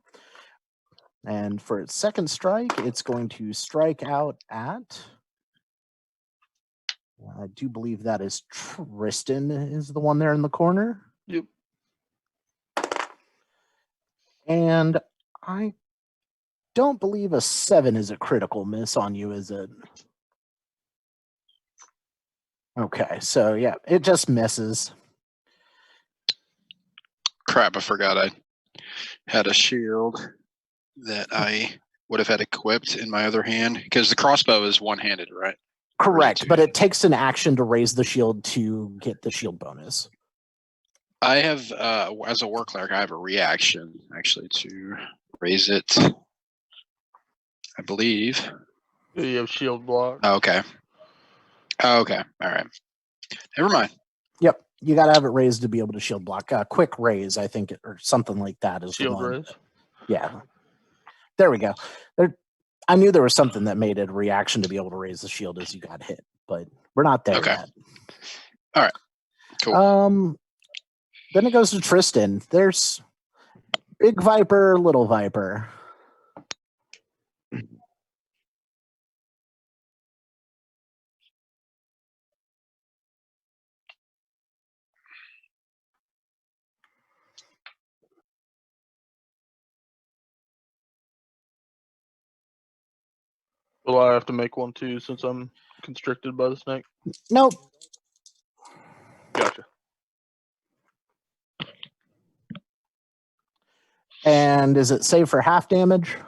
And for its second strike, it's going to strike out at... I do believe that is Tristan is the one there in the corner. Yep. And I don't believe a 7 is a critical miss on you, is it? Okay, so yeah, it just misses. Crap, I forgot I had a shield that I would have had equipped in my other hand, because the crossbow is one-handed, right? Correct, but it takes an action to raise the shield to get the shield bonus. I have, as a war cleric, I have a reaction, actually, to raise it, I believe. You have shield block. Okay. Okay, all right. Never mind. Yep, you got to have it raised to be able to shield block. Quick raise, I think, or something like that is Shield the one. raise. Yeah. There we go. I knew there was something that made it a reaction to be able to raise the shield as you got hit, but we're not there yet. All right. Cool. Then it goes to Tristan. There's Big Viper, Little Viper. Will I have to make one too since I'm constricted by the snake? Nope. Gotcha. And is it save for half damage?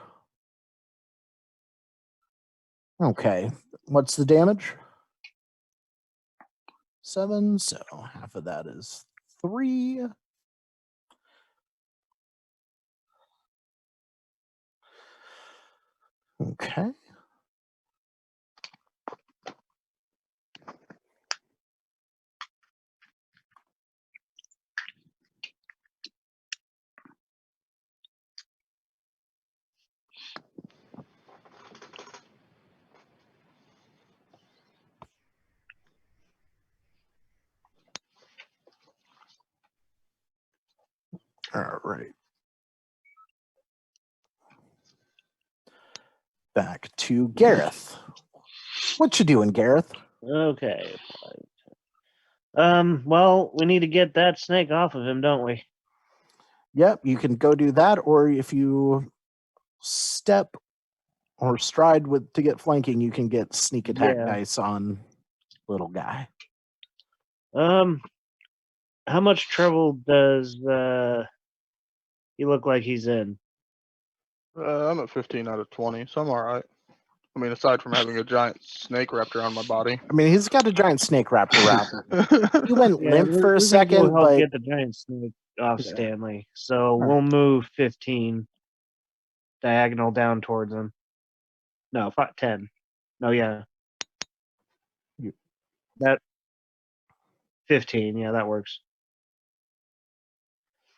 Okay. What's the damage? 7. So half of that is 3. Okay. All right. Back to Gareth. What you doing, Gareth? Okay. Well, we need to get that snake off of him, don't we? Yep, you can go do that, or if you step or stride with to get flanking, you can get sneak attack Yeah. dice on little guy. How much trouble does he look like he's in? I'm at 15 out of 20, so I'm all right. I mean, aside from having a giant snake wrapped around my body. I mean, he's got a giant snake wrapped around him. He went Yeah, limp for a we're gonna go second, help but get the giant snake off Yeah. Stanley. So right. we'll move 15 diagonal down towards him. No, 10. No, yeah. You- That 15. Yeah, that works.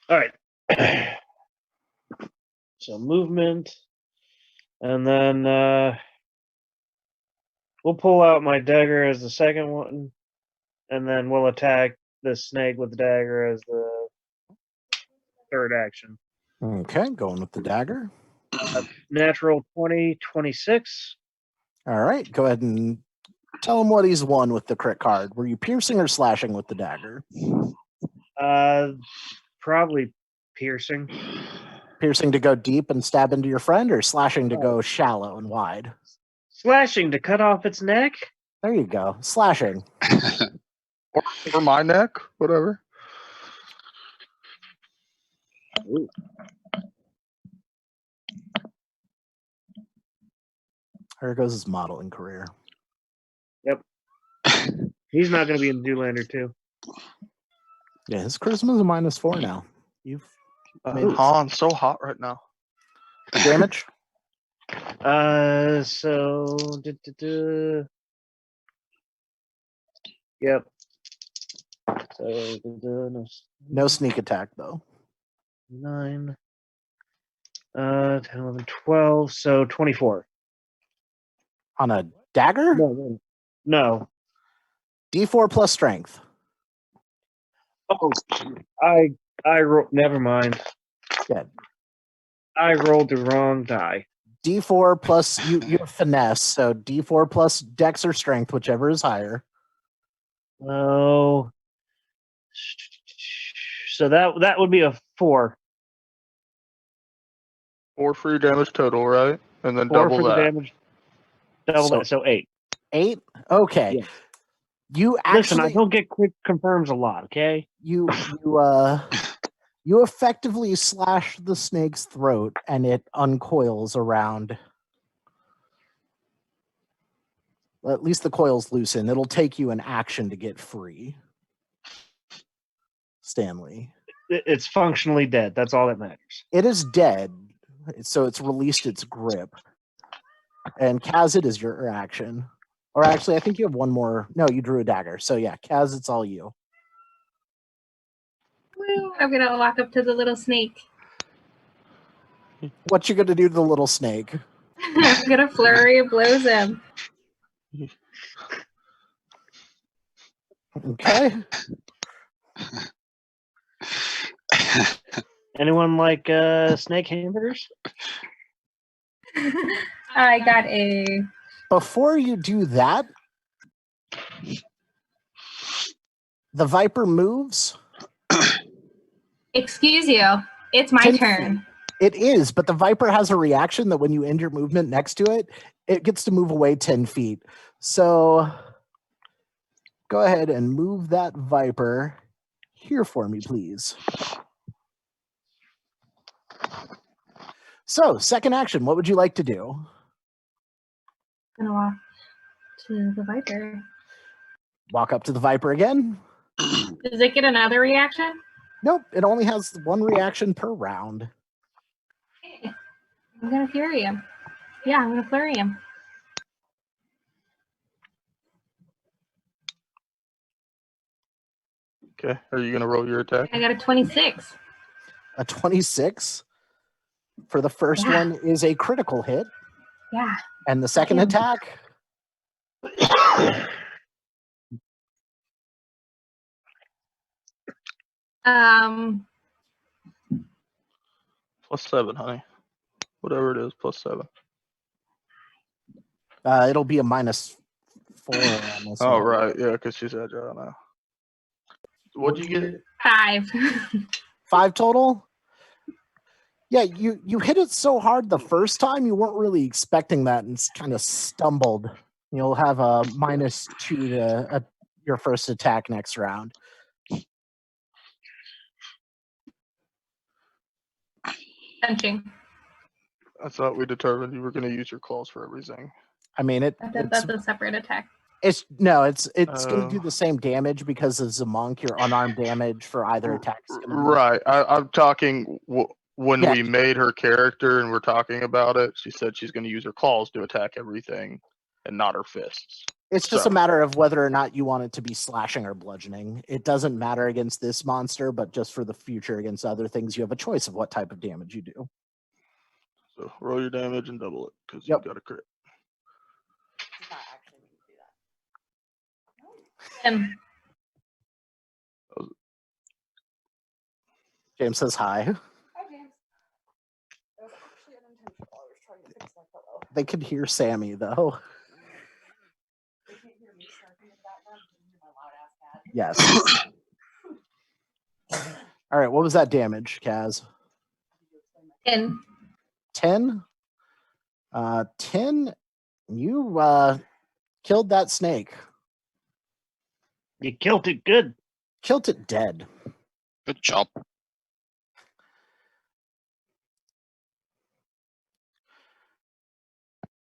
All right. So movement, and then we'll pull out my dagger as the second one, and then we'll attack the snake with the dagger as the third action. Okay, going with the dagger. Natural 20, 26. All right, go ahead and tell him what he's won with the crit card. Were you piercing or slashing with the dagger? Probably piercing. Piercing to go deep and stab into your friend, or slashing to go shallow and wide? Slashing to cut off its neck. There you go. Slashing. Or my neck, whatever. Ooh. There goes his modeling career. He's not going to be in Zoolander 2. Yeah, his charisma's a -4 now. You've made it. Han's so hot right now. Damage? So yep. So No sneak attack though. 9, 10, 11, 12. So 24. On a dagger? No. D4 plus strength. Oh, never mind. Good. I rolled the wrong die. D4 plus you have finesse, so D4 plus dex or strength, whichever is higher. Oh. So that would be a 4. 4 free damage total, right? And then 4 double for the that. damage. Double So- that. So 8. 8? Okay. Yeah. You Listen, I actually don't get quick confirms a lot, okay? you effectively slash the snake's throat and it uncoils around. At least the coils loosen. It'll take you an action to get free. Stanley. It's functionally dead. That's all that matters. It is dead, so it's released its grip. And Kaz, it is your action. Or actually, I think you have one more. No, you drew a dagger. So yeah, Kaz, it's all you. Woo, I'm gonna walk up to the little snake. What you gonna do to the little snake? I'm gonna flurry of blows him. Okay. Anyone like snake hamburgers? I got a. Before you do that, the Viper moves. Excuse you. It's my 10 turn. It is, but the Viper has a reaction that when you end your movement next to it, it gets to move away 10 feet. So go ahead and move that Viper here for me, please. So, second action, what would you like to do? Gonna walk to the Viper. Walk up to the Viper again? Does it get another reaction? Nope, it only has one reaction per round. Okay. I'm gonna flurry him. Yeah, I'm gonna flurry him. Okay. Are you gonna roll your attack? I got a 26. A 26 for the first Yeah. one is a critical hit. Yeah. And the second Damn. attack? +7, honey. Whatever it is, +7. It'll be a -4 on this Oh, one. right. Yeah, because she's agile now. What'd you get? 5. 5 total? Yeah, you hit it so hard the first time, you weren't really expecting that and kind of stumbled. You'll have a -2 to your first attack next round. Punching. I thought we determined you were going to use your claws for everything. I mean, That's a separate attack. it's going to do the same damage because as a monk, your unarmed damage for either attack is going to be Right. I'm talking when Yeah. we made her character and we're talking about it. She said she's going to use her claws to attack everything and not her fists. It's just So- a matter of whether or not you want it to be slashing or bludgeoning. It doesn't matter against this monster, but just for the future against other things, you have a choice of what type of damage you do. So roll your damage and double it because Yep. you got a crit. Does not actually mean to do that. And James says hi. Hi, James. That was actually unintentional. I was trying to fix my pillow. They could hear Sammy though. They can't hear me snarking in the background. They can hear my loud ass cat. Yes. All right. What was that damage, Kaz? 10. 10? 10. You killed that snake. You killed it good. Killed it dead. Good job.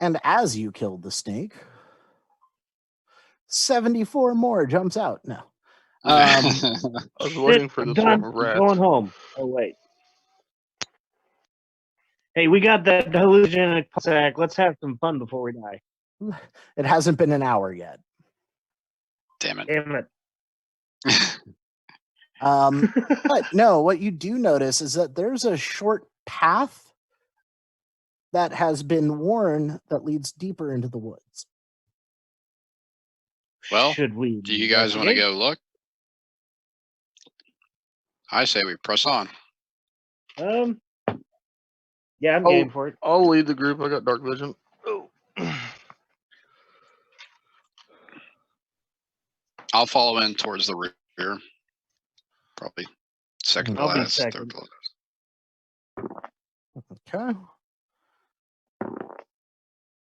And as you killed the snake, 74 more jumps out. No. I was waiting for I'm this done. one I'm rat. going home. Oh wait. Hey, we got that hallucinogenic attack. Let's have some fun before we die. It hasn't been an hour yet. Damn it. Damn it. But no, what you do notice is that there's a short path that has been worn that leads deeper into the woods. Well, should we? Do you guys want to investigate? go look? I say we press on. Yeah, I'm Oh. game for it. I'll lead the group. I got dark vision. Oh. I'll follow in towards the rear. Probably second to I'll be last, third second. to last. Okay.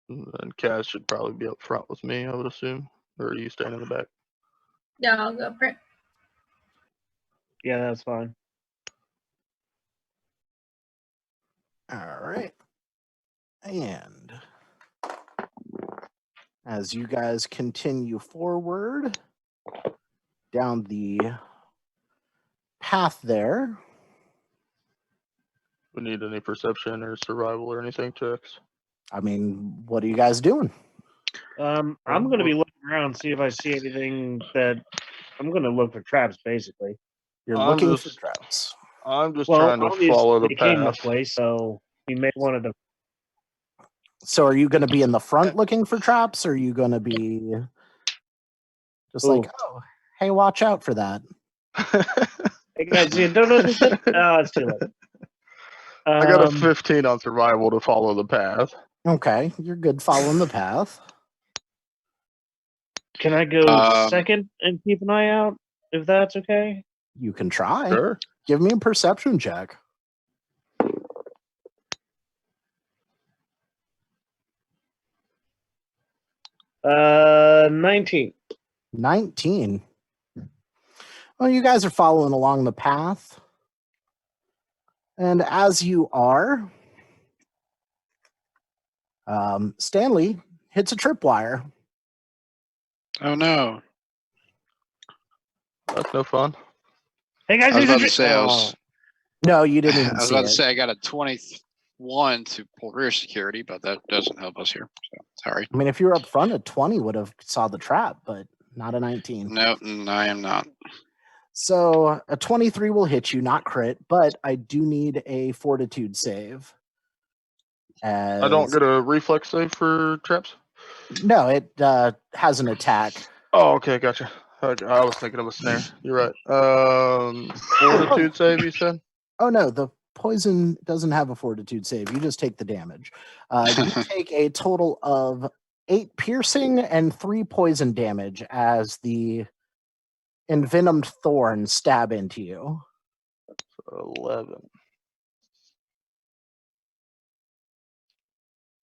And Kaz should probably be up front with me, I would assume. Or are you staying in the back? Yeah, I'll go for it. Yeah, that's fine. All right. And as you guys continue forward down the path there, We need any perception or survival or anything checks? I mean, what are you guys doing? I'm going to be looking around, see if I see anything that I'm going to look for traps, basically. You're I'm looking just- for traps. I'm just Well, trying to obviously follow the they came this path. way, so we may want to. So are you going to be in the front looking for traps, or are you going to be just like, Ooh. oh, hey, watch out for that? Hey guys, you don't know this? Oh, it's too late. I got a 15 on survival to follow the path. Okay, you're good following the path. Can I go second and keep an eye out, if that's okay? You can try. Sure. Give me a perception check. 19. 19. Well, you guys are following along the path. And as you are, Stanley hits a tripwire. Oh no. That's no fun. Hey guys, I was here's a about to say I was. No, you didn't even I was see about to it. say I got a 21 to pull rear security, but that doesn't help us here. So sorry. I mean, if you were up front, a 20 would have saw the trap, but not a 19. No, I am not. So a 23 will hit you, not crit, but I do need a fortitude save. I don't As, get a reflex save for traps. no, it has an attack. Oh, okay, gotcha. I was thinking of a snare. You're right. Fortitude save, you said? Oh no, the poison doesn't have a fortitude save. You just take the damage. You take a total of 8 piercing and 3 poison damage as the envenomed thorns stab into you. 11.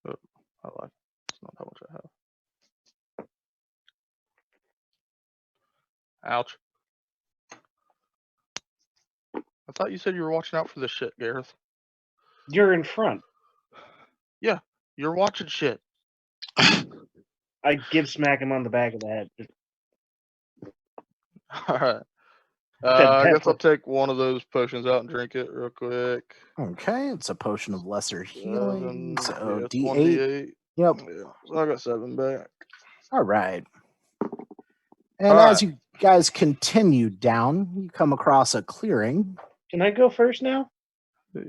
Oh, I lied. That's not how much I have. Ouch. I thought you said you were watching out for this shit, Gareth. You're in front. Yeah, you're watching shit. I smack him on the back of the head. Alright. That I guess pepper. I'll take one of those potions out and drink it real quick. Okay, it's a potion of lesser healing. So it's D8. 1d8. Yep. Yeah, so I got 7 back. All right. And All as right. you guys continue down, you come across a clearing. Can I go first now?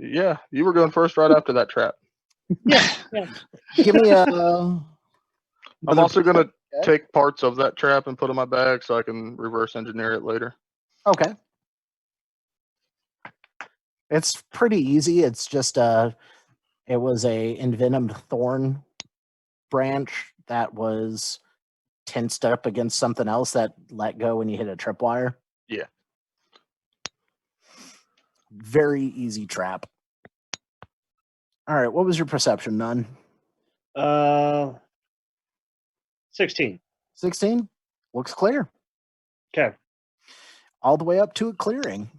Yeah, you were going first right after that trap. Yeah. Give me a. I'm also going to take parts of that trap and put in my bag so I can reverse engineer it later. Okay. It's pretty easy. It's just it was a envenomed thorn branch that was tensed up against something else that let go when you hit a tripwire. Yeah. Very easy trap. All right, what was your perception, None? 16. 16? Looks clear. Okay. All the way up to a clearing.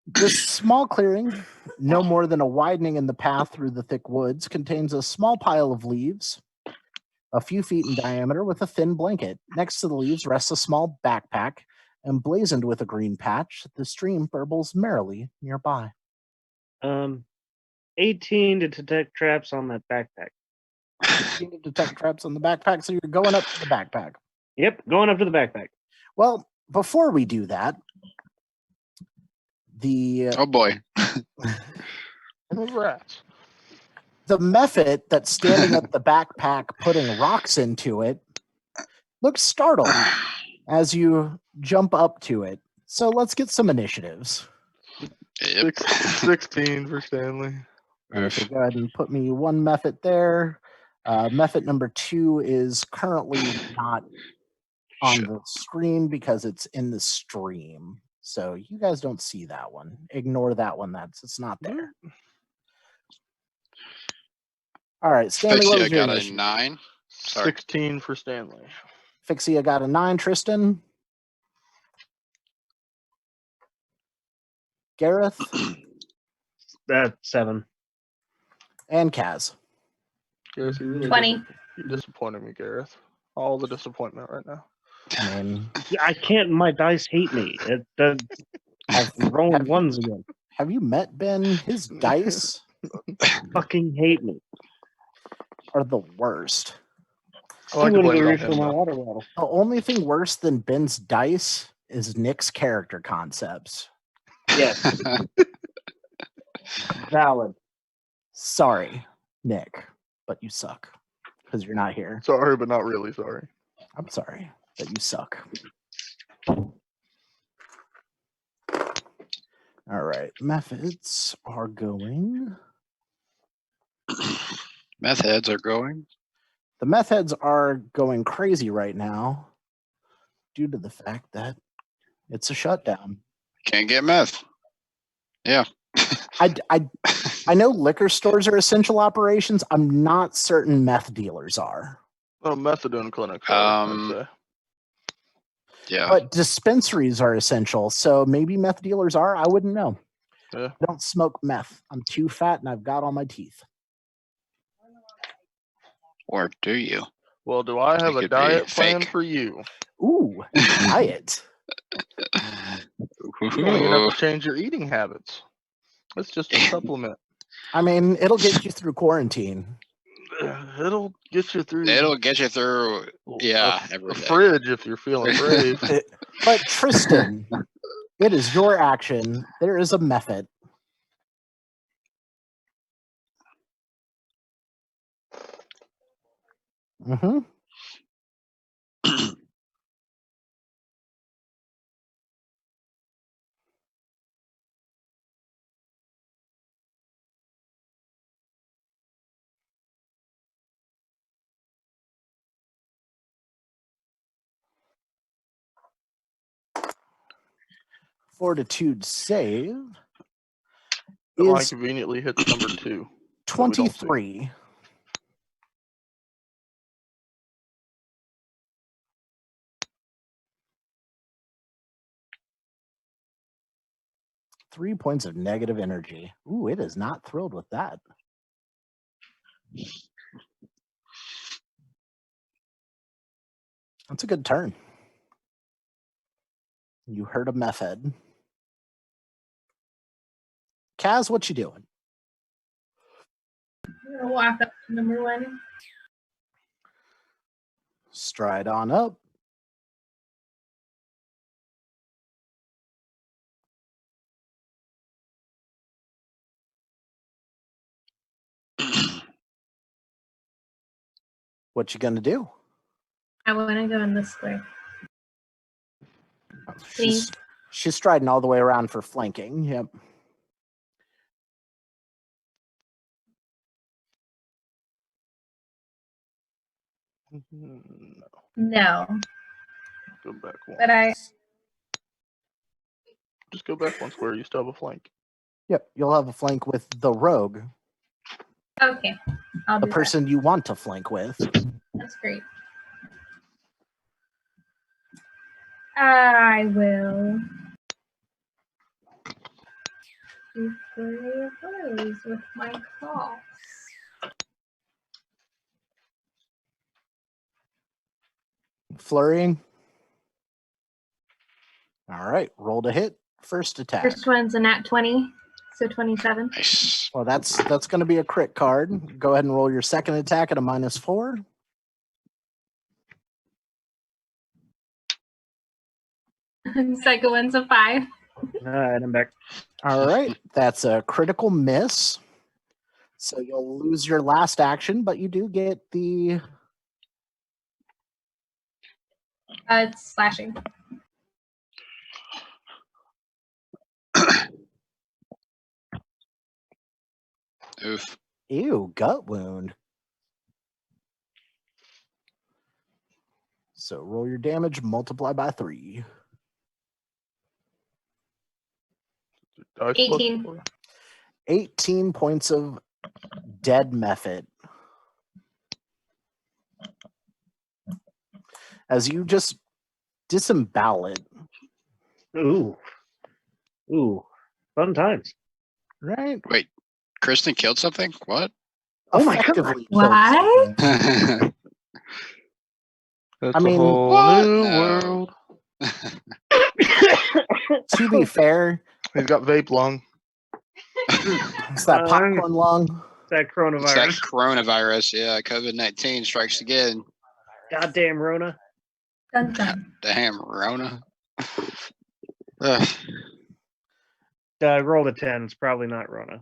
This small clearing, no more than a widening in the path through the thick woods, contains a small pile of leaves, a few feet in diameter, with a thin blanket. Next to the leaves rests a small backpack, emblazoned with a green patch. The stream burbles merrily nearby. 18 to detect traps on that backpack. You need to detect traps on the backpack, so you're going up to the backpack. Yep, going up to the backpack. Well, before we do that, the Oh boy. Rats. the method that's standing at the backpack putting rocks into it looks startled as you jump up to it. So let's get some initiatives. Yep. 16 for Stanley. So go ahead and put me one method there. Method number 2 is currently not on Shit. the screen because it's in the stream. So you guys don't see that one. Ignore that one. It's not there. All right, Stanley, what Fixie, I was your got a initiative? 9. Sorry. 16 for Stanley. Fixie, I got a 9. Tristan? Gareth? That's 7. And Kaz. Gareth, you really 20. you disappointed me, Gareth. All the disappointment right now. I mean, I can't. My dice hate me. have, Rolling have, ones again. have you met Ben? His dice Fucking hate me. are the worst. I like I'm to gonna blame go it on refill him, my though. water bottle. The only thing worse than Ben's dice is Nick's character concepts. Yes. Valid. Sorry, Nick, but you suck because you're not here. Sorry, but not really sorry. I'm sorry that you suck. All right, methods are going. Meth heads are going. The meth heads are going crazy right now due to the fact that it's a shutdown. Can't get meth. Yeah. I know liquor stores are essential operations. I'm not certain meth dealers are. Well, methadone clinics, I'd say. Yeah. But dispensaries are essential, so maybe meth dealers are. I wouldn't know. Yeah. I don't smoke meth. I'm too fat and I've got all my teeth. Or do you? Well, do I have It a could be diet plan fake. for you? Ooh, diet. You don't even have to change your eating habits. It's just a supplement. I mean, it'll get you through quarantine. It'll get you through. It'll get you through. Yeah, a every day. fridge if you're feeling brave. But Tristan, it is your action. There is a method. Mm-hmm. Fortitude save Mine is conveniently hits number 2. 23. Three points of negative energy. Ooh, it is not thrilled with that. That's a good turn. You heard a method. Kaz, what you doing? I'm gonna walk up to number 1. Stride on up. What you gonna do? I want to go in this square. Please. She's striding all the way around for flanking. Yep. No. Go back one. But I. Just go back one square. You still have a flank. Yep. You'll have a flank with the rogue, Okay. I'll the do person you want to flank with. that. That's great. I will do flurry of blows with my claws. Flurrying. All right. Roll to hit. First attack. First one's a nat 20, so 27. Nice. Well, that's going to be a crit card. Go ahead and roll your second attack at a -4. Second one's a 5. All right, I'm back. All right. That's a critical miss. So you'll lose your last action, but you do get the... It's slashing. Oof. Ew, gut wound. So roll your damage, multiply by 3. Dice plus 18. 4. 18 points of dead method. As you just disembowel it. Ooh. Fun times. Right? Wait, Kristen killed something? What? Oh my God. Effectively killed What? something. That's I mean, a whole What? new No. world. To be fair, He's got vape lung. it's that popcorn lung. That It's that coronavirus. coronavirus. Yeah, COVID-19 strikes again. Goddamn Rona. Dun dun. Damn, Rona. Ugh. I rolled a 10. It's probably not Rona.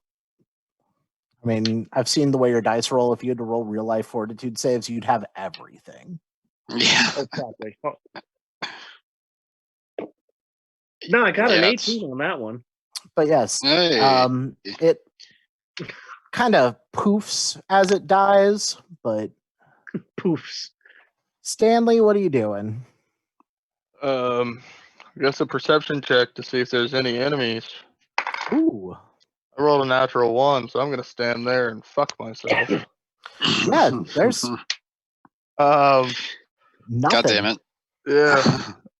I mean, I've seen the way your dice roll. If you had to roll real life fortitude saves, you'd have everything. Yeah. Exactly. No, I got an Yeah, 18 on that one. But yes, Hey. it kind of poofs as it dies. But Poofs. Stanley, what are you doing? I guess a perception check to see if there's any enemies. Ooh, I rolled a natural 1, so I'm gonna stand there and fuck myself. yeah. There's Nothing. God damn it. Yeah.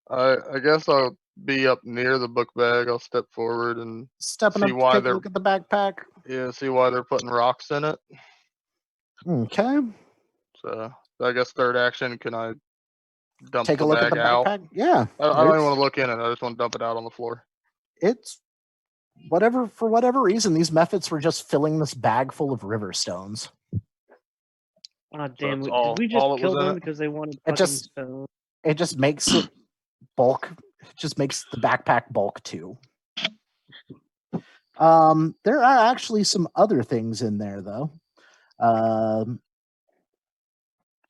I guess I'll be up near the book bag. I'll step forward and Stepping see up to why take a they're look at the backpack. see why they're putting rocks in it. Okay. So I guess third action, can I dump Take a the look at bag the out? backpack. Yeah. I don't even it's- want to look in it. I just want to dump it out on the floor. It's whatever, for whatever reason, these methods were just filling this bag full of river stones. Oh, damn. that's Did all- we all just that was kill in them it? because they wanted It fucking just- stone? It just makes it bulk. It just makes the backpack bulk too. There are actually some other things in there though.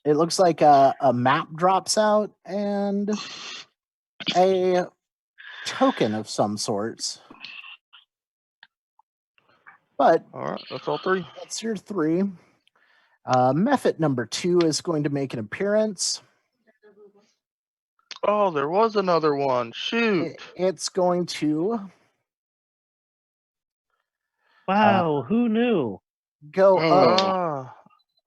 It looks like a map drops out and a token of some sorts. But All right, that's all three. that's your three. Method number 2 is going to make an appearance. Oh, there was another one. Shoot. It's going to Wow, who knew? go Oh. up.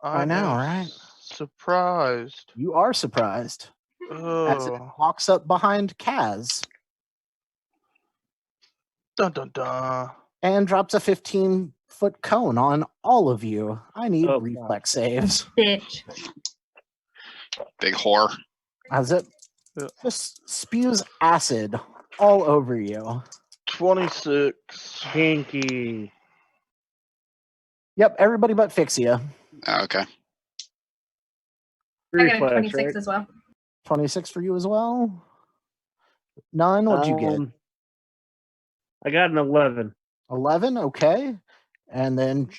I know, am right? Surprised. You are surprised as it Oh. walks up behind Kaz Dun dun dun. and drops a 15-foot cone on all of you. I need Oh, reflex saves. Bitch. Big whore. As it Yeah. just spews acid all over you. 26. Kinky. Yep, everybody but Fixia. Oh, okay. I got a Reflex, 26 right? as well. 26 for you as well. None. What'd you get? I got an 11. 11. Okay, and then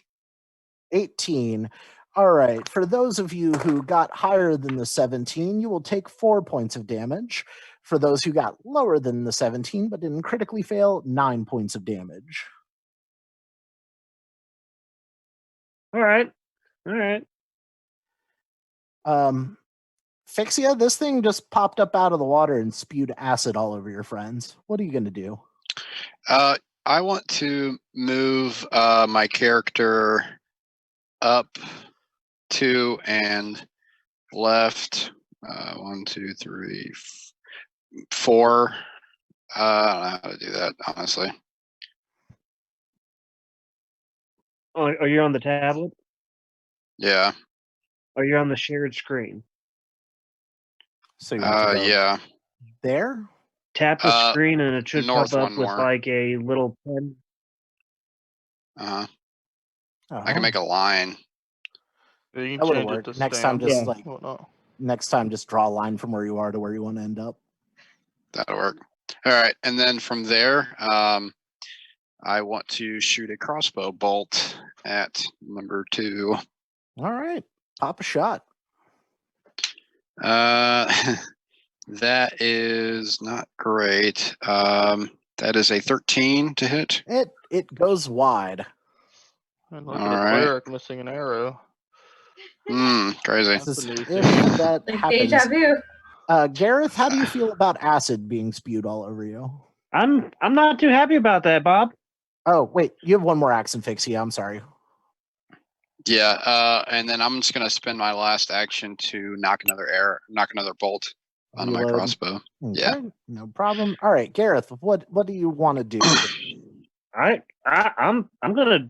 18. All right. For those of you who got higher than the 17, you will take 4 points of damage. For those who got lower than the 17 but didn't critically fail, 9 points of damage. All right. All right. Fixia, this thing just popped up out of the water and spewed acid all over your friends. What are you going to do? I want to move my character up 2 and left. 1, 2, 3, 4. I don't know how to do that, honestly. Oh, are you on the tablet? Yeah. Are you on the shared screen? So you want to go Yeah. there? Tap the screen and it should north pop up one with more. like a little pen. I Oh, can make a line. Yeah, you that can would change it work. to Next time, stand just Yeah. like whatnot. next time, just draw a line from where you are to where you want to end up. That'll work. All right. And then from there, I want to shoot a crossbow bolt at number 2. All right, pop a shot. That is not great. That is a 13 to hit. It goes wide. And look All at a right. cleric missing an arrow. Crazy. That's a new If thing. that Like happens, deja vu. Gareth, how do you feel about acid being spewed all over you? I'm not too happy about that, Bob. Oh wait, you have one more action, Fixie. I'm sorry. Yeah. And then I'm just gonna spend my last action to knock another bolt onto my Reload. crossbow. Yeah. Okay, no problem. All right, Gareth, what do you want to do? I'm gonna.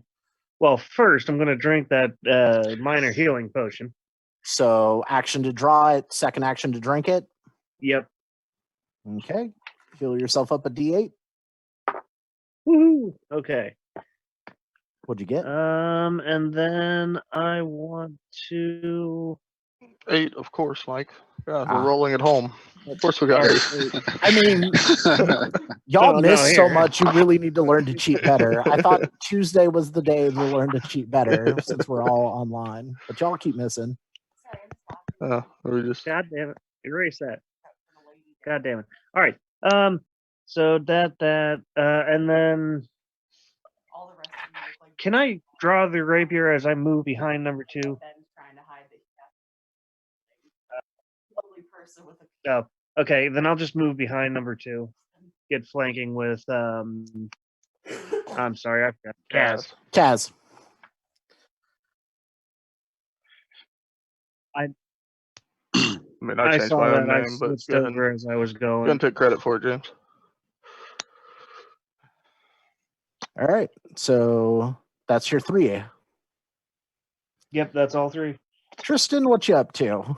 Well, first I'm gonna drink that minor healing potion. So action to draw it, second action to drink it. Yep. Okay, heal yourself up a D8. Woohoo! Okay. What'd you get? And then I want to. 8, of course, Mike. Yeah, Ah. we're rolling at home. Of course we got All 8. right, I mean, y'all No, miss so here. much. You really need to learn to cheat better. I thought Tuesday was the day to learn to cheat better since we're all online, but y'all keep missing. Sorry, I'm We just God damn it! Erase that. God damn it! All right. So that and then all the rest of you look like can I draw the rapier as I move behind number 2? Ben's trying to hide that lovely person with a Oh, okay. Then I'll just move behind number 2. Get flanking with I'm sorry, I forgot. Kaz. gas. Kaz. I mean, I I changed saw my that. own I name, but switched go ahead, and, over as I was go ahead going. and take credit for it, James. All right. So that's your 3. Yep, that's all 3. Tristan, what you up to?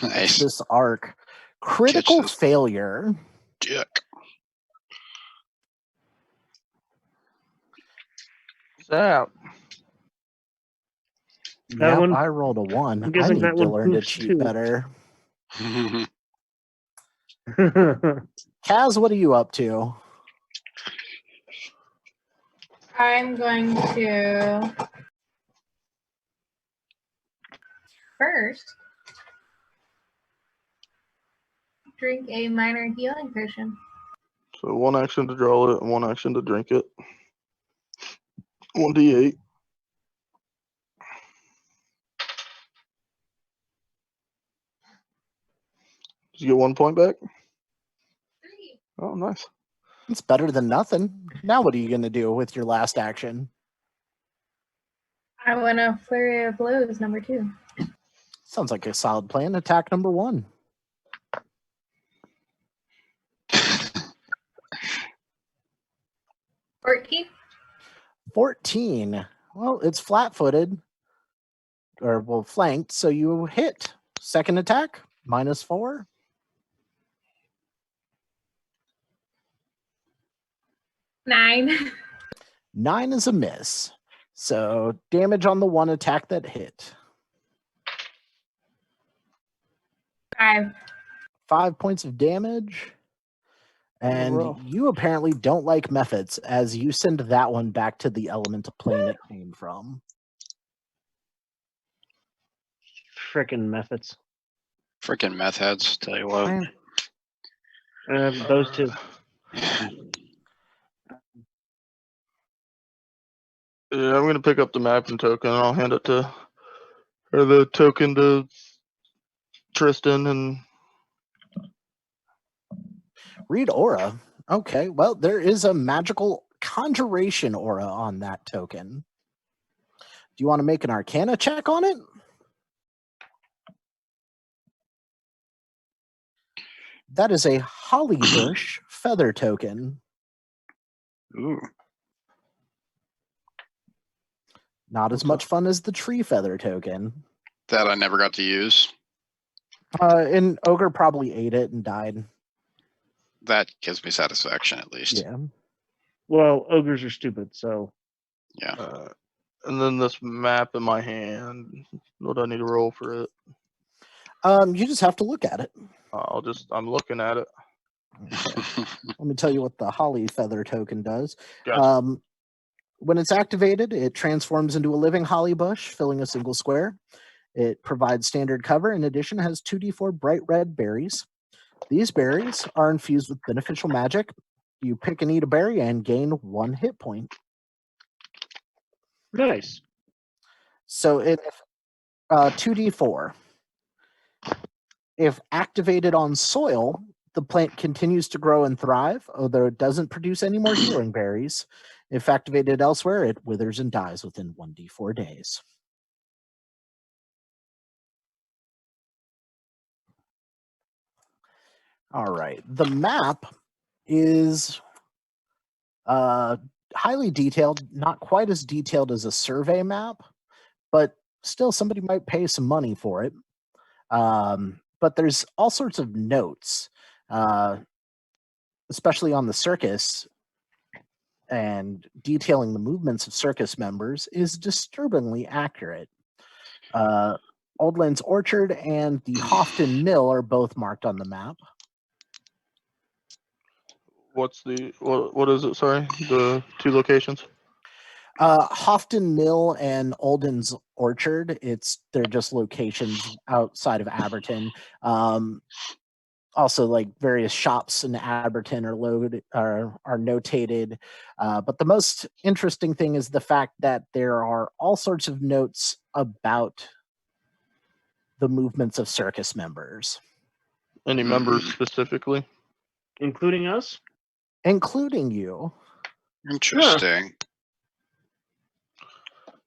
Nice. This arc. Critical Catch this failure. dick. What's out? That Yep, one- I rolled a 1. I'm I guessing need that to one learn to poops cheat too. better. Kaz, what are you up to? I'm going to first drink a minor healing potion. So 1 action to draw it and 1 action to drink it. 1d8. Did you get 1 point back? 3. Oh, nice. It's better than nothing. Now what are you going to do with your last action? I want a flurry of blows, number 2. Sounds like a solid plan. Attack number 1. 14. 14. Well, it's flat-footed. Or, well, flanked, so you hit. Second attack, -4. 9. 9 is a miss. So damage on the 1 attack that hit. 5. 5 points of damage. And rough. you apparently don't like methods, as you send that one back to the elemental plane it came from. Frickin' methods. Freaking meth heads, tell you what. Those 2. Yeah, I'm gonna pick up the mapping token and I'll hand it to, or the token to Tristan and Read aura. Okay, well, there is a magical conjuration aura on that token. Do you want to make an arcana check on it? That is a holly bush feather token. Ooh. Not as What's much fun as the tree feather token. That I never got to use. And Ogre probably ate it and died. That gives me satisfaction at least. Yeah. Well, ogres are stupid, so Yeah. and then this map in my hand. What do I need to roll for it? You just have to look at it. I'm looking at it. Okay. Let me tell you what the holly feather token does. Gotcha. When it's activated, it transforms into a living holly bush, filling a single square. It provides standard cover. In addition, has 2d4 bright red berries. These berries are infused with beneficial magic. You pick and eat a berry and gain 1 hit point. nice. So if 2d4. If activated on soil, the plant continues to grow and thrive, although it doesn't produce any more healing berries. If activated elsewhere, it withers and dies within 1d4 days. All right. The map is highly detailed, not quite as detailed as a survey map, but still somebody might pay some money for it. But there's all sorts of notes, especially on the circus, and detailing the movements of circus members is disturbingly accurate. Oldlands Orchard and the Houghton Mill are both marked on the map. What is it? Sorry, the 2 locations. Houghton Mill and Oldlands Orchard, they're just locations outside of Aberton. Also, like various shops in Aberton are notated. But the most interesting thing is the fact that there are all sorts of notes about the movements of circus members, Any members specifically? Including us? including you. Interesting.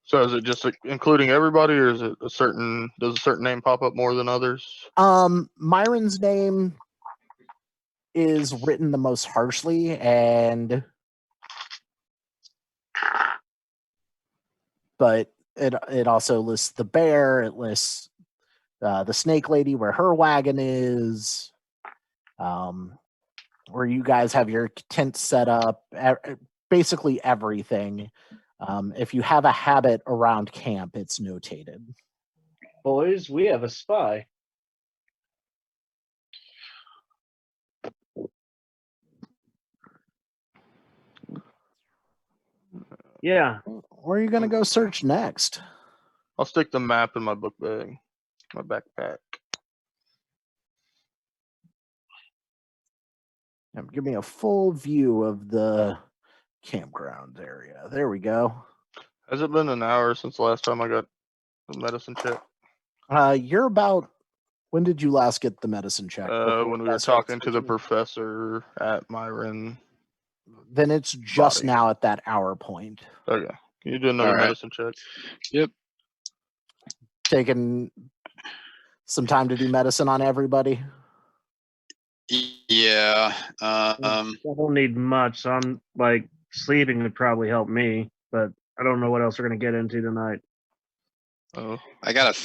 So is it just like, including everybody, or is it a certain? Does a certain name pop up more than others? Myron's name is written the most harshly, but it also lists the bear. It lists the snake lady, where her wagon is, where you guys have your tent set up, basically everything. If you have a habit around camp, it's notated. Boys, we have a spy. Yeah. Where are you going to go search next? I'll stick the map in my book bag, my backpack. Give me a full view of the campground area. There we go. Has it been an hour since the last time I got the medicine check? You're about. When did you last get the medicine check? When we were talking to the professor at Myron. Then it's just body. now at that hour point. Okay. Can you do another Alright. medicine check? Yep. Taking some time to do medicine on everybody. Yeah. I don't need much, so I'm like sleeping would probably help me, but I don't know what else we're gonna get into tonight. Oh. I got a.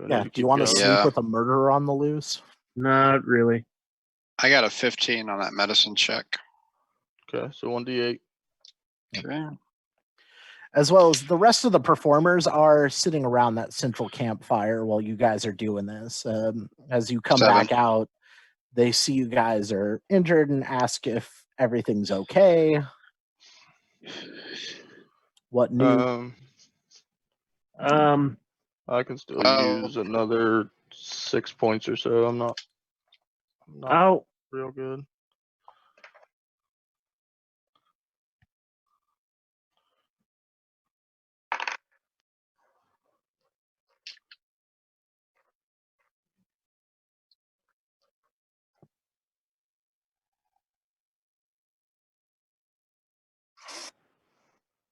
Yeah. Do you want to sleep Yeah. with a murderer on the loose? Not really. I got a 15 on that medicine check. Okay, so 1d8. Okay. As well as the rest of the performers are sitting around that central campfire while you guys are doing this. As you come 7. back out, they see you guys are injured and ask if everything's okay. What new? I can still Oh. use another 6 points or so. I'm not Oh, real good.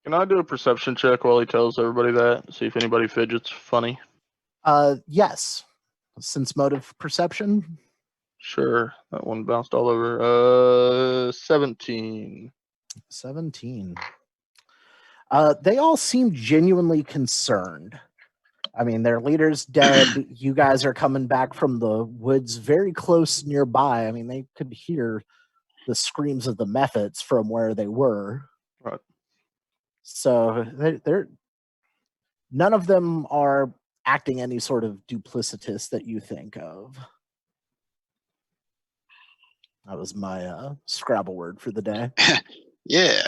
Can I do a perception check while he tells everybody that? See if anybody fidgets funny. Yes. Sense motive perception. Sure. That one bounced all over. 17. 17. They all seem genuinely concerned. I mean, their leader's dead. You guys are coming back from the woods very close nearby. I mean, they could hear the screams of the Mephits from where they were. Right. So they're none of them are acting any sort of duplicitous that you think of. That was my Scrabble word for the day. Yeah.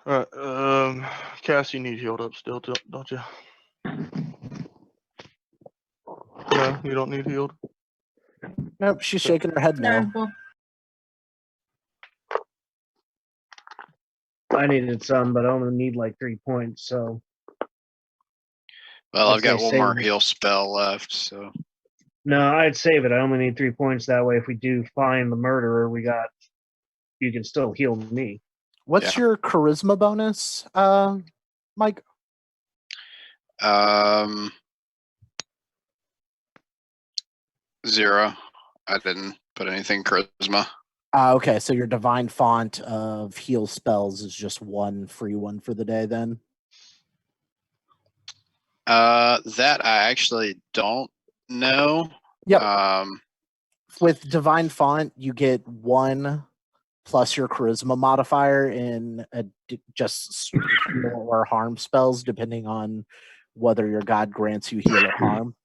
Alright, Cass, you need healed up still, don't you? No, you don't need healed. Nope, she's shaking her head no. Well, I needed some, but I only need like 3 points, so Well, I'd I've got say one save more it. heal spell left, so. no, I'd save it. I only need 3 points. That way, if we do find the murderer, you can still heal me. What's your charisma bonus, Mike? 0. I didn't put anything charisma. Okay, so your divine font of heal spells is just one free one for the day then? That I actually don't know. Yep. With divine font, you get 1 plus your charisma modifier in just heal or harm spells, depending on whether your god grants you heal or harm.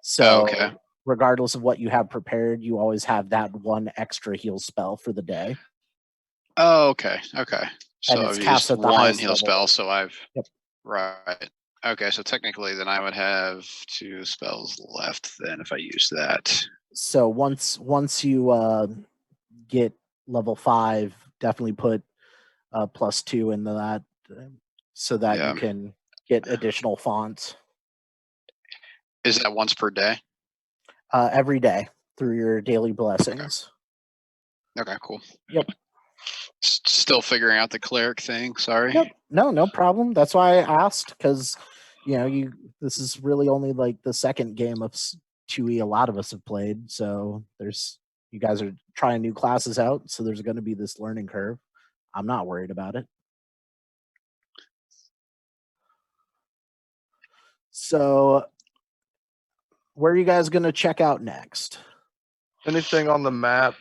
So, okay. regardless of what you have prepared, you always have that 1 extra heal spell for the day. Oh, okay. Okay. And So it's I've cast used at the 1 highest heal level. spell, so I've. Yep. Right. Okay, so technically then I would have 2 spells left then if I use that. So once you get level 5, definitely put +2 into that. so that Yeah. you can get additional fonts Is that once per day? every day through your daily blessings. Okay, cool. Yep. Still figuring out the cleric thing. Sorry. Yep. No problem. That's why I asked, because this is really only like the second game of 2E a lot of us have played. So you guys are trying new classes out, so there's going to be this learning curve. I'm not worried about it. So, where are you guys going to check out next? Anything on the map,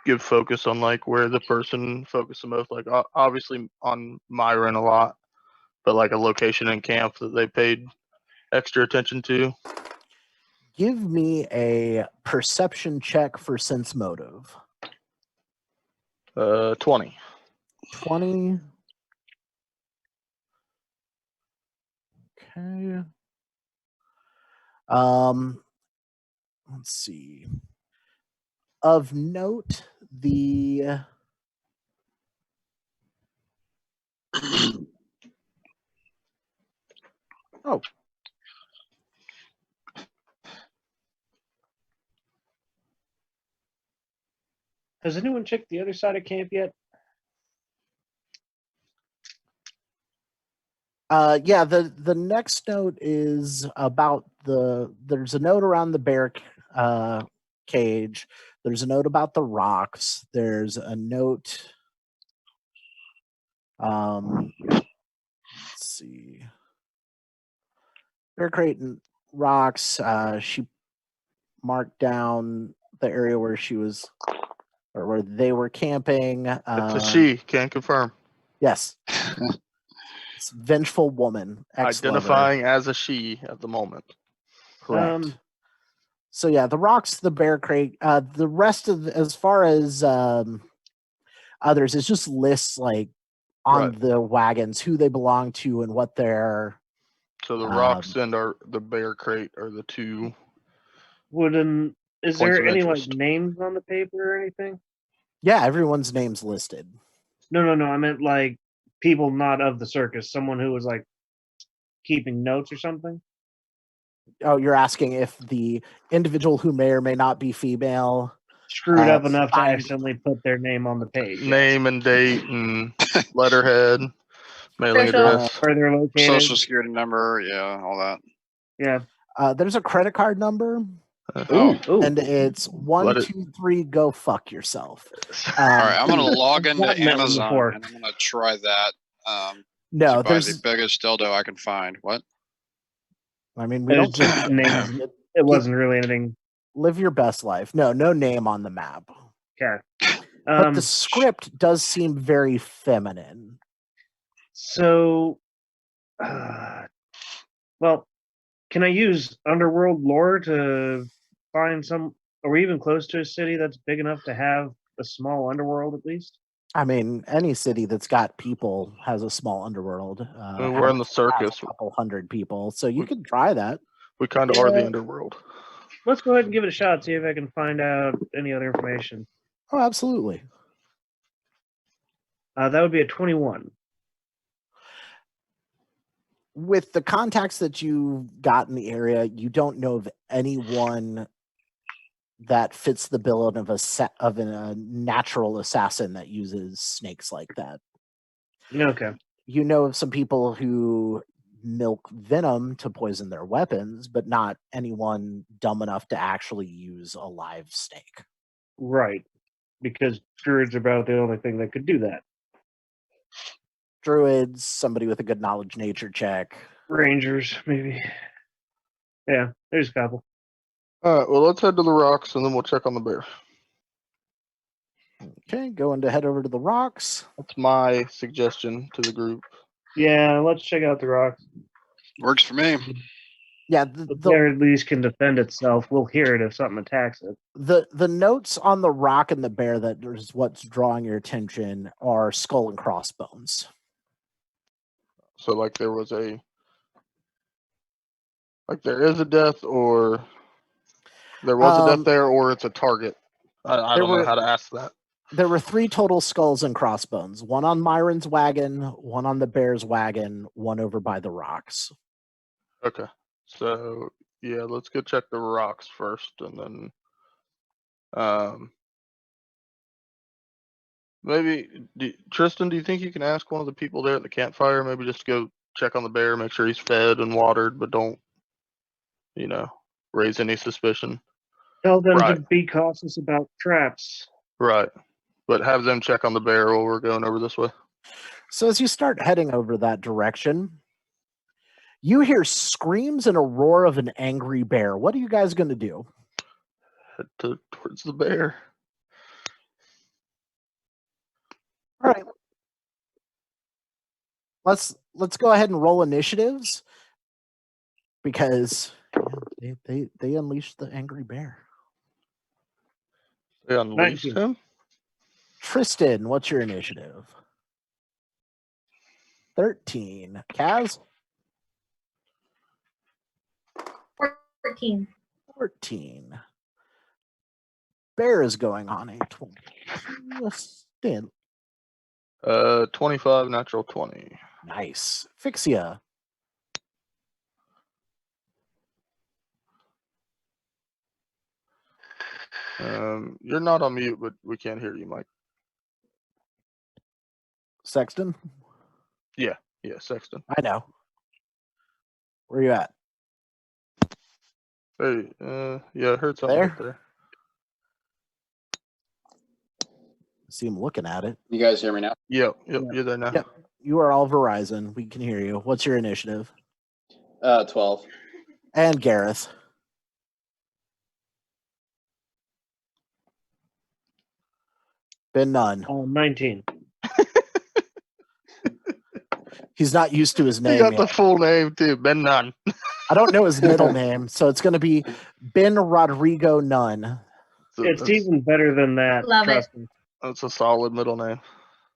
give focus on like where the person focused the most. Like obviously on Myron a lot, but like a location in camp that they paid extra attention to. Give me a perception check for sense motive. 20. 20. Okay. Let's see. Of note, the oh. Has anyone checked the other side of camp yet? Yeah, the next note is about there's a note around the bear cage. There's a note about the rocks. There's a note. Let's see. Bear crate and rocks. She marked down the area where she was, or where they were camping. It's a she. Can confirm. Yes. It's vengeful woman. Identifying as a she at the moment. Correct. So yeah, the rocks, the bear crate, the rest of, as far as others, it's just lists like on the wagons who they belong to and what they're. So the rocks and the bear crate are the two. Is there any like names on the paper or anything? Yeah, everyone's name's listed. No. I meant like people not of the circus. Someone who was like keeping notes or something. Oh, you're asking if the individual who may or may not be female screwed up enough to accidentally put their name on the page. Name and date and letterhead, mailing address, where they're located, social security number, yeah, all that. Yeah. There's a credit card number. Ooh. And it's 1, 2, 3. Go fuck yourself. All right, I'm gonna log into Amazon and I'm gonna try that. No, there's the biggest dildo I can find. What? I mean, we don't just names. It wasn't really anything. Live your best life. No name on the map. Okay. But the script does seem very feminine. So, well, can I use underworld lore to find some? Are we even close to a city that's big enough to have a small underworld at least? I mean, any city that's got people has a small underworld. We're in the circus. A couple hundred people, so you could try that. We kind of are the underworld. Let's go ahead and give it a shot. See if I can find out any other information. Oh, absolutely. That would be a 21. With the contacts that you got in the area, you don't know of anyone that fits the bill of a natural assassin that uses snakes like that. Okay. You know of some people who milk venom to poison their weapons, but not anyone dumb enough to actually use a live snake. Right. Because druids are about the only thing that could do that. Druids, somebody with a good knowledge nature check. Rangers, maybe. Yeah, there's a couple. All right, well, let's head to the rocks and then we'll check on the bear. Okay, going to head over to the rocks. That's my suggestion to the group. Yeah, let's check out the rocks. Works for me. Yeah, the bear at least can defend itself. We'll hear it if something attacks it. The notes on the rock and the bear that is what's drawing your attention are skull and crossbones. So like there is a death, or there was a death there, or it's a target. I don't know how to ask that. There were 3 total skulls and crossbones. 1 on Myron's wagon, 1 on the bear's wagon, 1 over by the rocks. Okay. So yeah, let's go check the rocks first, and then maybe Tristan, do you think you can ask one of the people there at the campfire, maybe just go check on the bear, make sure he's fed and watered, but don't, raise any suspicion. Tell them Right. to be cautious about traps. Right. But have them check on the bear while we're going over this way. So as you start heading over that direction, you hear screams and a roar of an angry bear. What are you guys going to do? Head towards the bear. All right. Let's go ahead and roll initiatives because they unleashed the angry bear. They unleashed 19. him? Tristan, what's your initiative? 13. Kaz? 14. 14. Bear is going on a 22. Stan. 25 natural 20. Nice. Fixia. You're not on mute, but we can't hear you, Mike. Sexton? Yeah, Sexton. I know. Where you at? Hey, yeah, I heard something There? right there. See him looking at it. You guys hear me now? Yep, you're there now. Yep. You are all Verizon. We can hear you. What's your initiative? 12. And Gareth. Been none. 19. He's not used to his You name got yet. the full name too, Ben Nunn. I don't know his middle name, so it's going to be Ben Rodrigo Nunn. It's even better than that. Love it. Trust me. That's a solid middle name.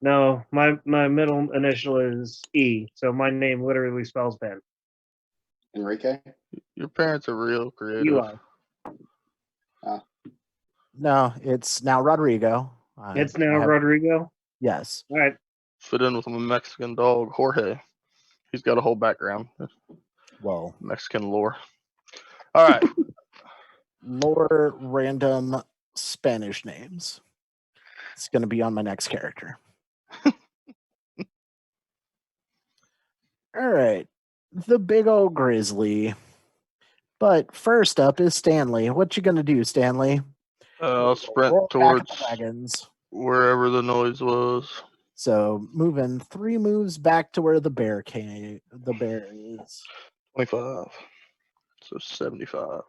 No, my middle initial is E, so my name literally spells Ben. Enrique? Your parents are real creative. Eli. No, it's now Rodrigo. It's now I have- Rodrigo. Yes. All right. Fit in with a Mexican dog, Jorge. He's got a whole background, Whoa. Mexican lore. All right. Lore random Spanish names. It's going to be on my next character. All right. The big old grizzly. But first up is Stanley. What you going to do, Stanley? I'll sprint Roll back towards the wagons. wherever the noise was. So moving 3 moves back to where the bear is. 25. So 75.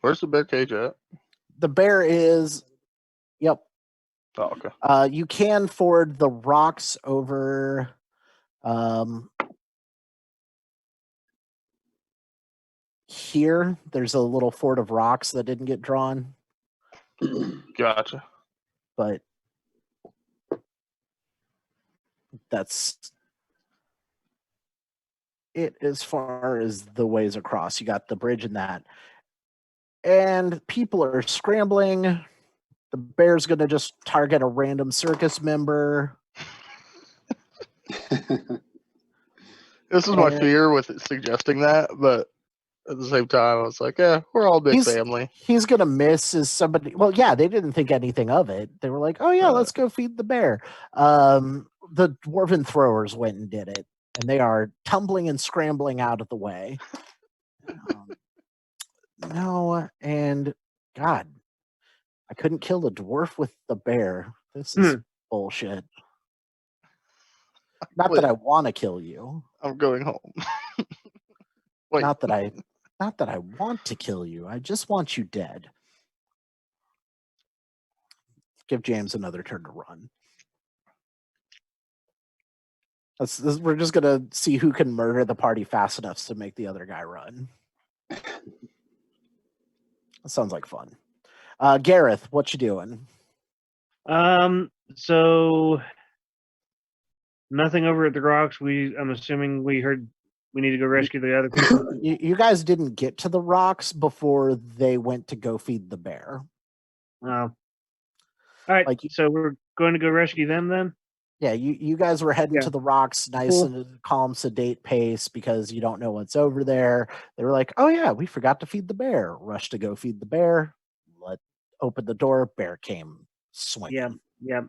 Where's the bear cage at? The bear is, yep. Oh, okay. You can ford the rocks over. Here, there's a little fort of rocks that didn't get drawn, Gotcha. but that's it as far as the ways across. You got the bridge and that. And people are scrambling. The bear's going to just target a random circus member. This is my fear with it suggesting that, but at the same time, I was like, yeah, we're all a big family. He's going to miss as somebody. Well, yeah, they didn't think anything of it. They were like, oh, yeah, let's go feed the bear. The dwarven throwers went and did it, and they are tumbling and scrambling out of the way. No, and God, I couldn't kill the dwarf with the bear. This is bullshit. Not that I want to kill you. I'm going home. Wait. Not that I want to kill you. I just want you dead. Give James another turn to run. We're just gonna see who can murder the party fast enough to make the other guy run. That sounds like fun. Gareth, what you doing? So Nothing over at the rocks. I'm assuming we heard we need to go rescue the other people. You guys didn't get to the rocks before they went to go feed the bear. All right, Like so we're going to go rescue them then? Yeah, you guys were heading Yeah. to the rocks nice Cool. and at a calm, sedate pace because you don't know what's over there. They were like, oh yeah, we forgot to feed the bear. Rush to go feed the bear. Open the door. Bear came swinging. Yeah.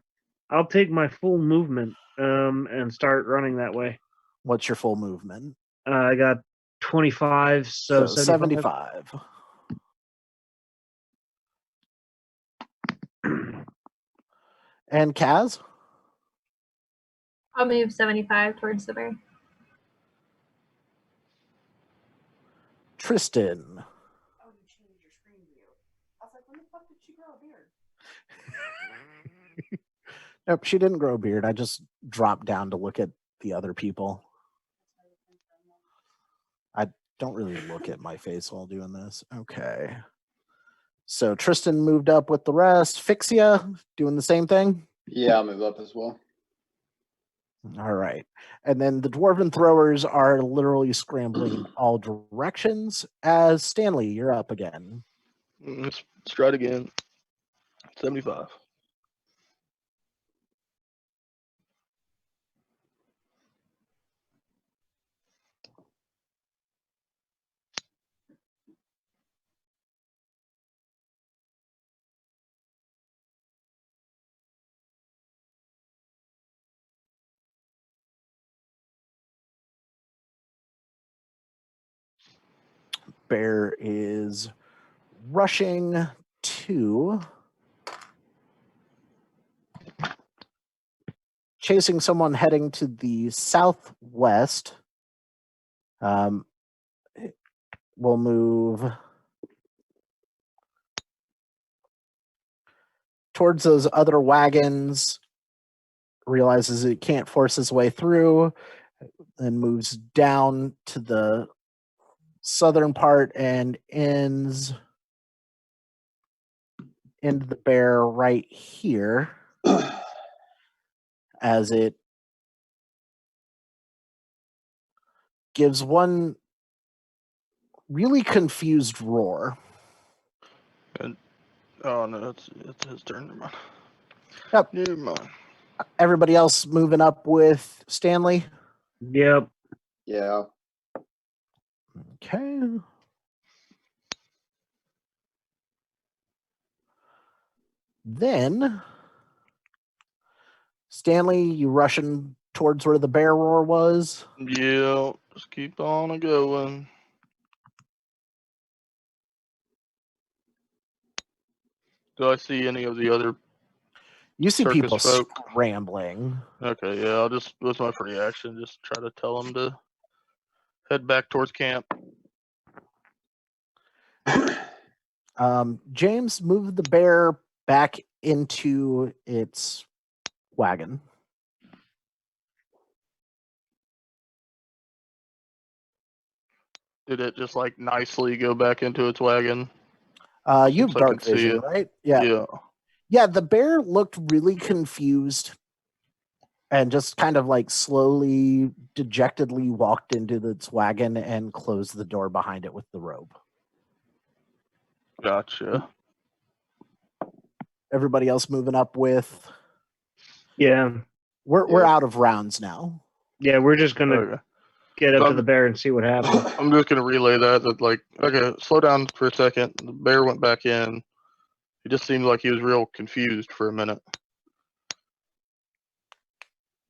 I'll take my full movement and start running that way. What's your full movement? I got 25, so 75. 75. And Kaz? I'll move 75 towards the bear. Tristan. Oh, you changed your screen view. I was like, when the fuck did she grow a beard? Nope, she didn't grow a beard. I just dropped down to look at the other people. I don't really look at my face while doing this. Okay. So Tristan moved up with the rest. Fixia doing the same thing? Yeah, I'll move up as well. All right. And then the dwarven throwers are literally scrambling in all directions. As Stanley, you're up again. Let's try it again. 75. Bear is rushing to chasing someone heading to the southwest. We'll move towards those other wagons, realizes it can't force his way through, then moves down to the southern part and ends into the bear right here as it gives one really confused roar. And oh no, it's his turn. Never mind. Yep. Never mind. Everybody else moving up with Stanley. Yep. Yeah. Okay. Then, Stanley, you rushing towards where the bear roar was? Yeah, just keep on going. Do I see any of the other? You see Circus people folk. scrambling. Okay, yeah, I'll just, with my free action, just try to tell them to head back towards camp. James, move the bear back into its wagon. Did it just like nicely go back into its wagon? You have Since I dark can see vision, it. right? Yeah. Yeah, the bear looked really confused and just kind of like slowly, dejectedly walked into its wagon and closed the door behind it with the rope. Gotcha. Everybody else moving up with. Yeah. We're Yeah. out of rounds now. Yeah, we're just gonna Okay. get up So to the bear and see what happens. I'm just gonna relay that like, okay, slow down for a second. The bear went back in. It just seemed like he was real confused for a minute.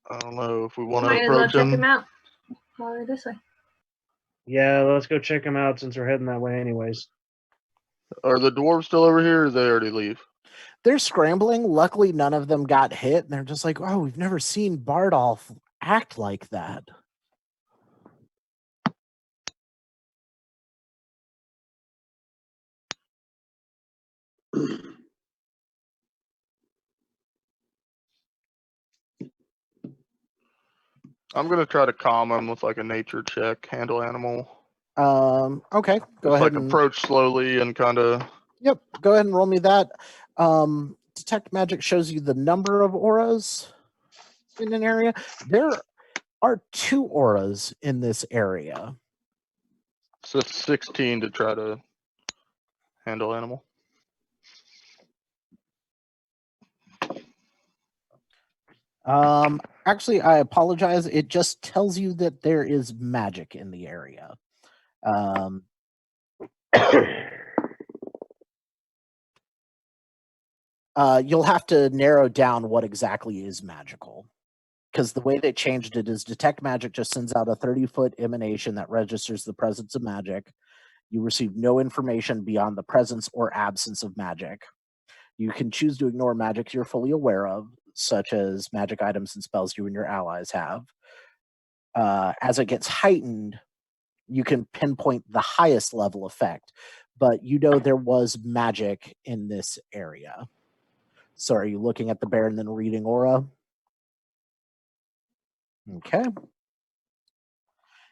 I don't know if we want to Might as well approach check him him. out while we're this way. Yeah, let's go check him out since we're heading that way anyways. Are the dwarves still over here, or did they already leave? They're scrambling. Luckily, none of them got hit, and they're just like, "Oh, we've never seen Bardolph act like that." I'm gonna try to calm him with like a nature check, handle animal. Okay, go Just ahead like and approach slowly and kind of. yep, go ahead and roll me that. Detect magic shows you the number of auras. in an area. There are 2 auras in this area. So 16 to try to handle animal. Actually, I apologize. It just tells you that there is magic in the area. You'll have to narrow down what exactly is magical. Because the way they changed it is detect magic just sends out a 30-foot emanation that registers the presence of magic. You receive no information beyond the presence or absence of magic. You can choose to ignore magic you're fully aware of, such as magic items and spells you and your allies have. As it gets heightened, you can pinpoint the highest level effect, but you know there was magic in this area. So are you looking at the bear and then reading aura? Okay.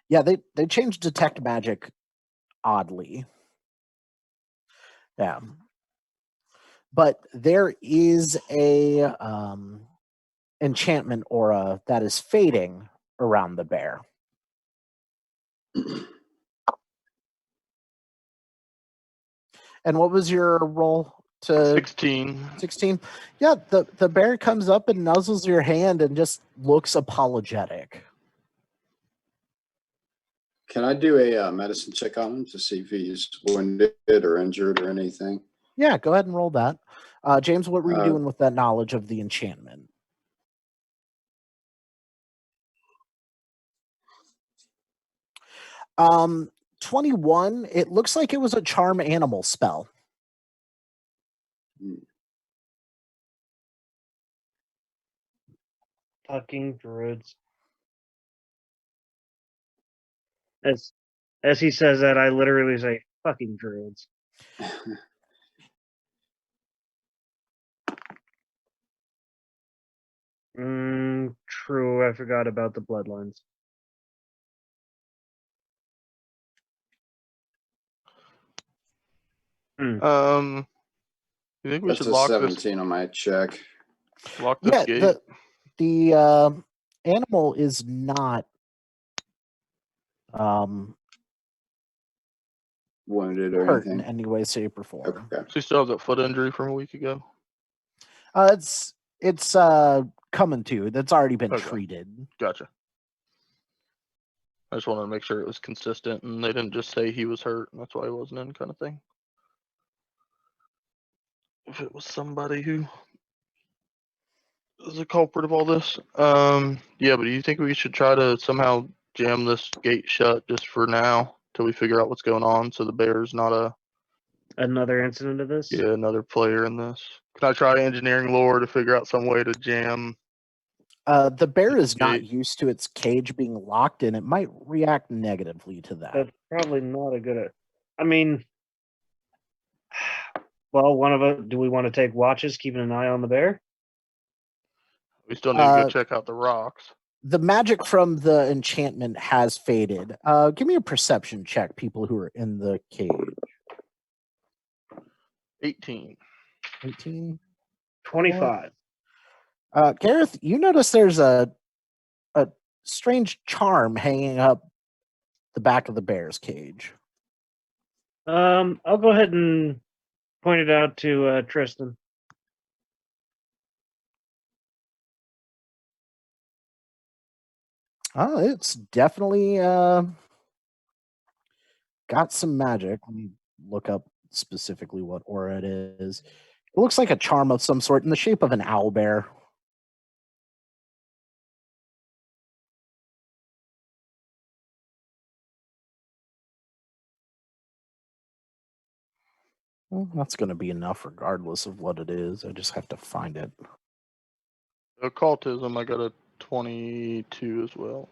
Yeah, they changed detect magic oddly. Yeah. But there is a enchantment aura that is fading around the bear. And what was your roll to 16. 16? Yeah, the bear comes up and nuzzles your hand and just looks apologetic. Can I do a medicine check on him to see if he's wounded or injured or anything? Yeah, go ahead and roll that. James, what were you Uh, doing with that knowledge of the enchantment? Um, 21, it looks like it was a charm animal spell. Fucking druids. As he says that, I literally say, fucking druids. True, I forgot about the bloodlines. You think we That's should a lock 17 on my check. this Yeah, gate? the animal is not Wounded or hurt in anything? any way, shape, or form. Okay. So he still has that foot injury from a week ago. It's coming to. That's already been Okay. treated. Gotcha. I just wanted to make sure it was consistent and they didn't just say he was hurt and that's why he wasn't in, kind of thing. If it was somebody who is the culprit of all this. Yeah, but do you think we should try to somehow jam this gate shut just for now till we figure out what's going on so the bear's not Another incident of this? another player in this? Can I try engineering lore to figure out some way to jam? The bear is not gate. used to its cage being locked, and it might react negatively to that. That's probably not a good. I mean, well, one of us. Do we want to take watches, keeping an eye on the bear? We still need to go check out the rocks. The magic from the enchantment has faded. Give me a perception check, people who are in the cage. 18. 18. 25. Gareth, you notice there's a strange charm hanging up the back of the bear's cage. I'll go ahead and point it out to Tristan. Oh, it's definitely got some magic. Let me look up specifically what aura it is. It looks like a charm of some sort in the shape of an owl bear. Well, that's going to be enough regardless of what it is. I just have to find it. Occultism, I got a 22 as well.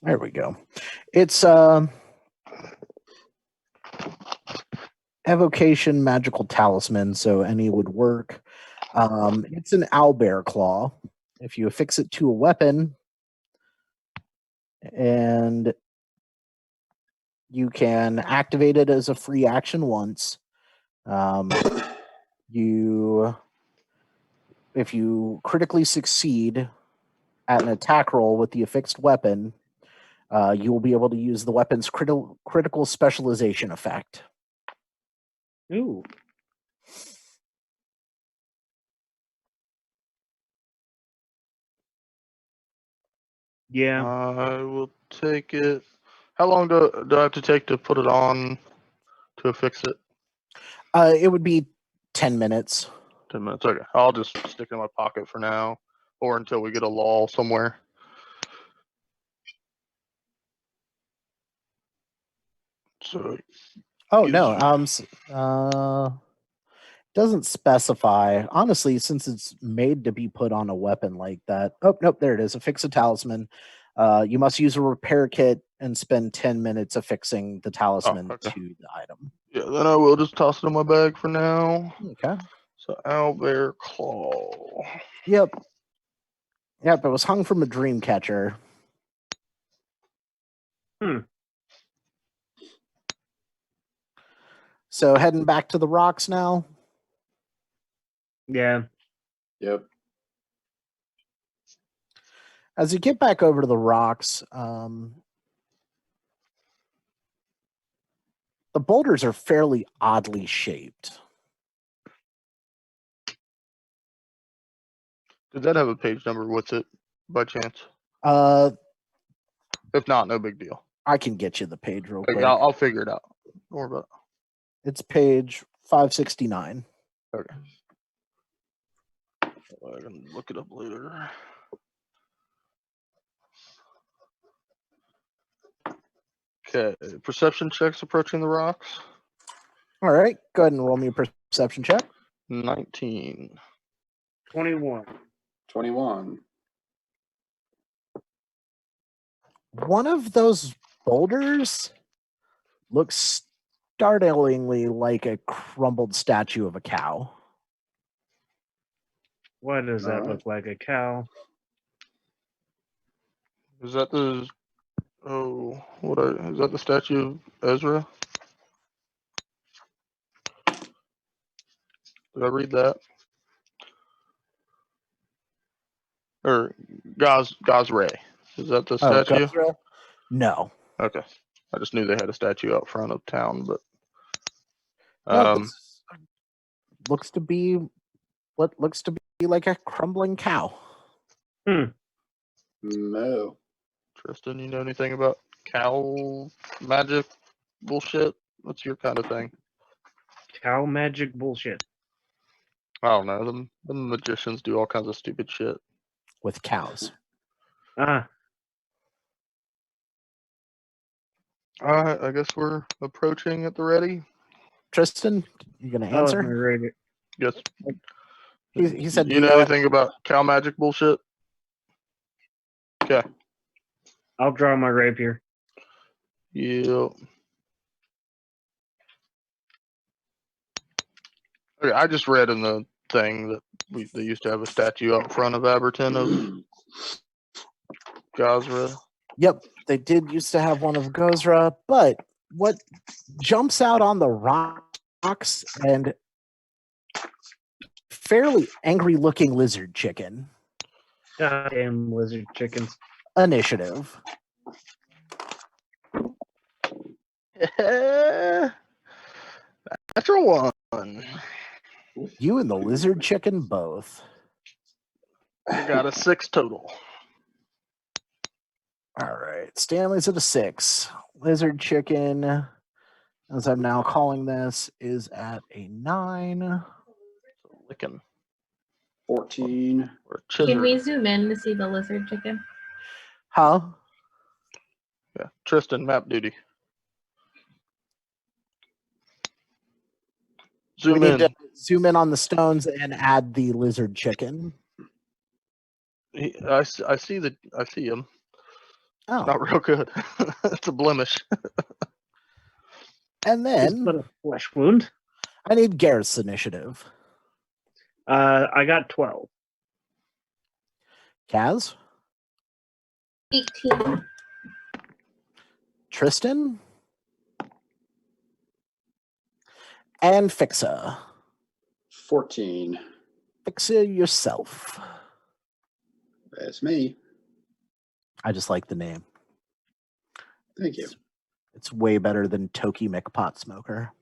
There we go. It's evocation magical talisman, so any would work. It's an owlbear claw. If you affix it to a weapon and You can activate it as a free action once. If you critically succeed at an attack roll with the affixed weapon, you will be able to use the weapon's critical specialization effect. Ooh. Yeah. I will take it. How long do I have to take to put it on to affix it? It would be 10 minutes. 10 minutes. Okay. I'll just stick it in my pocket for now, or until we get a lull somewhere. So. Oh, gives no. Doesn't specify. Honestly, since it's made to be put on a weapon like that. Oh, nope, there it is. Affix a talisman. You must use a repair kit and spend 10 minutes affixing the talisman okay. to the item. Yeah, then I will just toss it in my bag for now. Okay. So Owlbear Claw. Yep. Yep, it was hung from a dream catcher. So heading back to the rocks now. Yeah. Yep. As you get back over to the rocks, the boulders are fairly oddly shaped. Did that have a page number with it by chance? If not, no big deal. I can get you the page real quick. I'll figure it out. Don't worry about it. It's page 569. Okay. I can look it up later. Okay, perception checks approaching the rocks. All right, go ahead and roll me a perception check. 19. 21. 21. One of those boulders looks startlingly like a crumbled statue of a cow. Why does that Alright. look like a cow? Is that the is that the statue of Ezra? Did I read that? Or Gazray. Is that the statue? Gozra? No. Okay. I just knew they had a statue out front of town, but No, this looks to be what looks to be like a crumbling cow. No. Tristan, you know anything about cow magic bullshit? What's your kind of thing? Cow magic bullshit. I don't know. The magicians do all kinds of stupid shit. With cows. Ah, Alright, I guess we're approaching at the ready. Tristan, you gonna I left my answer? radio. Yes. He said, You know anything about cow magic bullshit? Okay. I'll draw my rapier. Yeah. Okay, I just read in the thing that they used to have a statue out front of Aberton of Gazra. Yep, they did used to have one of Gozra, but what jumps out on the rocks and fairly angry looking lizard chicken. Goddamn lizard chickens. Initiative. Natural one. You and the lizard chicken both. I got a 6 total. All right. Stanley's at a 6. Lizard chicken, as I'm now calling this, is at a 9. Licking. 14. Or Can we chisel. zoom in to see the lizard chicken? Huh? Yeah. Tristan, map duty. Zoom we in. need to zoom in on the stones and add the lizard chicken. I see him. Oh. It's not real good. It's a blemish. And It's then but a flesh wound. I need Gareth's initiative. I got 12. Kaz? 18. Tristan? And Fixa. 14. Fixa yourself. That's me. I just like the name. Thank you. It's way better than Toki McPot Smoker.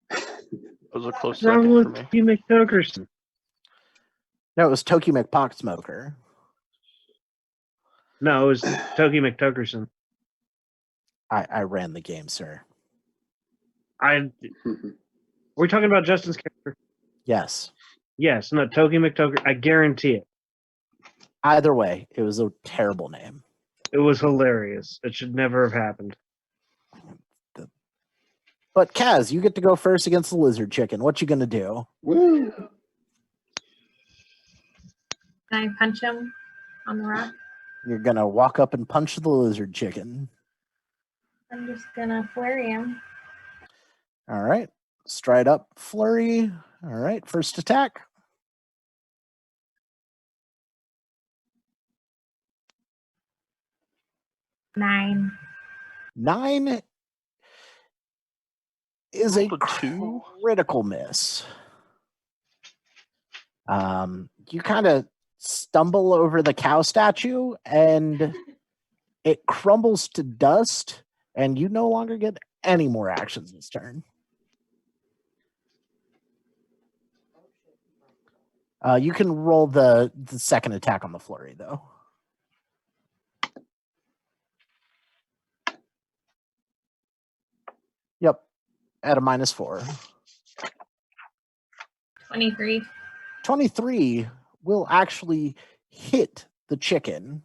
That was a close What's wrong second for with me. Hugh McTokerson? No, it was Toki McPot Smoker. No, it was Toki McTokerson. I ran the game, sir. We're talking about Justin's character. Yes. Yes, no, Toki McToker. I guarantee it. Either way, it was a terrible name. It was hilarious. It should never have happened. But Kaz, you get to go first against the lizard chicken. What you gonna do? Woo! Can I punch him on the rock? You're gonna walk up and punch the lizard chicken. I'm just gonna flurry him. All right. Stride up, flurry. All right. First attack. Nine. 9 is a Rolled a 2. critical miss. You kind of stumble over the cow statue and it crumbles to dust, and you no longer get any more actions this turn. You can roll the second attack on the flurry, though. Yep, at a -4. 23. 23 will actually hit the chicken.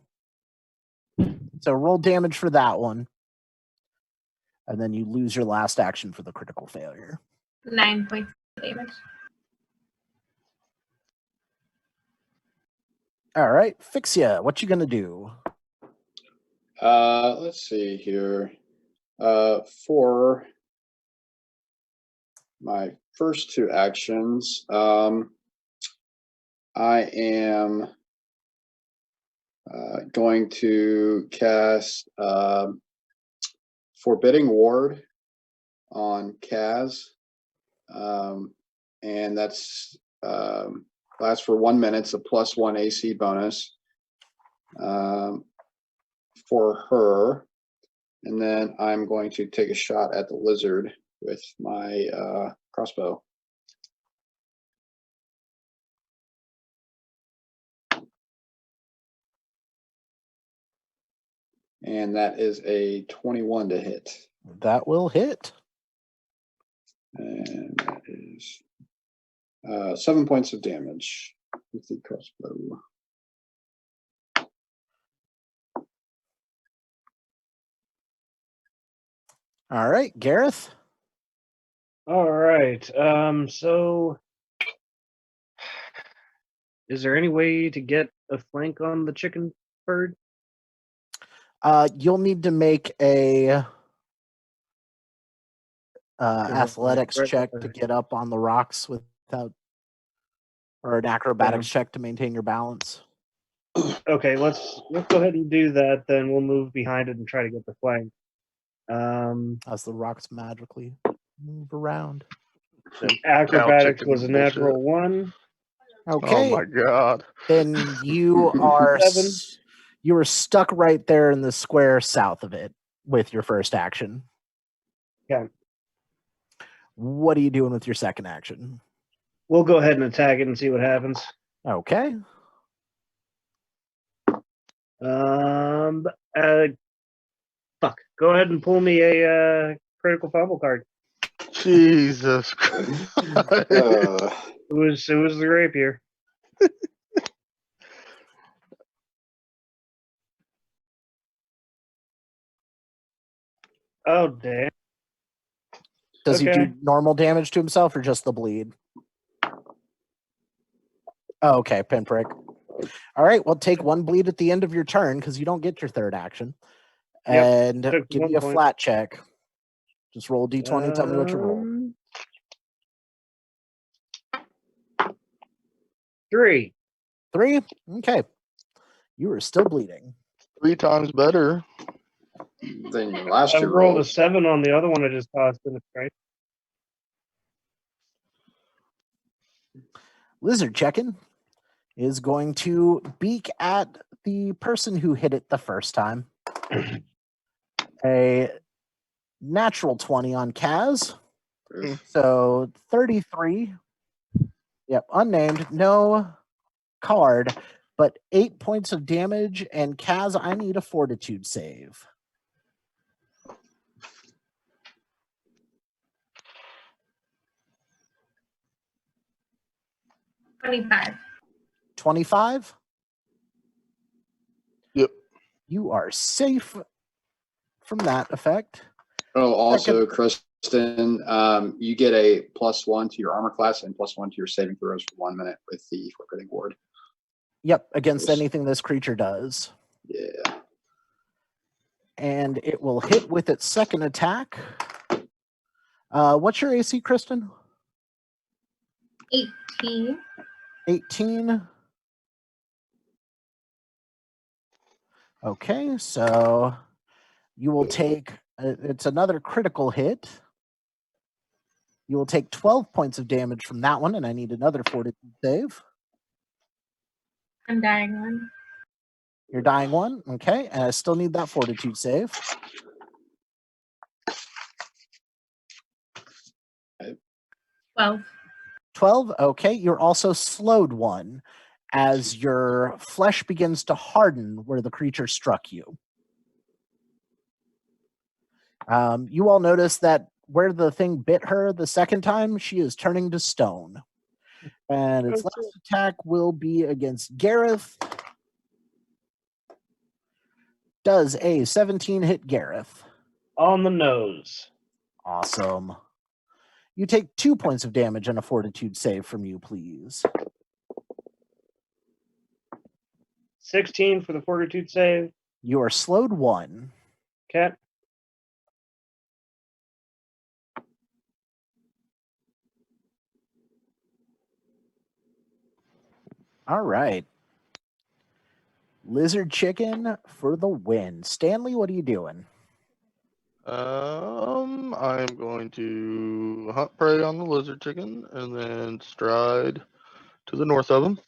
So roll damage for that one. And then you lose your last action for the critical failure. 9 points of damage. All right, Fixia, what you gonna do? Let's see here. For my first 2 actions, I am going to cast Forbidding Ward on Kaz, and that's lasts for 1 minute. It's a +1 AC bonus for her, and then I'm going to take a shot at the lizard with my crossbow. And that is a 21 to hit. That will hit. And that is 7 points of damage with the crossbow. All right, Gareth. All right. So is there any way to get a flank on the chicken bird? You'll need to make a athletics check to get up on the rocks without, or an acrobatics check to maintain your balance. Okay, let's go ahead and do that. Then we'll move behind it and try to get the flank. As the rocks magically move around. Acrobatics chicken was a bullshit. natural 1. Okay. Oh my god. Then you are 7. you are stuck right there in the square south of it with your first action. Okay. What are you doing with your second action? We'll go ahead and attack it and see what happens. Okay. Fuck. Go ahead and pull me a critical fumble card. Jesus Christ. Uh, It was the rapier. Oh damn. Does he Okay. do normal damage to himself or just the bleed? Oh, okay, pinprick. All right, well, take 1 bleed at the end of your turn because you don't get your third action. Yep, And took give 1 me a point. flat check. Just roll a d20, tell me what you roll. 3. 3? Okay. You are still bleeding. 3 times better. then last I year rolled a rolled. 7 on the other one I just tossed in the right. Lizard Chicken is going to beak at the person who hit it the first time. A natural 20 on Kaz. So 33. Yep, unnamed, no card, but 8 points of damage. And Kaz, I need a fortitude save. 25. 25? Yep. You are safe from that effect. Oh, also, Kristen, you get a +1 to your armor class and +1 to your saving throws for 1 minute with the forfeiting ward. Yep, against anything this creature does. Yeah. And it will hit with its second attack. What's your AC, Kristen? 18. 18. Okay, so you will take, it's another critical hit. You will take 12 points of damage from that one, and I need another fortitude save. I'm dying one. You're dying one, okay, and I still need that fortitude save. 12. 12, okay, you're also slowed one as your flesh begins to harden where the creature struck you. You all notice that where the thing bit her the second time, she is turning to stone. And its last attack will be against Gareth. Does a 17 hit Gareth? On the nose. Awesome. You take 2 points of damage and a fortitude save from you, please. 16 for the fortitude save. You are slowed 1. Okay. All right. Lizard Chicken for the win. Stanley, what are you doing? I'm going to hunt prey on the lizard chicken and then stride to the north of him.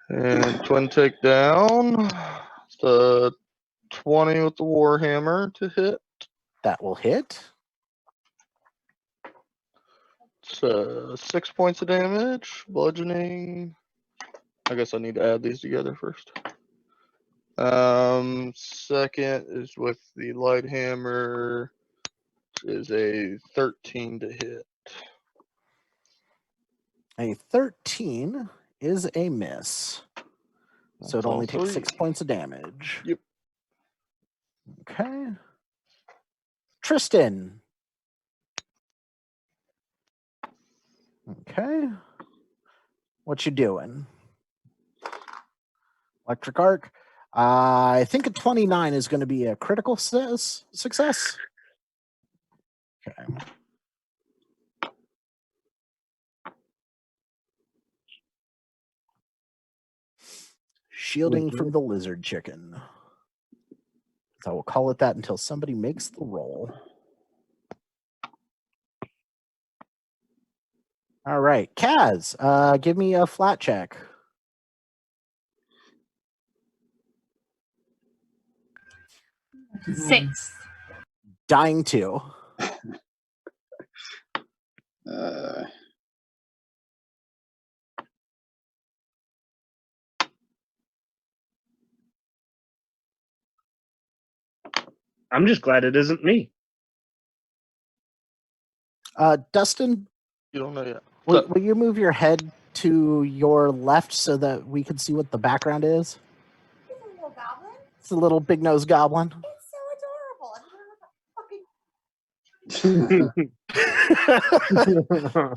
And twin takedown. It's a 20 with the warhammer to hit. That will hit. It's 6 points of damage, bludgeoning. I guess I need to add these together first. Second is with the light hammer, is a 13 to hit. A 13 is a miss. So it only takes 6 points of damage. Yep. Okay. Tristan. Okay. What you doing? Electric arc. I think a 29 is going to be a critical success. Okay. Shielding from the lizard chicken. I will call it that until somebody makes the roll. All right. Kaz, give me a flat check. 6. Dying 2. I'm just glad it isn't me. Dustin, You don't know yet. will you move your head to your left so that we can see what the background is? He's a little goblin. It's a little big-nosed goblin. It's so adorable.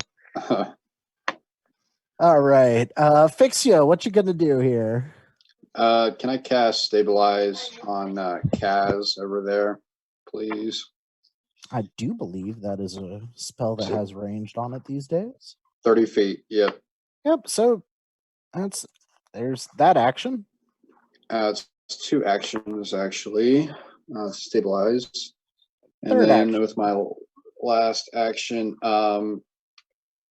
All right. Fixio, what you going to do here? Can I cast Stabilize on Kaz over there, please? I do believe that is a spell that has ranged on it these days. 30 feet, yep. Yep, so there's that action. It's 2 actions, actually. Stabilize. And Third then action. with my last action, that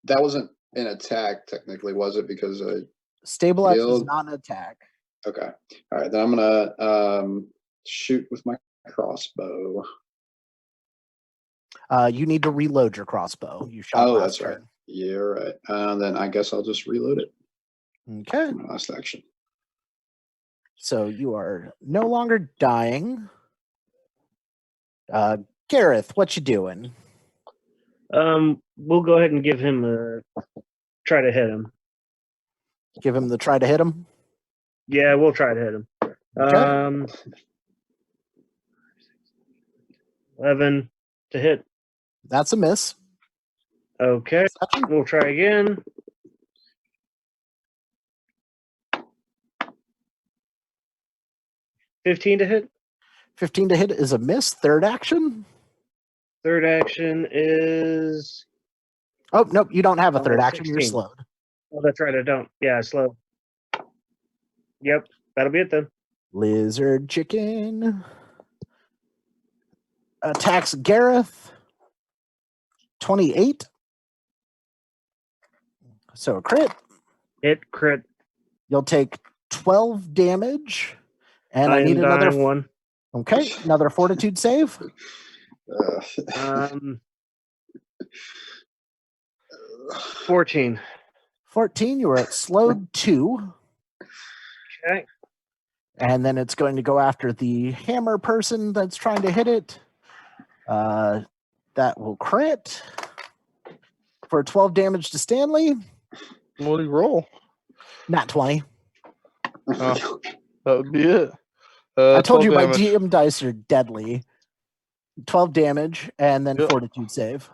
wasn't an attack technically, was it? Because I Stabilize is healed. not an attack. Okay. All right. Then I'm gonna shoot with my crossbow. You need to reload your crossbow. You shot Oh, last that's right. turn. Yeah, right. Then I guess I'll just reload it. Okay. My last action. So you are no longer dying. Gareth, what you doing? We'll go ahead and give him a try to hit him. Give him the try to hit him. Yeah, we'll try to hit him. Okay. 11 to hit. That's a miss. Okay, Perception. we'll try again. $15 to hit. 15 to hit is a miss. Third action. Third action is. Oh, nope. You don't have a third action. 16. You're slowed. Oh, that's right. I don't. Yeah, slow. Yep, that'll be it then. Lizard chicken attacks Gareth. 28. So a crit. Hit crit. You'll take 12 damage. And I am need another dying one. Okay, another fortitude save. 14. 14, you are at slowed 2. Okay. And then it's going to go after the hammer person that's trying to hit it. That will crit for 12 damage to Stanley. What do you roll? Not 20. Oh, that would be it. I told 12 you my damage. DM dice are deadly. 12 damage and then Yep. fortitude save.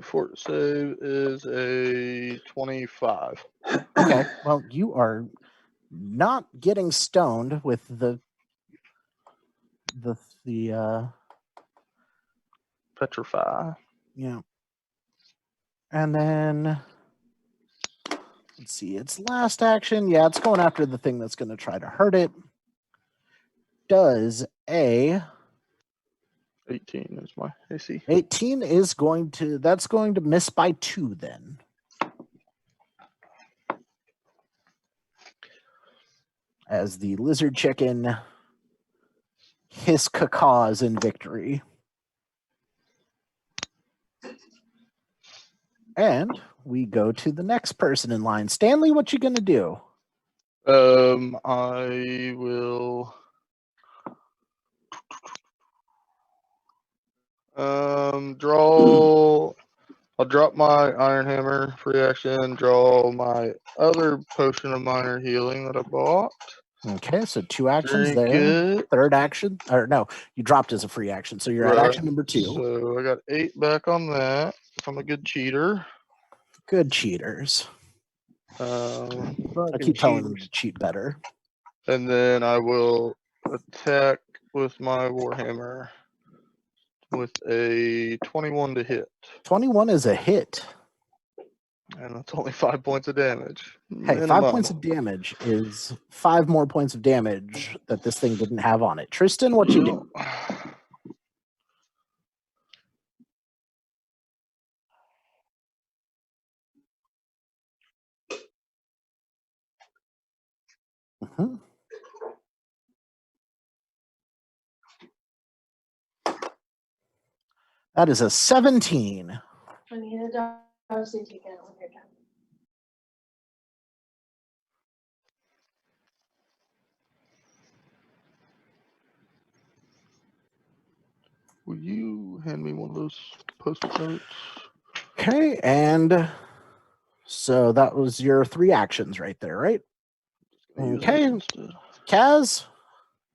Fort save is a 25. Okay, well, you are not getting stoned with the Petrify. yeah. And then let's see, its last action. Yeah, it's going after the thing that's going to try to hurt it. Does a 18 is my AC. 18 is going to miss by 2 then. As the lizard chicken hiss cacaws in victory. And we go to the next person in line. Stanley, what you gonna do? I will draw. I'll drop my Iron Hammer free action, draw my other potion of minor healing that I bought. Okay, so 2 actions Drink there. it. Third action, or no, you dropped as a free action, so you're at Right. action number 2. So I got 8 back on that. If I'm a good cheater. Good cheaters. I keep telling them to cheat better. And then I will attack with my Warhammer with a 21 to hit. 21 is a hit. And that's only 5 points of damage. Hey, minimum. 5 points of damage is 5 more points of damage that this thing didn't have on it. Tristan, what you do? Mhm. That is a 17. I need a dog so you can get it when you're done. Will you hand me one of those post-it notes? Okay, and so that was your 3 actions right there, right? Use Okay, those instead. Kaz,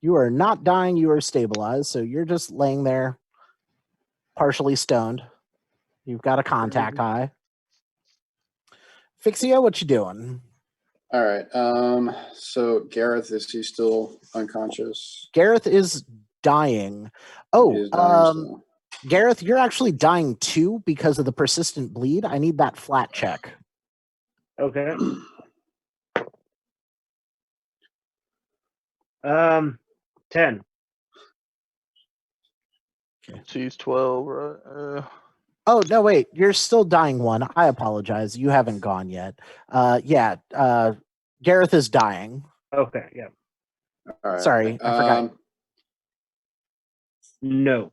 you are not dying, you are stabilized, so you're just laying there, partially stoned. You've got a contact high. Fixia, what you doing? All right. So Gareth, is he still unconscious? Gareth is dying. He Oh, is dying still. Gareth, you're actually dying too because of the persistent bleed. I need that flat check. Okay. 10. She's 12, right? Oh no, wait! You're still dying one. I apologize. You haven't gone yet. Yeah. Gareth is dying. Okay, yeah. All right. Sorry, I forgot. No.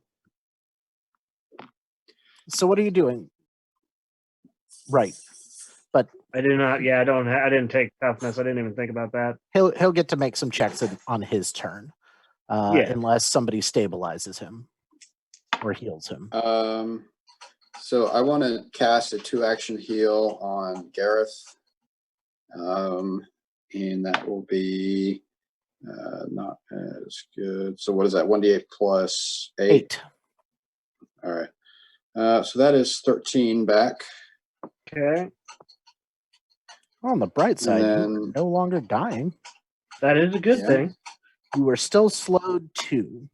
So what are you doing? Right, but I did not. Yeah, I didn't take toughness. I didn't even think about that. he'll get to make some checks on his turn, Yeah. unless somebody stabilizes him or heals him. So I want to cast a 2-action heal on Gareth. And that will be not as good. So what is that? 1d8 plus 8? All right. So that is 13 back. Okay. On the bright side, then, you're no longer dying. That is a good thing. You are still slowed 2.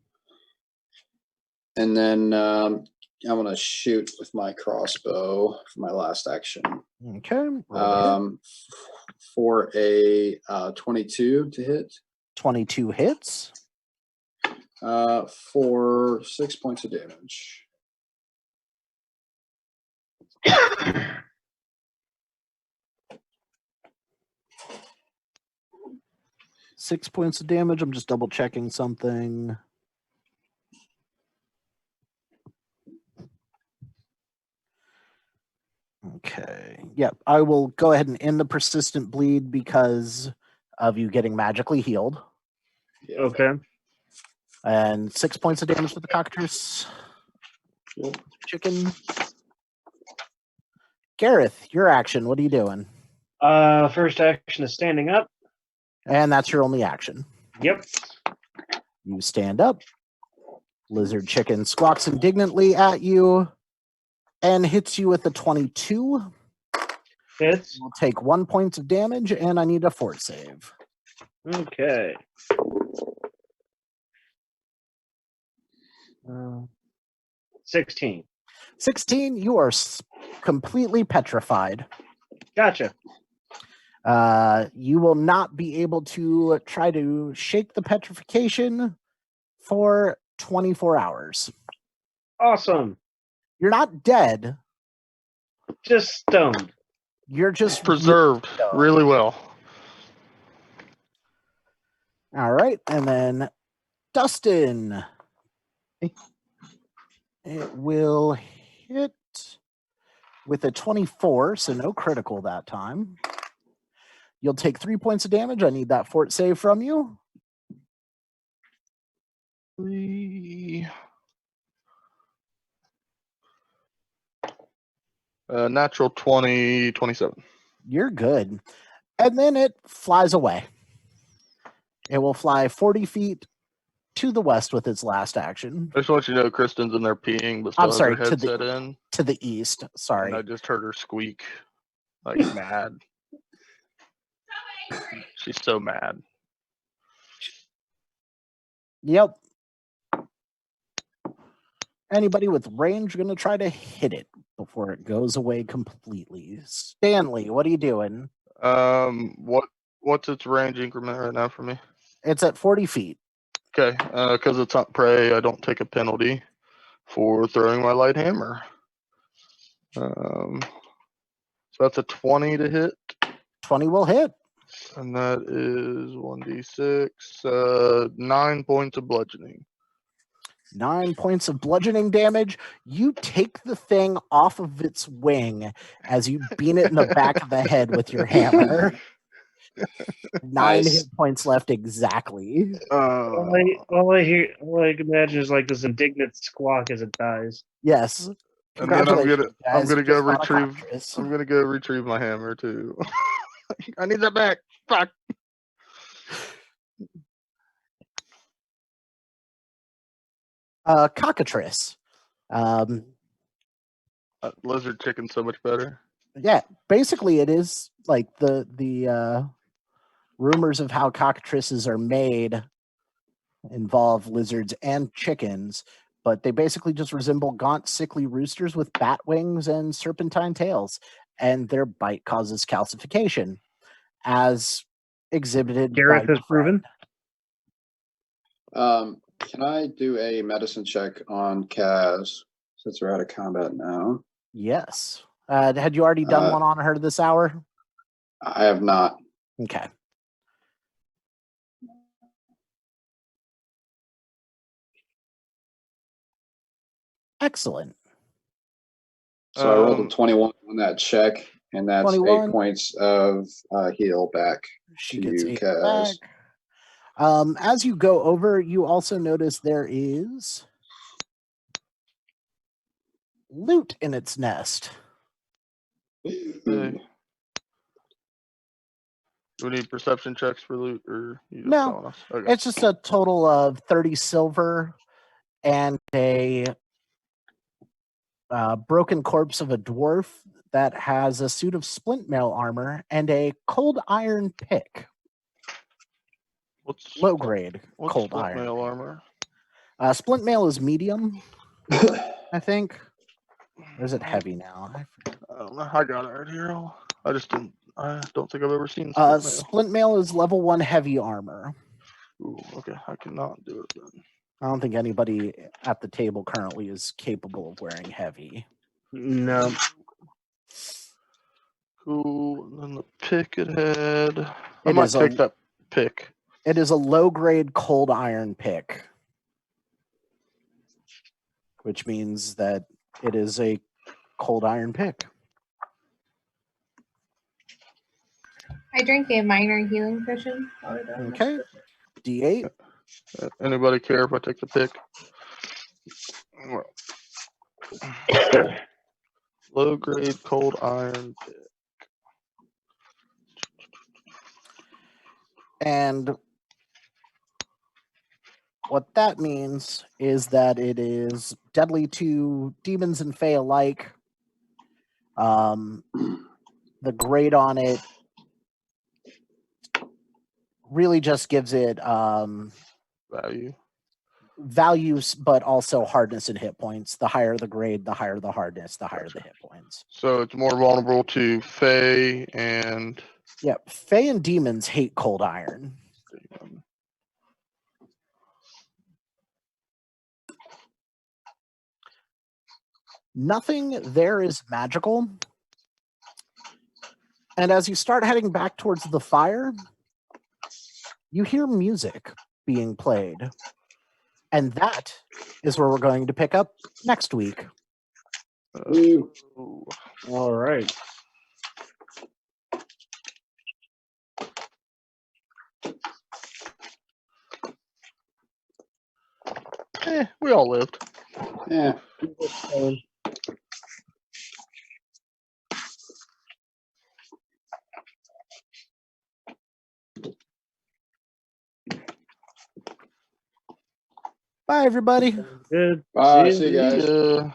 And then I'm going to shoot with my crossbow for my last action. Okay. For a 22 to hit. 22 hits. For 6 points of damage. 6 points of damage. I'm just double checking something. Okay. Yep. I will go ahead and end the persistent bleed because of you getting magically healed. Yeah. Okay. And 6 points of damage to the cockatrice. Yep. Chicken. Gareth, your action. What are you doing? First action is standing up. And that's your only action. Yep. You stand up. Lizard chicken squawks indignantly at you and hits you with a 22. Hits. You'll take 1 point of damage, and I need a fort save. Okay. 16. 16, you are completely petrified. Gotcha. You will not be able to try to shake the petrification for 24 hours. Awesome. You're not dead. Just stoned. You're just Preserved really well. All right, and then Dustin. It will hit with a 24, so no critical that time. You'll take 3 points of damage. I need that fort save from you. 3. Natural 20, 27. You're good. And then it flies away. It will fly 40 feet to the west with its last action. I just want you to know Kristen's in there peeing, but still I'm has sorry, her headset in. to the east. Sorry. And I just heard her squeak, like mad. She's so mad. Yep. Anybody with range going to try to hit it before it goes away completely. Stanley, what are you doing? What's its range increment right now for me? It's at 40 feet. Okay, because it's on prey, I don't take a penalty for throwing my light hammer. So that's a 20 to hit. 20 will hit. And that is 1d6, 9 points of bludgeoning. 9 points of bludgeoning damage. You take the thing off of its wing as you beat it in the back of the head with your hammer. 9 Nice. hit points left exactly. All I imagine is like this indignant squawk as it dies. Yes. And then I'm Congratulations, guys. gonna You go just fought a retrieve. cockatrice. I'm gonna go retrieve my hammer too. I need that back. Fuck. Cockatrice. Lizard chicken's so much better. Yeah, basically it is like the rumors of how cockatrices are made involve lizards and chickens, but they basically just resemble gaunt, sickly roosters with bat wings and serpentine tails, and their bite causes calcification, as exhibited Gareth by has proven. Can I do a medicine check on Kaz since we're out of combat now? Yes. Had you already done one on her this hour? I have not. Okay. Excellent. So I rolled a 21 on that check, and that's 21. 8 points of heal back. She to gets you, 8 Kaz. back. As you go over, you also notice there is loot in its nest. Do we need perception checks for loot, or you just No. telling us? Okay. It's just a total of 30 silver and a broken corpse of a dwarf that has a suit of splint mail armor and a cold iron pick. What's Low grade what's cold splint iron. mail armor? Splint mail is medium, I think. Or is it heavy now? I forget. I don't know. I got it right here. I just didn't. I don't think I've ever seen splint mail. Splint mail is level 1 heavy armor. Ooh, okay. I cannot do it then. I don't think anybody at the table currently is capable of wearing heavy. No. Cool. And then the pick it had. I It might is take a- that pick. It is a low grade cold iron pick, which means that it is a cold iron pick. I drank a minor healing potion. while we're doing this. Okay. D8. Anybody care if I take the pick? Well, low grade cold iron pick. And what that means is that it is deadly to demons and fae alike. The grade on it really just gives it values, but also hardness and hit points. The higher the grade, the higher the hardness, the higher the hit points. So it's more vulnerable to fae and. Yep, fae and demons hate cold iron. Nothing there is magical. And as you start heading back towards the fire, you hear music being played. And that is where we're going to pick up next week. All right. We all lived. Yeah. Bye, everybody. Good. Bye. you. See you guys. Yeah.